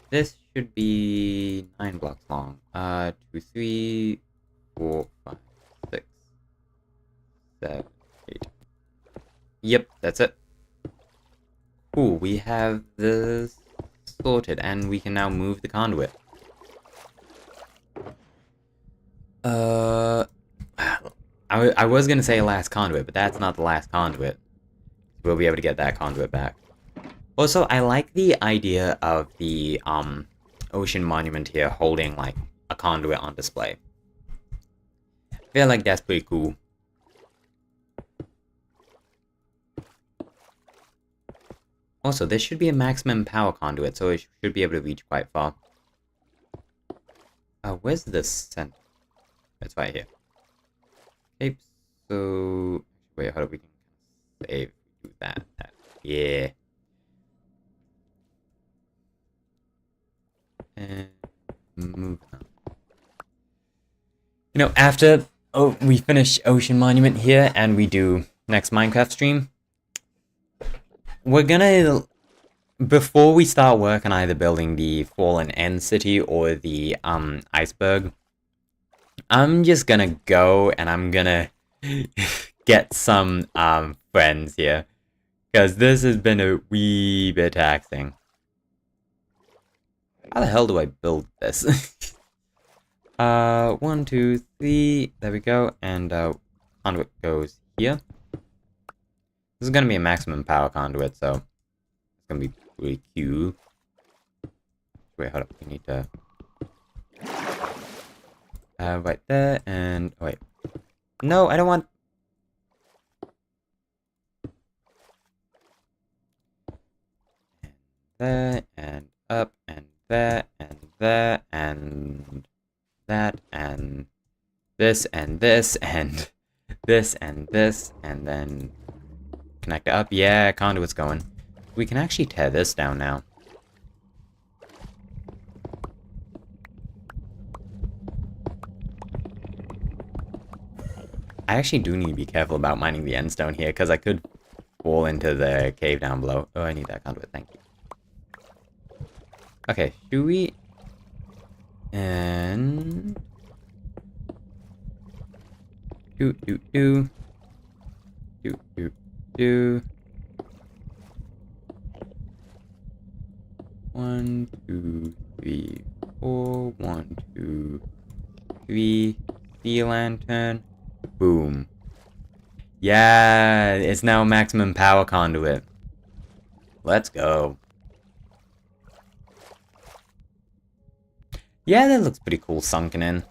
This should be 9 blocks long. 2, 3, 4, 5, 6, 7, 8. Yep, that's it. Cool, we have this sorted, and we can now move the conduit. I was gonna say last conduit, but that's not the last conduit. We'll be able to get that conduit back. Also, I like the idea of the, ocean monument here holding, like, a conduit on display. I feel like that's pretty cool. Also, this should be a maximum power conduit, so it should be able to reach quite far. Where's the center? It's right here. Okay, so... Wait, how do we save? Do that. Yeah. And move on. You know, after we finish Ocean Monument here and we do next Minecraft stream, we're gonna, before we start work on either building the Fallen End City or the iceberg, I'm just gonna go and I'm gonna get some friends here, because this has been a wee bit taxing. How the hell do I build this? 1, 2, 3, there we go, and conduit goes here. This is gonna be a maximum power conduit, so it's gonna be pretty cute. Wait, hold up. We need to... right there, and... Oh, wait. No, I don't want... There, and up, and there, and there, and... That, and... This, and this, and... This, and this, and then... Connect it up. Yeah, conduit's going. We can actually tear this down now. I actually do need to be careful about mining the end stone here, because I could fall into the cave down below. Oh, I need that conduit, thank you. Okay, should we... And... Do. 1, 2, 3, 4. 1, 2, 3. Sea lantern. Boom. Yeah, it's now maximum power conduit. Let's go. Yeah, that looks pretty cool sunken in.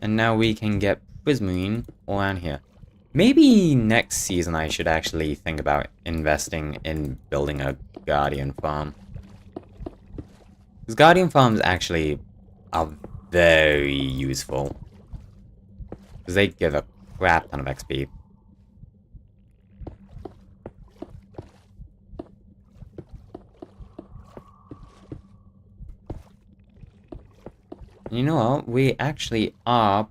And now we can get prismarine all around here. Maybe next season I should actually think about investing in building a guardian farm. Because guardian farms actually are very useful. Because they give a crap ton of XP. You know what? We actually are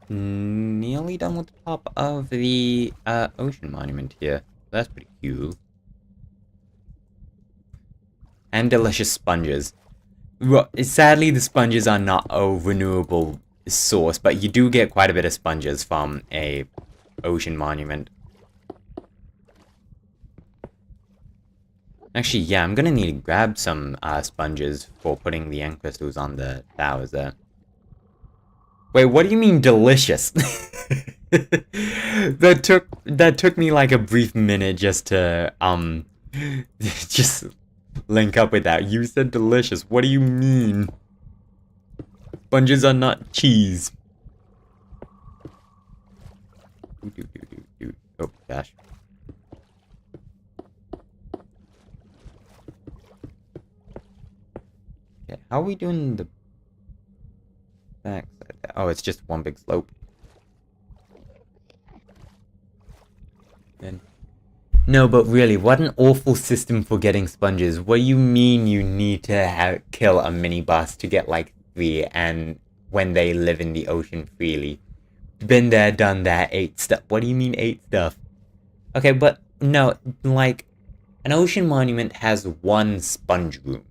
nearly done with the top of the ocean monument here. That's pretty cool. And delicious sponges. Well, sadly, the sponges are not a renewable source, but you do get quite a bit of sponges from a ocean monument. Actually, yeah, I'm gonna need to grab some sponges for putting the end crystals on the towers there. Wait, what do you mean delicious? that took me like a brief minute just to just link up with that. You said delicious. What do you mean? Sponges are not cheese. Oh gosh. Okay, how are we doing the back side? Oh, it's just one big slope. And no, but really, what an awful system for getting sponges. What do you mean you need to kill a mini boss to get like 3 and when they live in the ocean freely? Been there, done that, 8 stuff. What do you mean 8 stuff? Okay, but no, like, an ocean monument has 1 sponge room.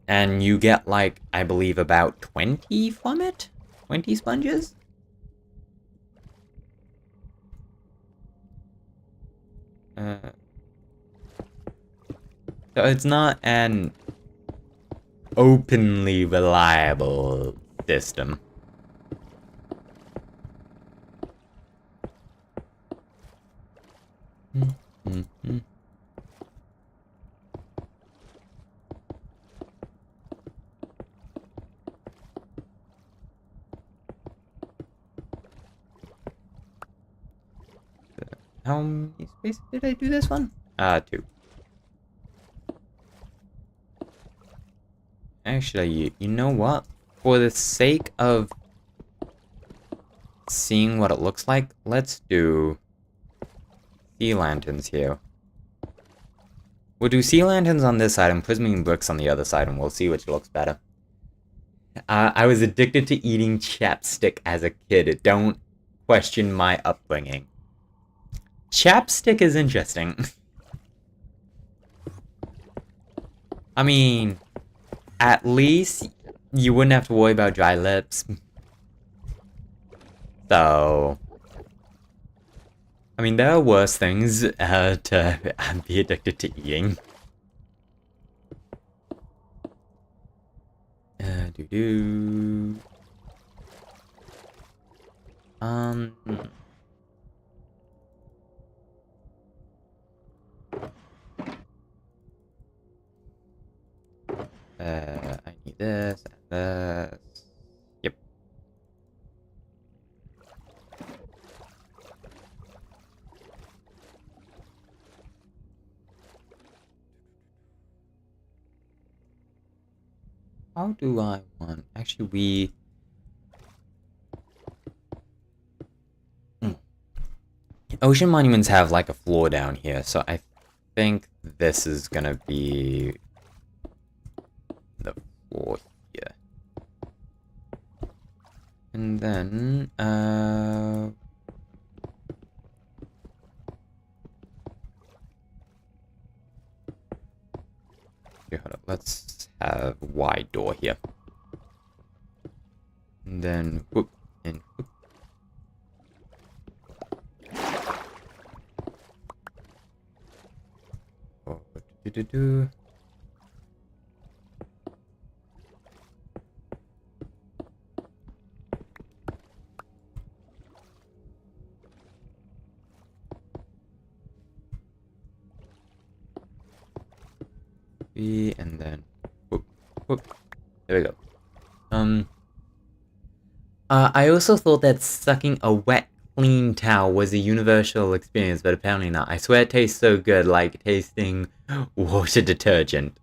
And you get like, I believe about 20 from it? 20 sponges? So it's not an openly reliable system. How many spaces did I do this one? 2. Actually, you know what? For the sake of seeing what it looks like, let's do sea lanterns here. We'll do sea lanterns on this side and prismarine bricks on the other side, and we'll see which looks better. I was addicted to eating chapstick as a kid. Don't question my upbringing. Chapstick is interesting. I mean, at least you wouldn't have to worry about dry lips. So, I mean, there are worse things to be addicted to eating. Doo-doo. how do I want... Actually, we... Ocean monuments have like a floor down here, so I think this is gonna be the floor here. And then, okay, hold up. Let's have a wide door here. And then, whoop, and whoop. Oh, do-do-do. And then whoop, whoop. There we go. I also thought that sucking a wet, clean towel was a universal experience, but apparently not. I swear it tastes so good, like tasting water detergent.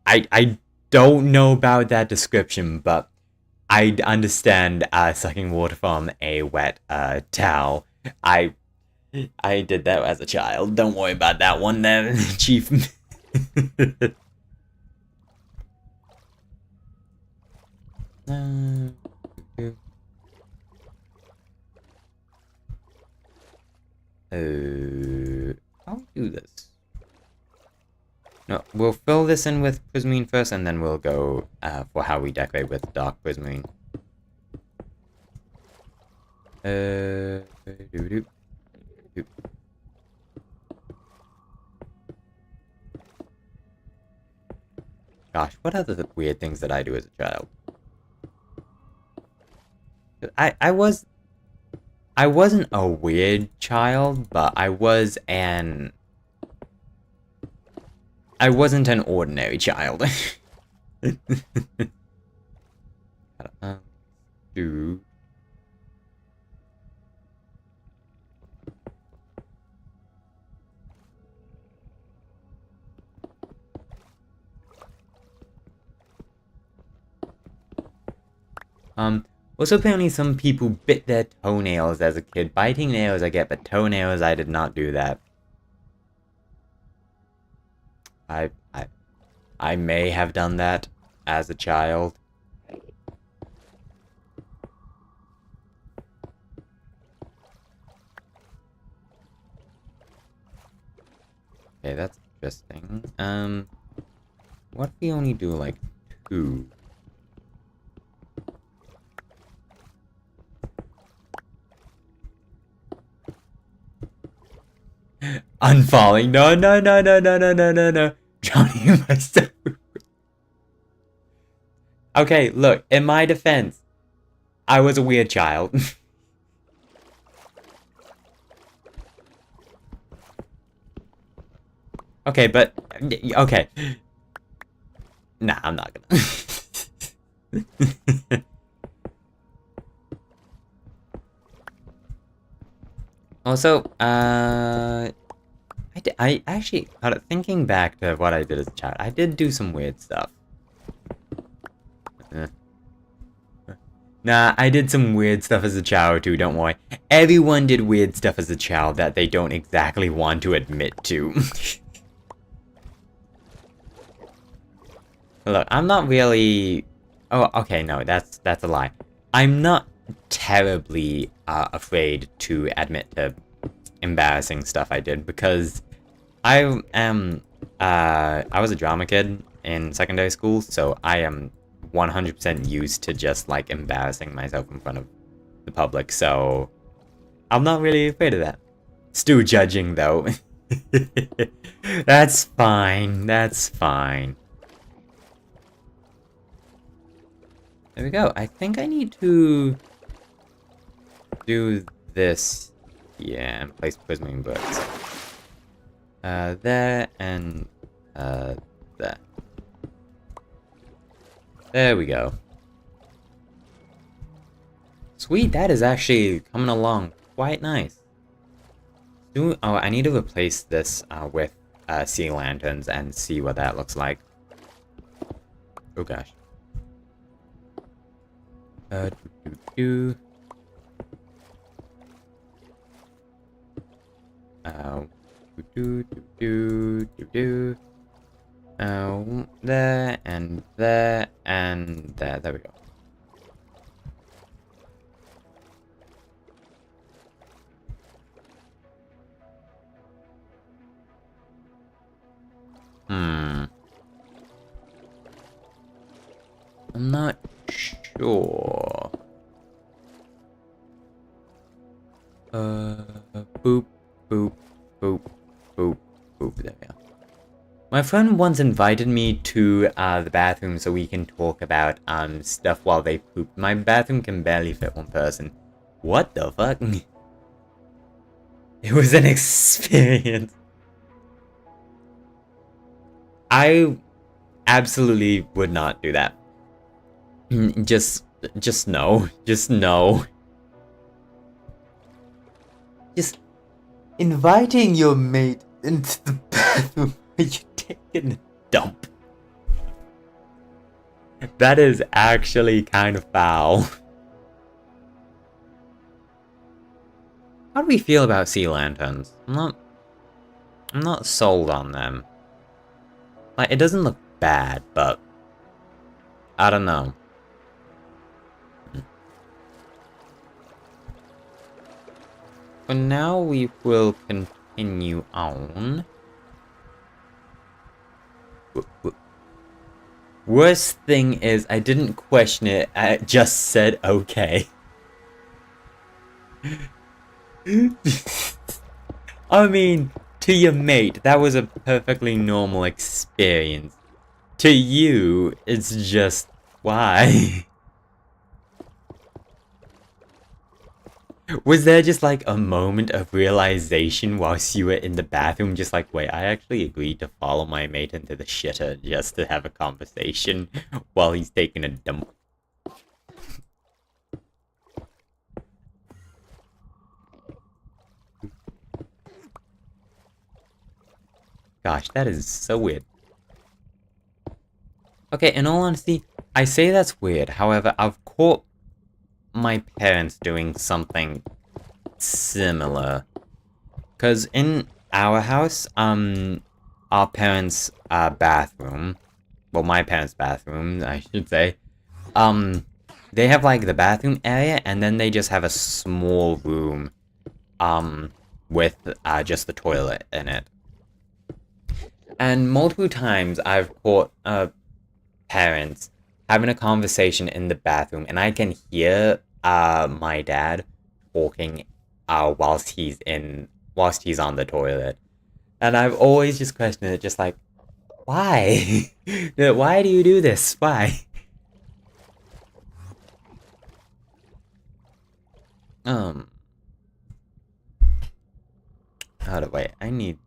I don't know about that description, but I understand sucking water from a wet towel. I did that as a child. Don't worry about that one there, Chief. I'll do this. No, we'll fill this in with prismarine first, and then we'll go for how we decorate with dark prismarine. Gosh, what other weird things did I do as a child? I wasn't a weird child, but I wasn't an ordinary child. Do. Also, apparently some people bit their toenails as a kid. Biting nails I get, but toenails I did not do that. I may have done that as a child. Okay, that's interesting. What if we only do like 2? Unfalling. No, no, no, no, no, no, no, no, no. Drowning myself. Okay, look, in my defense, I was a weird child. Okay, but... Okay. Nah, I'm not gonna. Also, I actually, thinking back to what I did as a child, I did do some weird stuff. Nah, I did some weird stuff as a child too, don't worry. Everyone did weird stuff as a child that they don't exactly want to admit to. Look, I'm not really... Oh, okay, no, that's a lie. I'm not terribly afraid to admit to embarrassing stuff I did, because I was a drama kid in secondary school, so I am 100% used to just like embarrassing myself in front of the public, so I'm not really afraid of that. Still judging though. That's fine, that's fine. There we go. I think I need to do this, yeah, and place prismarine books. There and there. There we go. Sweet, that is actually coming along quite nice. Oh, I need to replace this with sea lanterns and see what that looks like. Oh gosh. Do. Do. There and there and there. There we go. I'm not sure. Boop, boop, boop, boop, boop. There we go. My friend once invited me to the bathroom so we can talk about stuff while they poop. My bathroom can barely fit one person. What the fuck? It was an experience. I absolutely would not do that. Just no. Just no. Just inviting your mate into the bathroom when you're taking a dump. That is actually kind of foul. How do we feel about sea lanterns? I'm not sold on them. Like, it doesn't look bad, but I don't know. For now, we will continue on. Worst thing is, I didn't question it, I just said okay. I mean, to your mate, that was a perfectly normal experience. To you, it's just, why? Was there just like a moment of realization whilst you were in the bathroom, just like, wait, I actually agreed to follow my mate into the shitter just to have a conversation while he's taking a dump? Gosh, that is so weird. Okay, in all honesty, I say that's weird. However, I've caught my parents doing something similar. Because in our house, our parents' bathroom, well, my parents' bathroom, I should say, they have, like, the bathroom area, and then they just have a small room, with, just the toilet in it. And multiple times I've caught, parents having a conversation in the bathroom, and I can hear, my dad talking, whilst he's on the toilet. And I've always just questioned it, just like, why? Why do you do this? Why? Oh, wait, I need...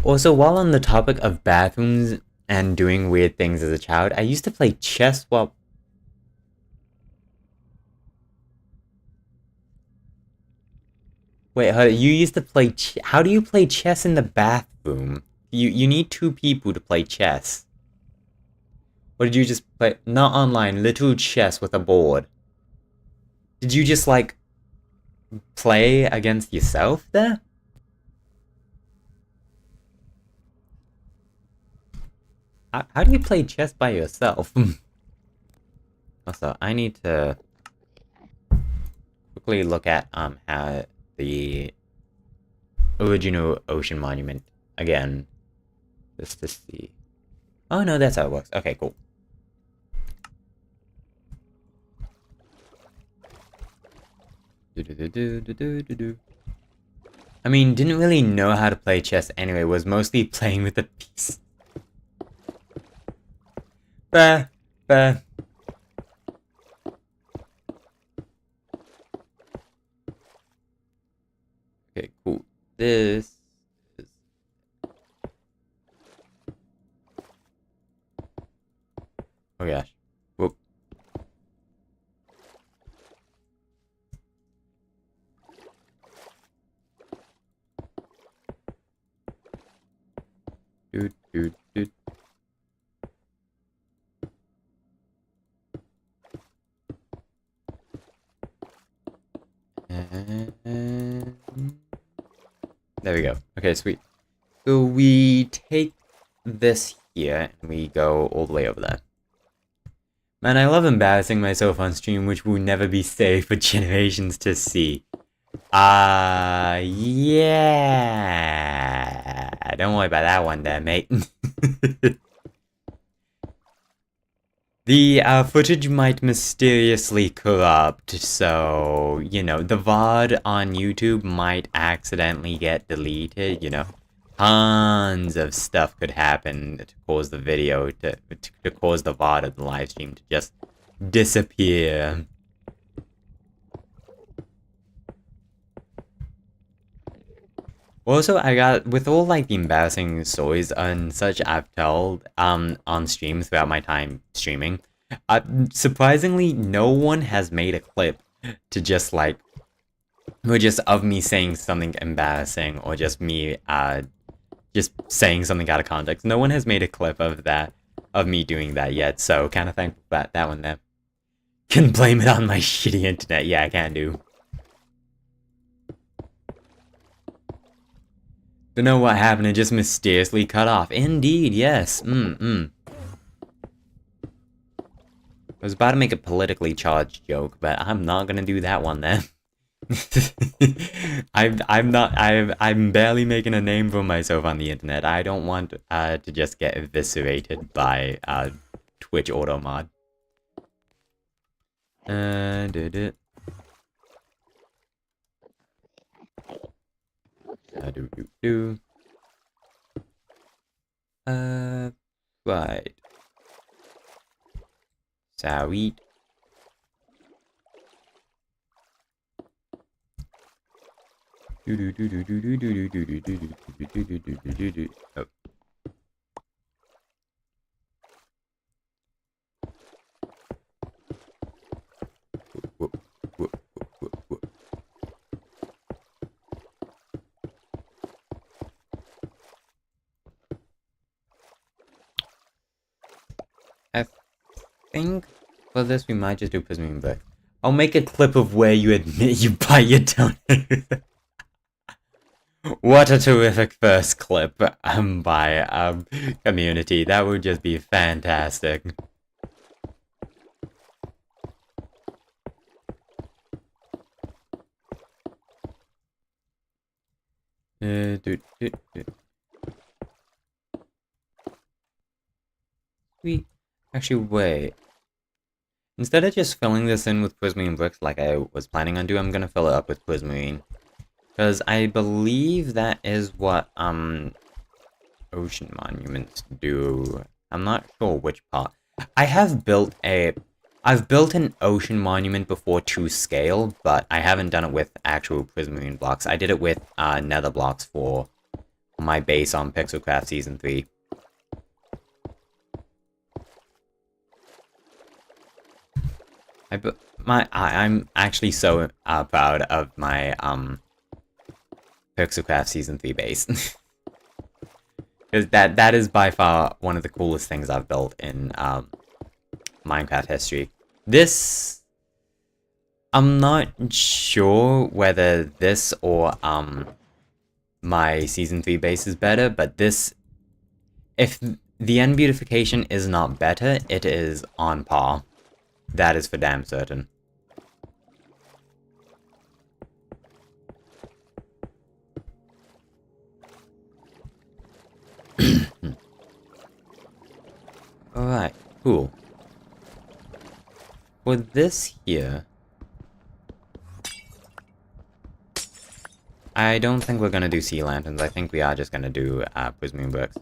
Also, while on the topic of bathrooms and doing weird things as a child, I used to play chess while... Wait, you used to play how do you play chess in the bathroom? You need two people to play chess. Or did you just play... Not online, literal chess with a board? Did you just, like, play against yourself there? How do you play chess by yourself? Also, I need to quickly look at how the original ocean monument again, just to see. Oh no, that's how it works. Okay, cool. I mean, didn't really know how to play chess anyway. Was mostly playing with the piece. Bah. Okay, cool. This is... Oh gosh. Whoop. Dude. And there we go. Okay, sweet. So we take this here and we go all the way over there. Man, I love embarrassing myself on stream, which will never be safe for generations to see. Yeah. Don't worry about that one there, mate. The footage might mysteriously corrupt, so, you know, the VOD on YouTube might accidentally get deleted, you know. Tons of stuff could happen to cause the video, to cause the VOD of the live stream to just disappear. Also, I got, with all, like, the embarrassing stories and such I've told, on stream throughout my time streaming, surprisingly, no one has made a clip to just, like, or just of me saying something embarrassing, or just me, just saying something out of context. No one has made a clip of that, of me doing that yet, so kind of thankful for that one there. Can blame it on my shitty internet, yeah, I can do. Don't know what happened, it just mysteriously cut off. Indeed, yes. I was about to make a politically charged joke, but I'm not gonna do that one then. I'm barely making a name for myself on the internet. I don't want to just get eviscerated by Twitch auto mod. Did it. Right. Sweet. Oh. I think for this we might just do Prism Book. I'll make a clip of where you admit you bite your tongue. What a terrific first clip by community. That would just be fantastic. We actually wait. Instead of just filling this in with Prismarine bricks like I was planning on doing, I'm gonna fill it up with Prismarine. Because I believe that is what ocean monuments do. I'm not sure which part. I've built an ocean monument before to scale, but I haven't done it with actual Prismarine blocks. I did it with nether blocks for my base on Pixelcraft Season 3. I'm actually so proud of my Pixelcraft Season 3 base. Because that is by far one of the coolest things I've built in Minecraft history. This, I'm not sure whether this or my Season 3 base is better, but this, if the end beautification is not better, it is on par. That is for damn certain. Alright, cool. For this here, I don't think we're gonna do sea lanterns. I think we are just gonna do Prismarine bricks.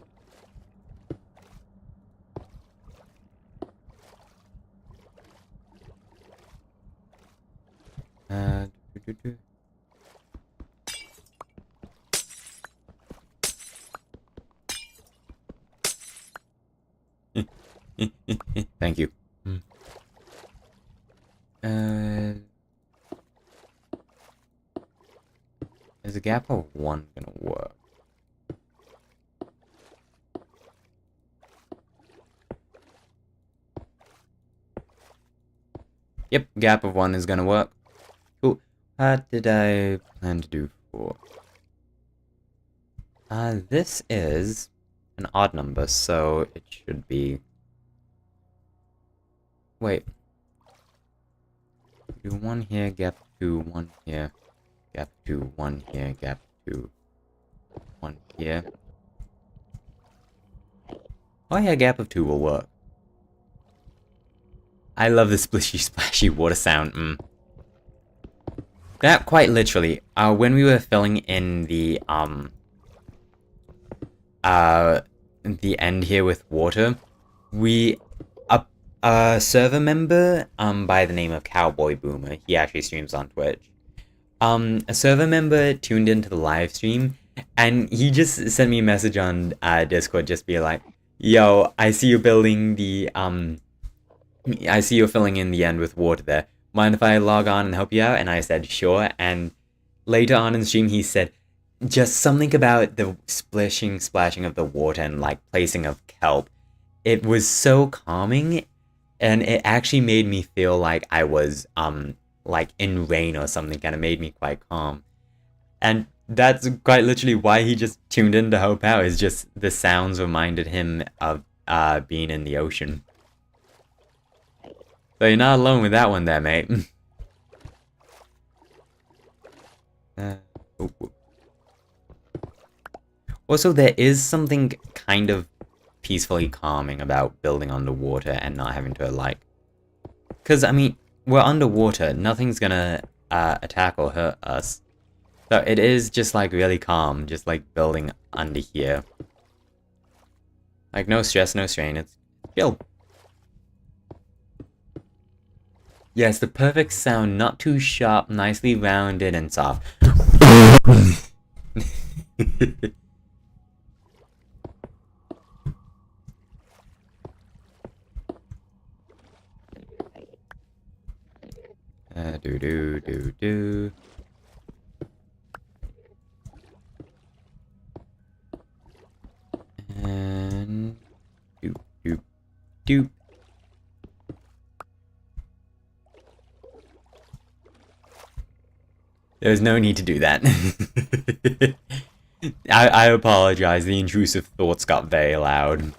Thank you. Is a gap of 1 gonna work? Yep, gap of 1 is gonna work. Cool. What did I plan to do for? This is an odd number, so it should be... Wait. Do 1 here, gap 2, 1 here, gap 2, 1 here, gap 2, 1 here. Oh yeah, gap of 2 will work. I love the splishy splashy water sound. That quite literally, when we were filling in the end here with water, a server member, by the name of Cowboy Boomer, he actually streams on Twitch. A server member tuned into the live stream, and he just sent me a message on, Discord, just be like, yo, I see you building the, I see you filling in the end with water there. Mind if I log on and help you out? And I said, sure. And later on in the stream, he said, just something about the splashing of the water and, like, placing of kelp. It was so calming, and it actually made me feel like I was, like, in rain or something. Kind of made me quite calm. And that's quite literally why he just tuned in to help out, is just the sounds reminded him of, being in the ocean. So you're not alone with that one there, mate. Also, there is something kind of peacefully calming about building underwater and not having to, like... Because, I mean, we're underwater. Nothing's gonna attack or hurt us. So it is just, like, really calm. Just, like, building under here. Like, no stress, no strain. It's chill. Yes, the perfect sound, not too sharp, nicely rounded and soft. Do. And do. There's no need to do that. I apologize, the intrusive thoughts got very loud.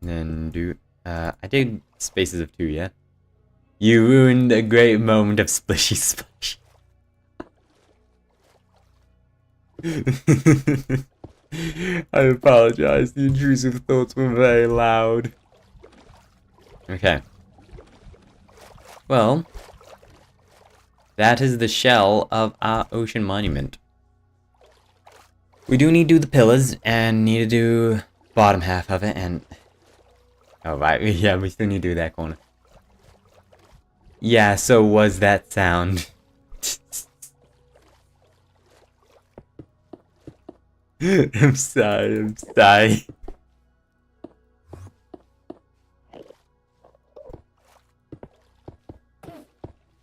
And then I did Spaces of 2, yeah? You ruined a great moment of splishy splash. I apologize, the intrusive thoughts were very loud. Okay. Well, that is the shell of our ocean monument. We do need to do the pillars, and need to do bottom half of it, and... Oh, right, yeah, we still need to do that corner. Yeah, so was that sound. I'm sorry.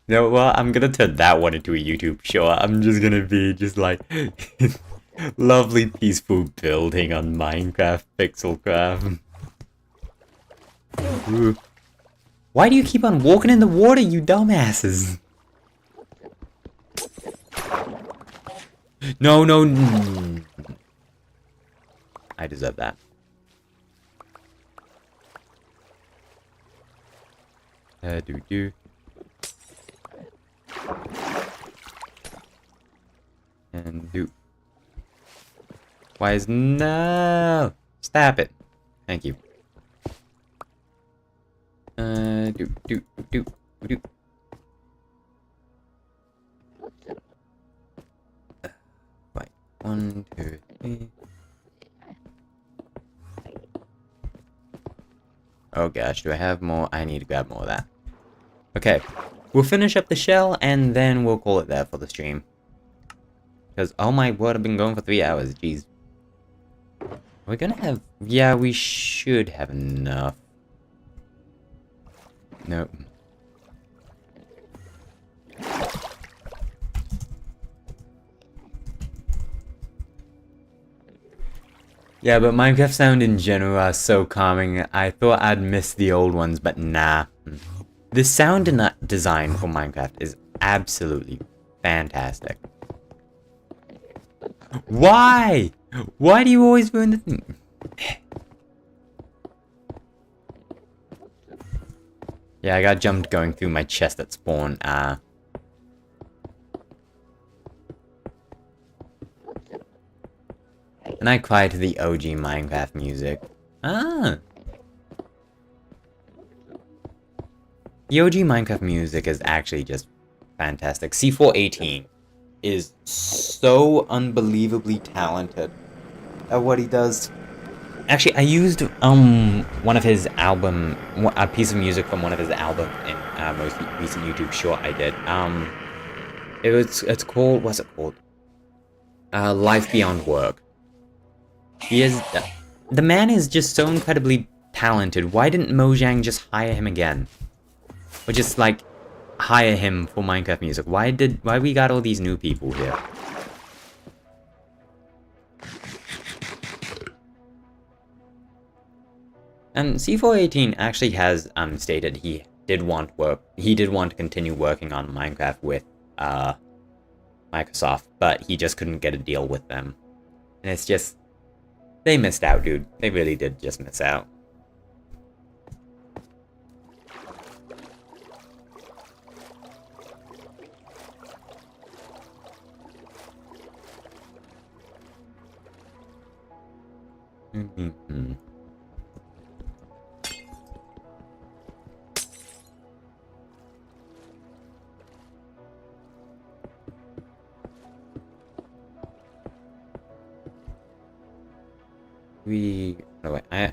No, well, I'm gonna turn that one into a YouTube show. I'm just gonna be just like lovely peaceful building on Minecraft Pixelcraft. Ooh. Why do you keep on walking in the water, you dumbasses? No. I deserve that. Do. And do. Why is no? Stop it. Thank you. Do. Right. 1, 2, 3. Oh gosh, do I have more? I need to grab more of that. Okay, we'll finish up the shell and then we'll call it there for the stream. Because, oh my word, I've been going for 3 hours, jeez. We're gonna have... Yeah, we should have enough. Nope. Yeah, but Minecraft sound in general are so calming. I thought I'd miss the old ones, but nah. The sound design for Minecraft is absolutely fantastic. Why? Why do you always ruin the thing? Yeah, I got jumped going through my chest at spawn. And I cried to the OG Minecraft music. Ah. The OG Minecraft music is actually just fantastic. C418 is so unbelievably talented at what he does. Actually, I used one of his album, a piece of music from one of his albums in most recent YouTube short I did. It's called, what's it called? Life Beyond Work. He is, the man is just so incredibly talented. Why didn't Mojang just hire him again? Or just like hire him for Minecraft music? Why we got all these new people here? And C418 actually has stated he did want to continue working on Minecraft with Microsoft, but he just couldn't get a deal with them. And it's just, they missed out, dude. They really did just miss out.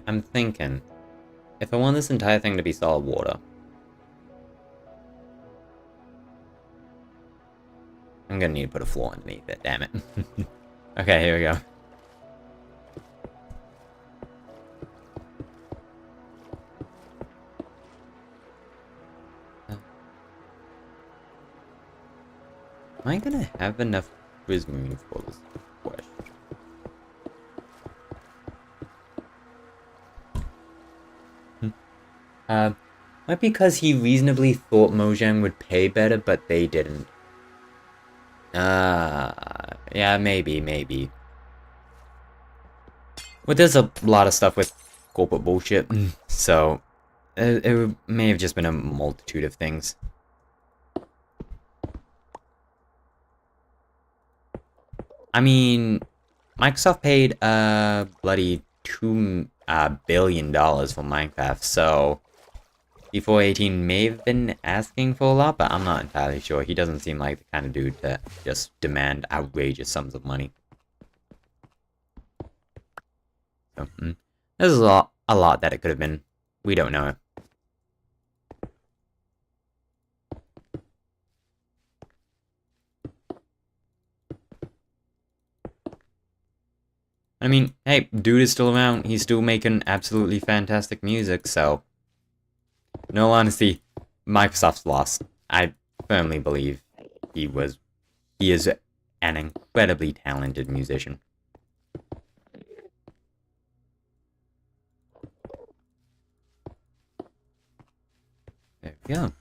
I'm thinking, if I want this entire thing to be solid water, I'm gonna need to put a floor underneath it, damn it. Okay, here we go. Am I gonna have enough prismarine for this question? Might be because he reasonably thought Mojang would pay better, but they didn't. Yeah, maybe. Well, there's a lot of stuff with corporate bullshit, so it may have just been a multitude of things. I mean, Microsoft paid bloody $2 billion for Minecraft, so C418 may have been asking for a lot, but I'm not entirely sure. He doesn't seem like the kind of dude to just demand outrageous sums of money. So, there's a lot that it could have been. We don't know. I mean, hey, dude is still around. He's still making absolutely fantastic music, so in all honesty, Microsoft's lost. I firmly believe he is an incredibly talented musician. There we go.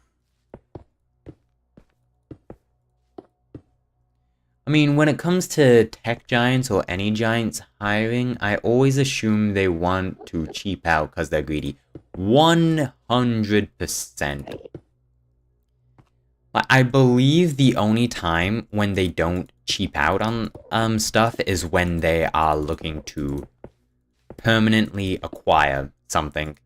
I mean, when it comes to tech giants or any giants hiring, I always assume they want to cheap out because they're greedy. 100%. I believe the only time when they don't cheap out on stuff is when they are looking to permanently acquire something.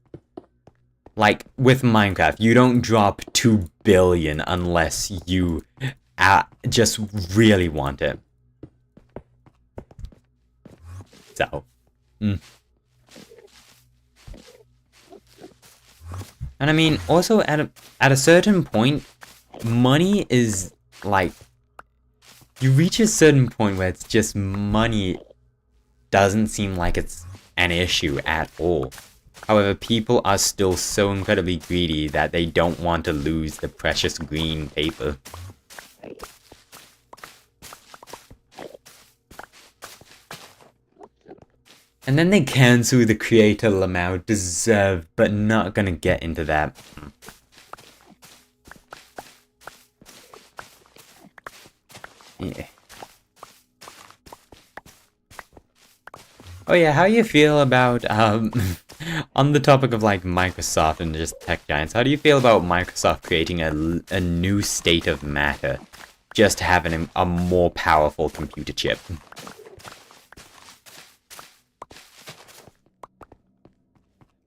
Like with Minecraft, you don't drop 2 billion unless you just really want it. So, and I mean, also at a certain point, money is like, you reach a certain point where it's just money doesn't seem like it's an issue at all. However, people are still so incredibly greedy that they don't want to lose the precious green paper. And then they cancel the creator Lamau deserve, but not gonna get into that. Yeah. Oh yeah, how you feel about, on the topic of like Microsoft and just tech giants, how do you feel about Microsoft creating a new state of matter? Just having a more powerful computer chip.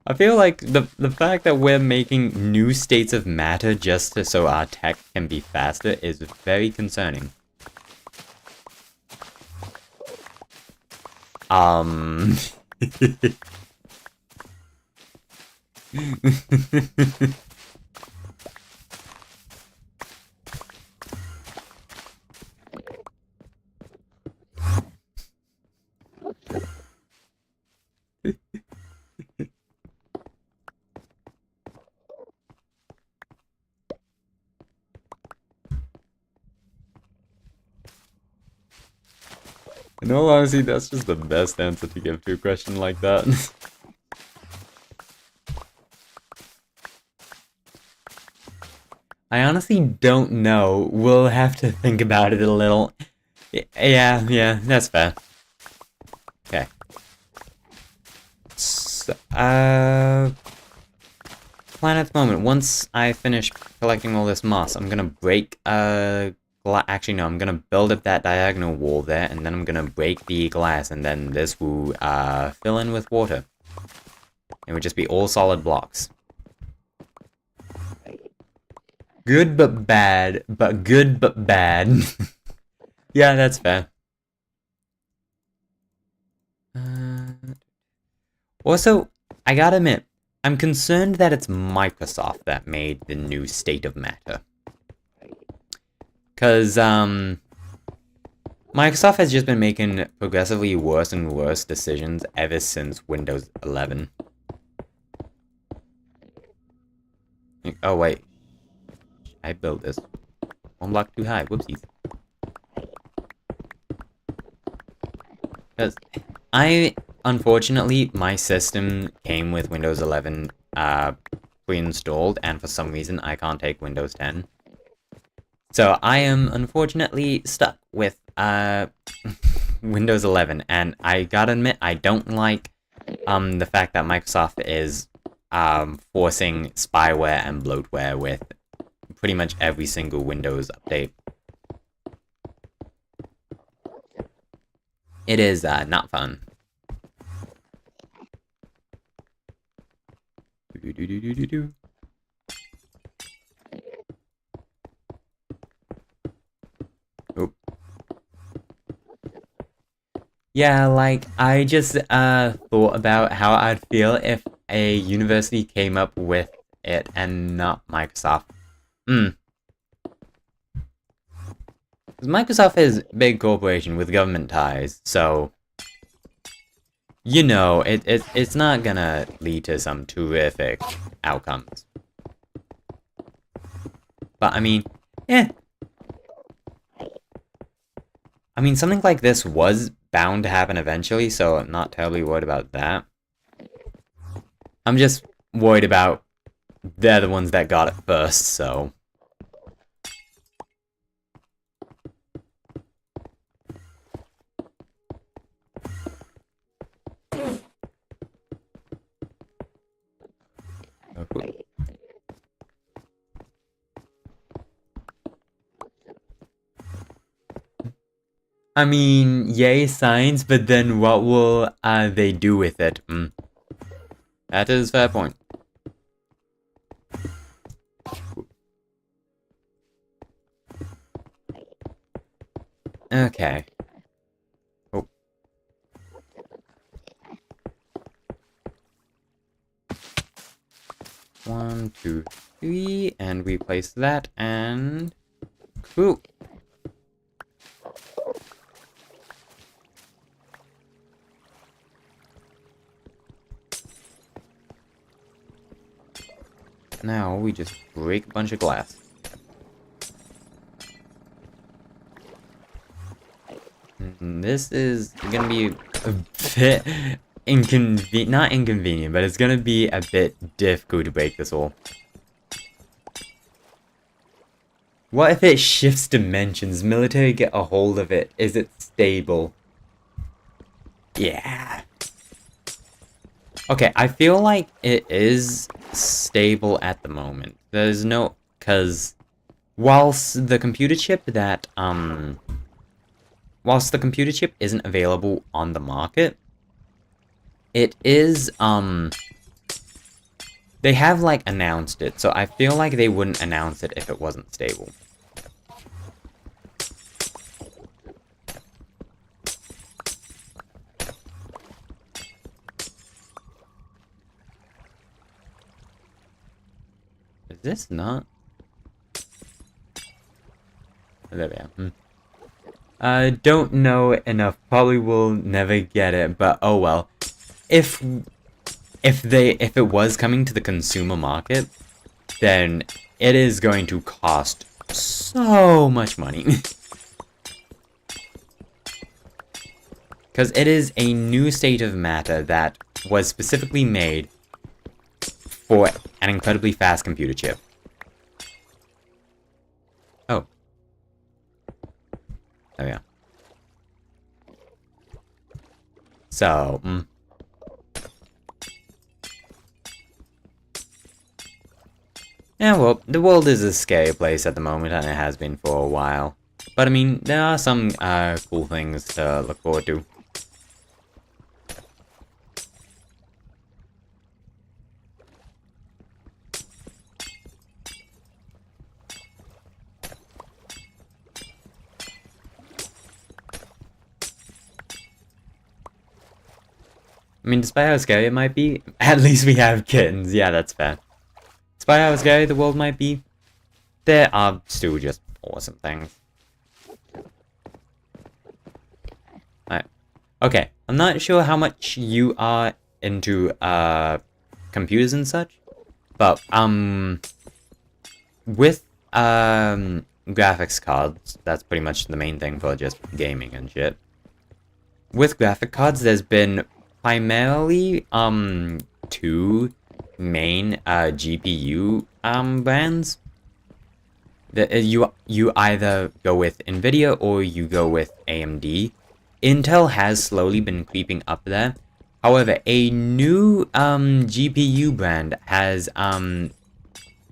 I feel like the fact that we're making new states of matter just so our tech can be faster is very concerning. In all honesty, that's just the best answer to give to a question like that. I honestly don't know. We'll have to think about it a little. Yeah, that's fair. Okay. So, plan at the moment. Once I finish collecting all this moss, I'm gonna break, actually no, I'm gonna build up that diagonal wall there, and then I'm gonna break the glass, and then this will, fill in with water. It would just be all solid blocks. Good but bad, but good but bad. Yeah, that's fair. Also, I gotta admit, I'm concerned that it's Microsoft that made the new state of matter. Because, Microsoft has just been making progressively worse and worse decisions ever since Windows 11. Oh, wait. I built this. One block too high. Whoopsies. Because unfortunately, my system came with Windows 11 pre-installed, and for some reason, I can't take Windows 10. So I am unfortunately stuck with Windows 11, and I gotta admit, I don't like the fact that Microsoft is forcing spyware and bloatware with pretty much every single Windows update. It is not fun. Oh. Yeah, like, I just thought about how I'd feel if a university came up with it and not Microsoft. Because Microsoft is a big corporation with government ties, so you know, it's not gonna lead to some terrific outcomes. But I mean, I mean, something like this was bound to happen eventually, so I'm not terribly worried about that. I'm just worried about they're the ones that got it first, so. I mean, yay science, but then what will they do with it? That is a fair point. Okay. Oh. One, two, three, and we place that, and cool. Now we just break a bunch of glass. And this is gonna be a bit not inconvenient, but it's gonna be a bit difficult to break this all. What if it shifts dimensions? Military get a hold of it. Is it stable? Yeah. Okay, I feel like it is stable at the moment. There's no... Because whilst the computer chip isn't available on the market, it is, they have, like, announced it, so I feel like they wouldn't announce it if it wasn't stable. Is this not? There we are. I don't know enough. Probably will never get it, but oh well. If it was coming to the consumer market, then it is going to cost so much money. Because it is a new state of matter that was specifically made for an incredibly fast computer chip. Oh. There we are. So, yeah, well, the world is a scary place at the moment, and it has been for a while. But, I mean, there are some cool things to look forward to. I mean, despite how scary it might be, at least we have kittens. Yeah, that's fair. Despite how scary the world might be, there are still just awesome things. Alright. Okay, I'm not sure how much you are into computers and such, but with graphics cards, that's pretty much the main thing for just gaming and shit. With graphic cards, there's been primarily two main GPU brands. You either go with Nvidia or you go with AMD. Intel has slowly been creeping up there. However, a new GPU brand has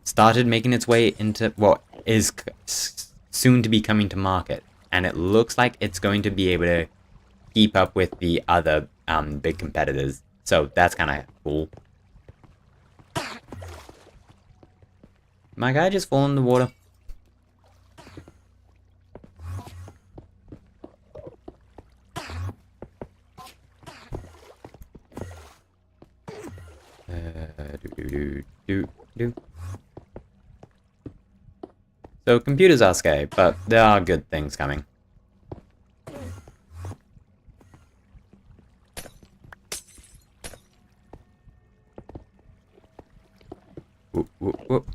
started making its way into, well, is soon to be coming to market, and it looks like it's going to be able to keep up with the other big competitors. So that's kind of cool. My guy just fall in the water. So computers are scary, but there are good things coming. Whoop, whoop, whoop.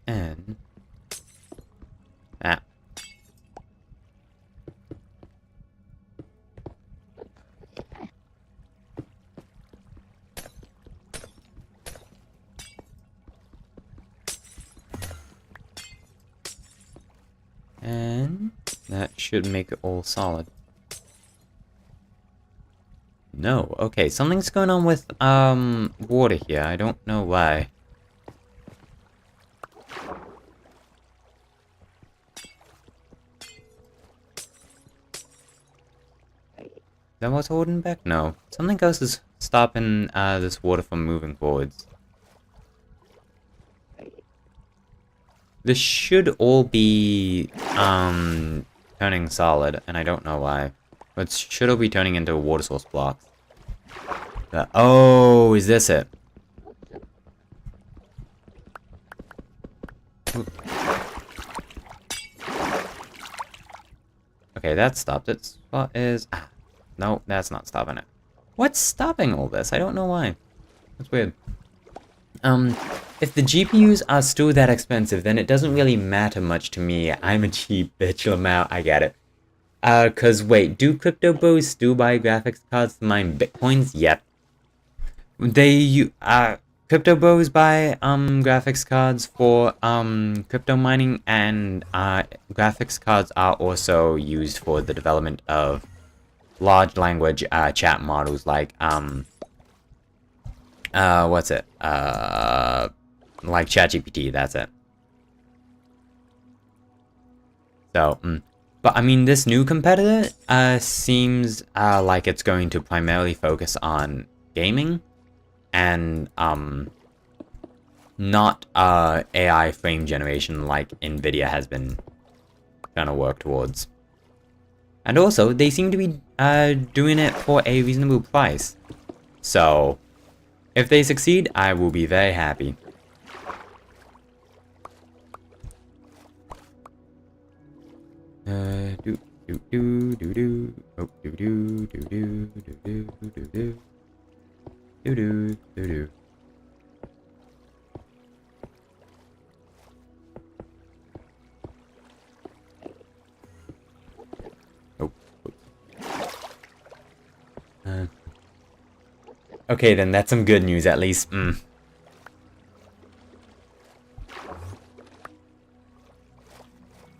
And ah. And that should make it all solid. No, okay, something's going on with water here. I don't know why. Is that what's holding back? No. Something else is stopping this water from moving forwards. This should all be turning solid, and I don't know why. But it should all be turning into water source blocks. Oh, is this it? Oop. Okay, that stopped it. What is... No, that's not stopping it. What's stopping all this? I don't know why. That's weird. If the GPUs are still that expensive, then it doesn't really matter much to me. I'm a cheap bitch, Lamau. I get it. Cause wait, do crypto bros still buy graphics cards to mine bitcoins? Yep. Crypto bros buy graphics cards for crypto mining, and graphics cards are also used for the development of large language chat models like what's it? Like ChatGPT, that's it. So, but I mean, this new competitor seems like it's going to primarily focus on gaming and not AI frame generation like Nvidia has been trying to work towards. And also, they seem to be doing it for a reasonable price. So, if they succeed, I will be very happy. Do do do do do oh do do do do do do do do do do do do. Oh. Okay, then that's some good news at least.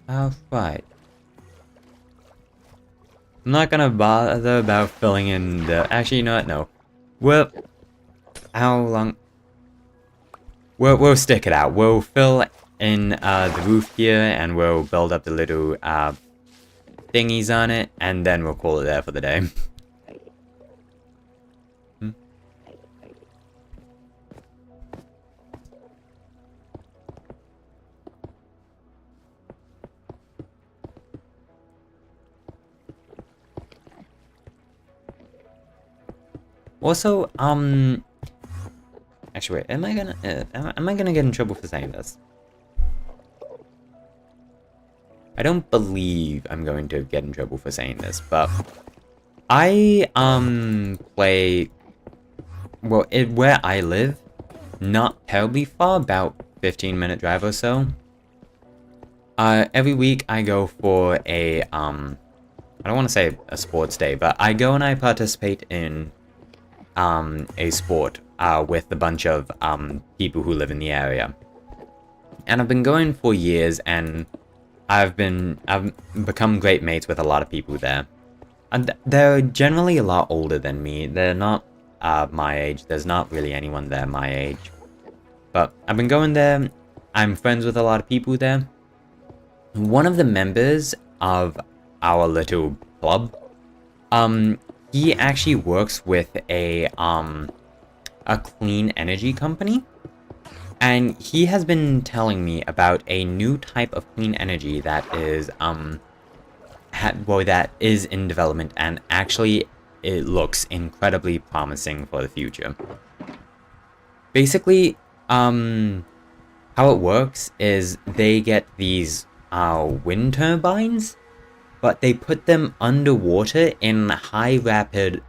Alright. I'm not gonna bother about filling in the... Actually, you know what? No. Well, how long... We'll stick it out. We'll fill in the roof here, and we'll build up the little thingies on it, and then we'll call it there for the day. Also, actually, wait, am I gonna get in trouble for saying this? I don't believe I'm going to get in trouble for saying this, but I, play, well, where I live, not terribly far, about 15-minute drive or so. Every week I go for a, I don't want to say a sports day, but I go and I participate in a sport with a bunch of people who live in the area. And I've been going for years, and I've become great mates with a lot of people there. And they're generally a lot older than me. They're not my age. There's not really anyone there my age. But I've been going there. I'm friends with a lot of people there. One of the members of our little club, he actually works with a clean energy company, and he has been telling me about a new type of clean energy that is that is in development, and actually it looks incredibly promising for the future. Basically, how it works is they get these wind turbines, but they put them underwater in high rapid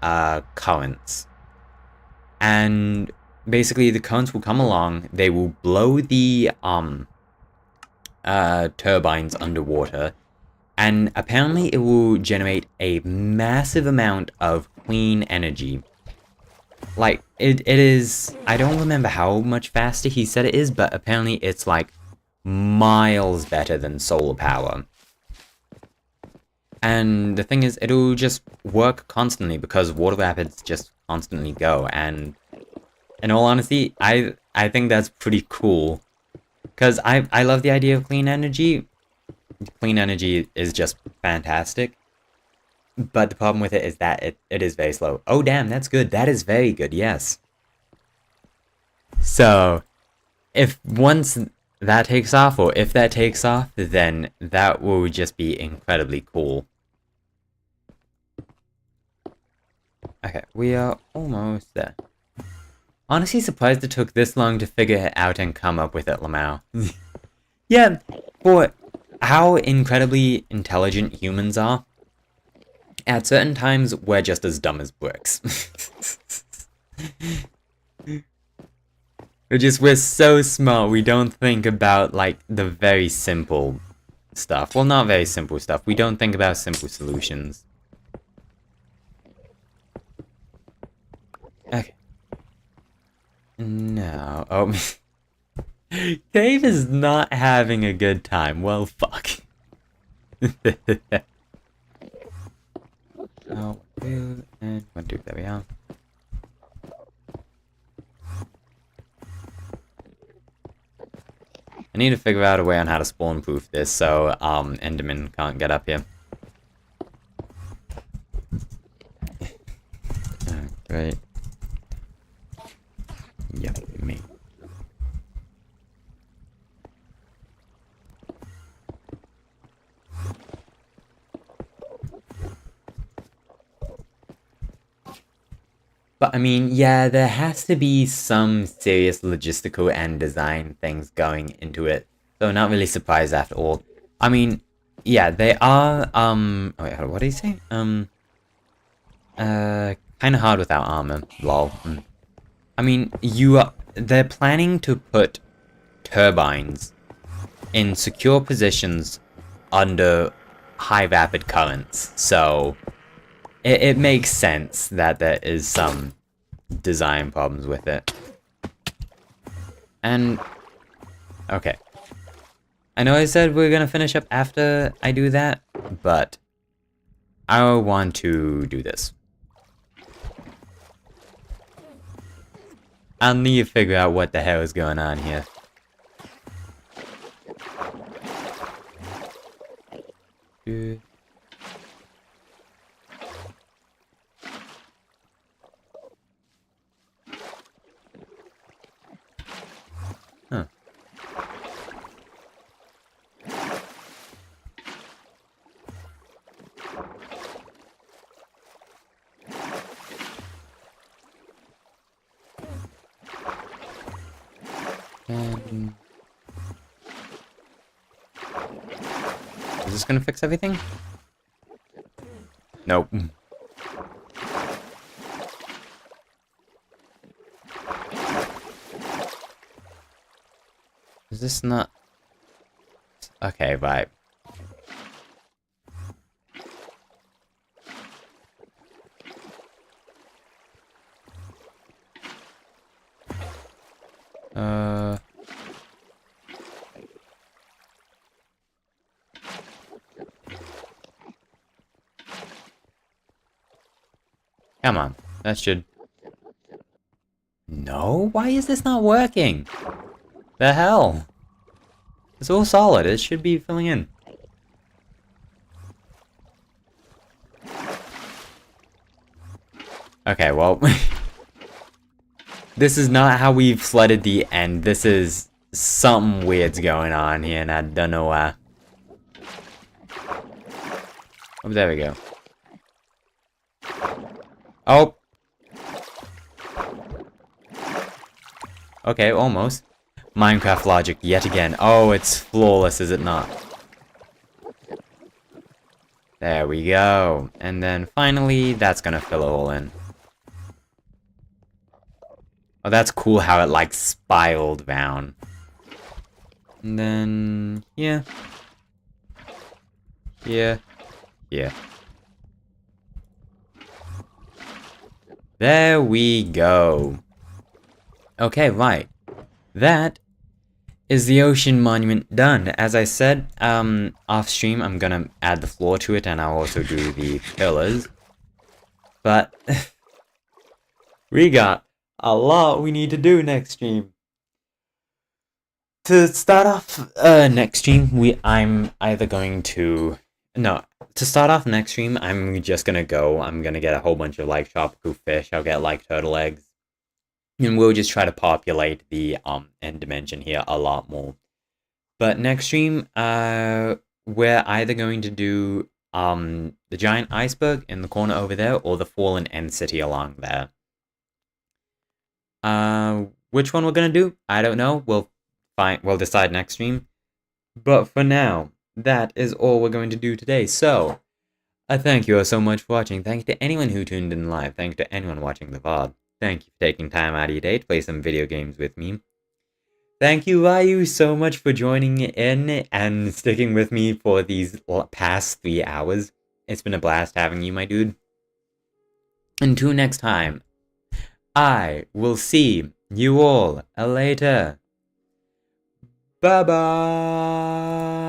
currents. And basically the currents will come along, they will blow the turbines underwater, and apparently it will generate a massive amount of clean energy. Like, it is, I don't remember how much faster he said it is, but apparently it's like miles better than solar power. And the thing is, it'll just work constantly because water rapids just constantly go. And in all honesty, I think that's pretty cool. Because I love the idea of clean energy. Clean energy is just fantastic. But the problem with it is that it is very slow. Oh damn, that's good. That is very good, yes. So, if once that takes off, or if that takes off, then that will just be incredibly cool. Okay, we are almost there. Honestly surprised it took this long to figure it out and come up with it, Lamau. Yeah, for how incredibly intelligent humans are, at certain times, we're just as dumb as bricks. We're so smart, we don't think about, like, the very simple stuff. Well, not very simple stuff. We don't think about simple solutions. Okay. No. Oh, Dave is not having a good time. Well, fuck. Oh, 2 and 1, 2. There we are. I need to figure out a way on how to spawn proof this so Enderman can't get up here. Great. Yep, me. But I mean, yeah, there has to be some serious logistical and design things going into it. So not really surprised after all. I mean, yeah, they are, oh wait, what did he say? Kinda hard without armor, lol. I mean, they're planning to put turbines in secure positions under high rapid currents, so it makes sense that there is some design problems with it. And, okay. I know I said we're gonna finish up after I do that, but I want to do this. I'll need to figure out what the hell is going on here. Good. Huh. Is this gonna fix everything? Nope. Is this not... Okay, right. Come on, that should... No? Why is this not working? The hell? It's all solid, it should be filling in. Okay, well... This is not how we've flooded the end. This is... Something weird's going on here, and I don't know why. Oh, there we go. Oh! Okay, almost. Minecraft logic yet again. Oh, it's flawless, is it not? There we go. And then finally, that's gonna fill it all in. Oh, that's cool how it like spiraled down. And then, yeah. Yeah. Yeah. There we go. Okay, right. That is the ocean monument done. As I said, off stream, I'm gonna add the floor to it, and I'll also do the pillars. But we got a lot we need to do next stream. To start off next stream, I'm either going to... No, to start off next stream, I'm just gonna I'm gonna get a whole bunch of like tropical fish. I'll get like turtle eggs. And we'll just try to populate the end dimension here a lot more. But next stream, we're either going to do the giant iceberg in the corner over there, or the fallen end city along there. Which one we're gonna do? I don't know. We'll decide next stream. But for now, that is all we're going to do today. So, I thank you all so much for watching. Thank you to anyone who tuned in live. Thank you to anyone watching the VOD. Thank you for taking time out of your day to play some video games with me. Thank you, Ryu, so much for joining in and sticking with me for these past 3 hours. It's been a blast having you, my dude. Until next time, I will see you all later. Bye bye.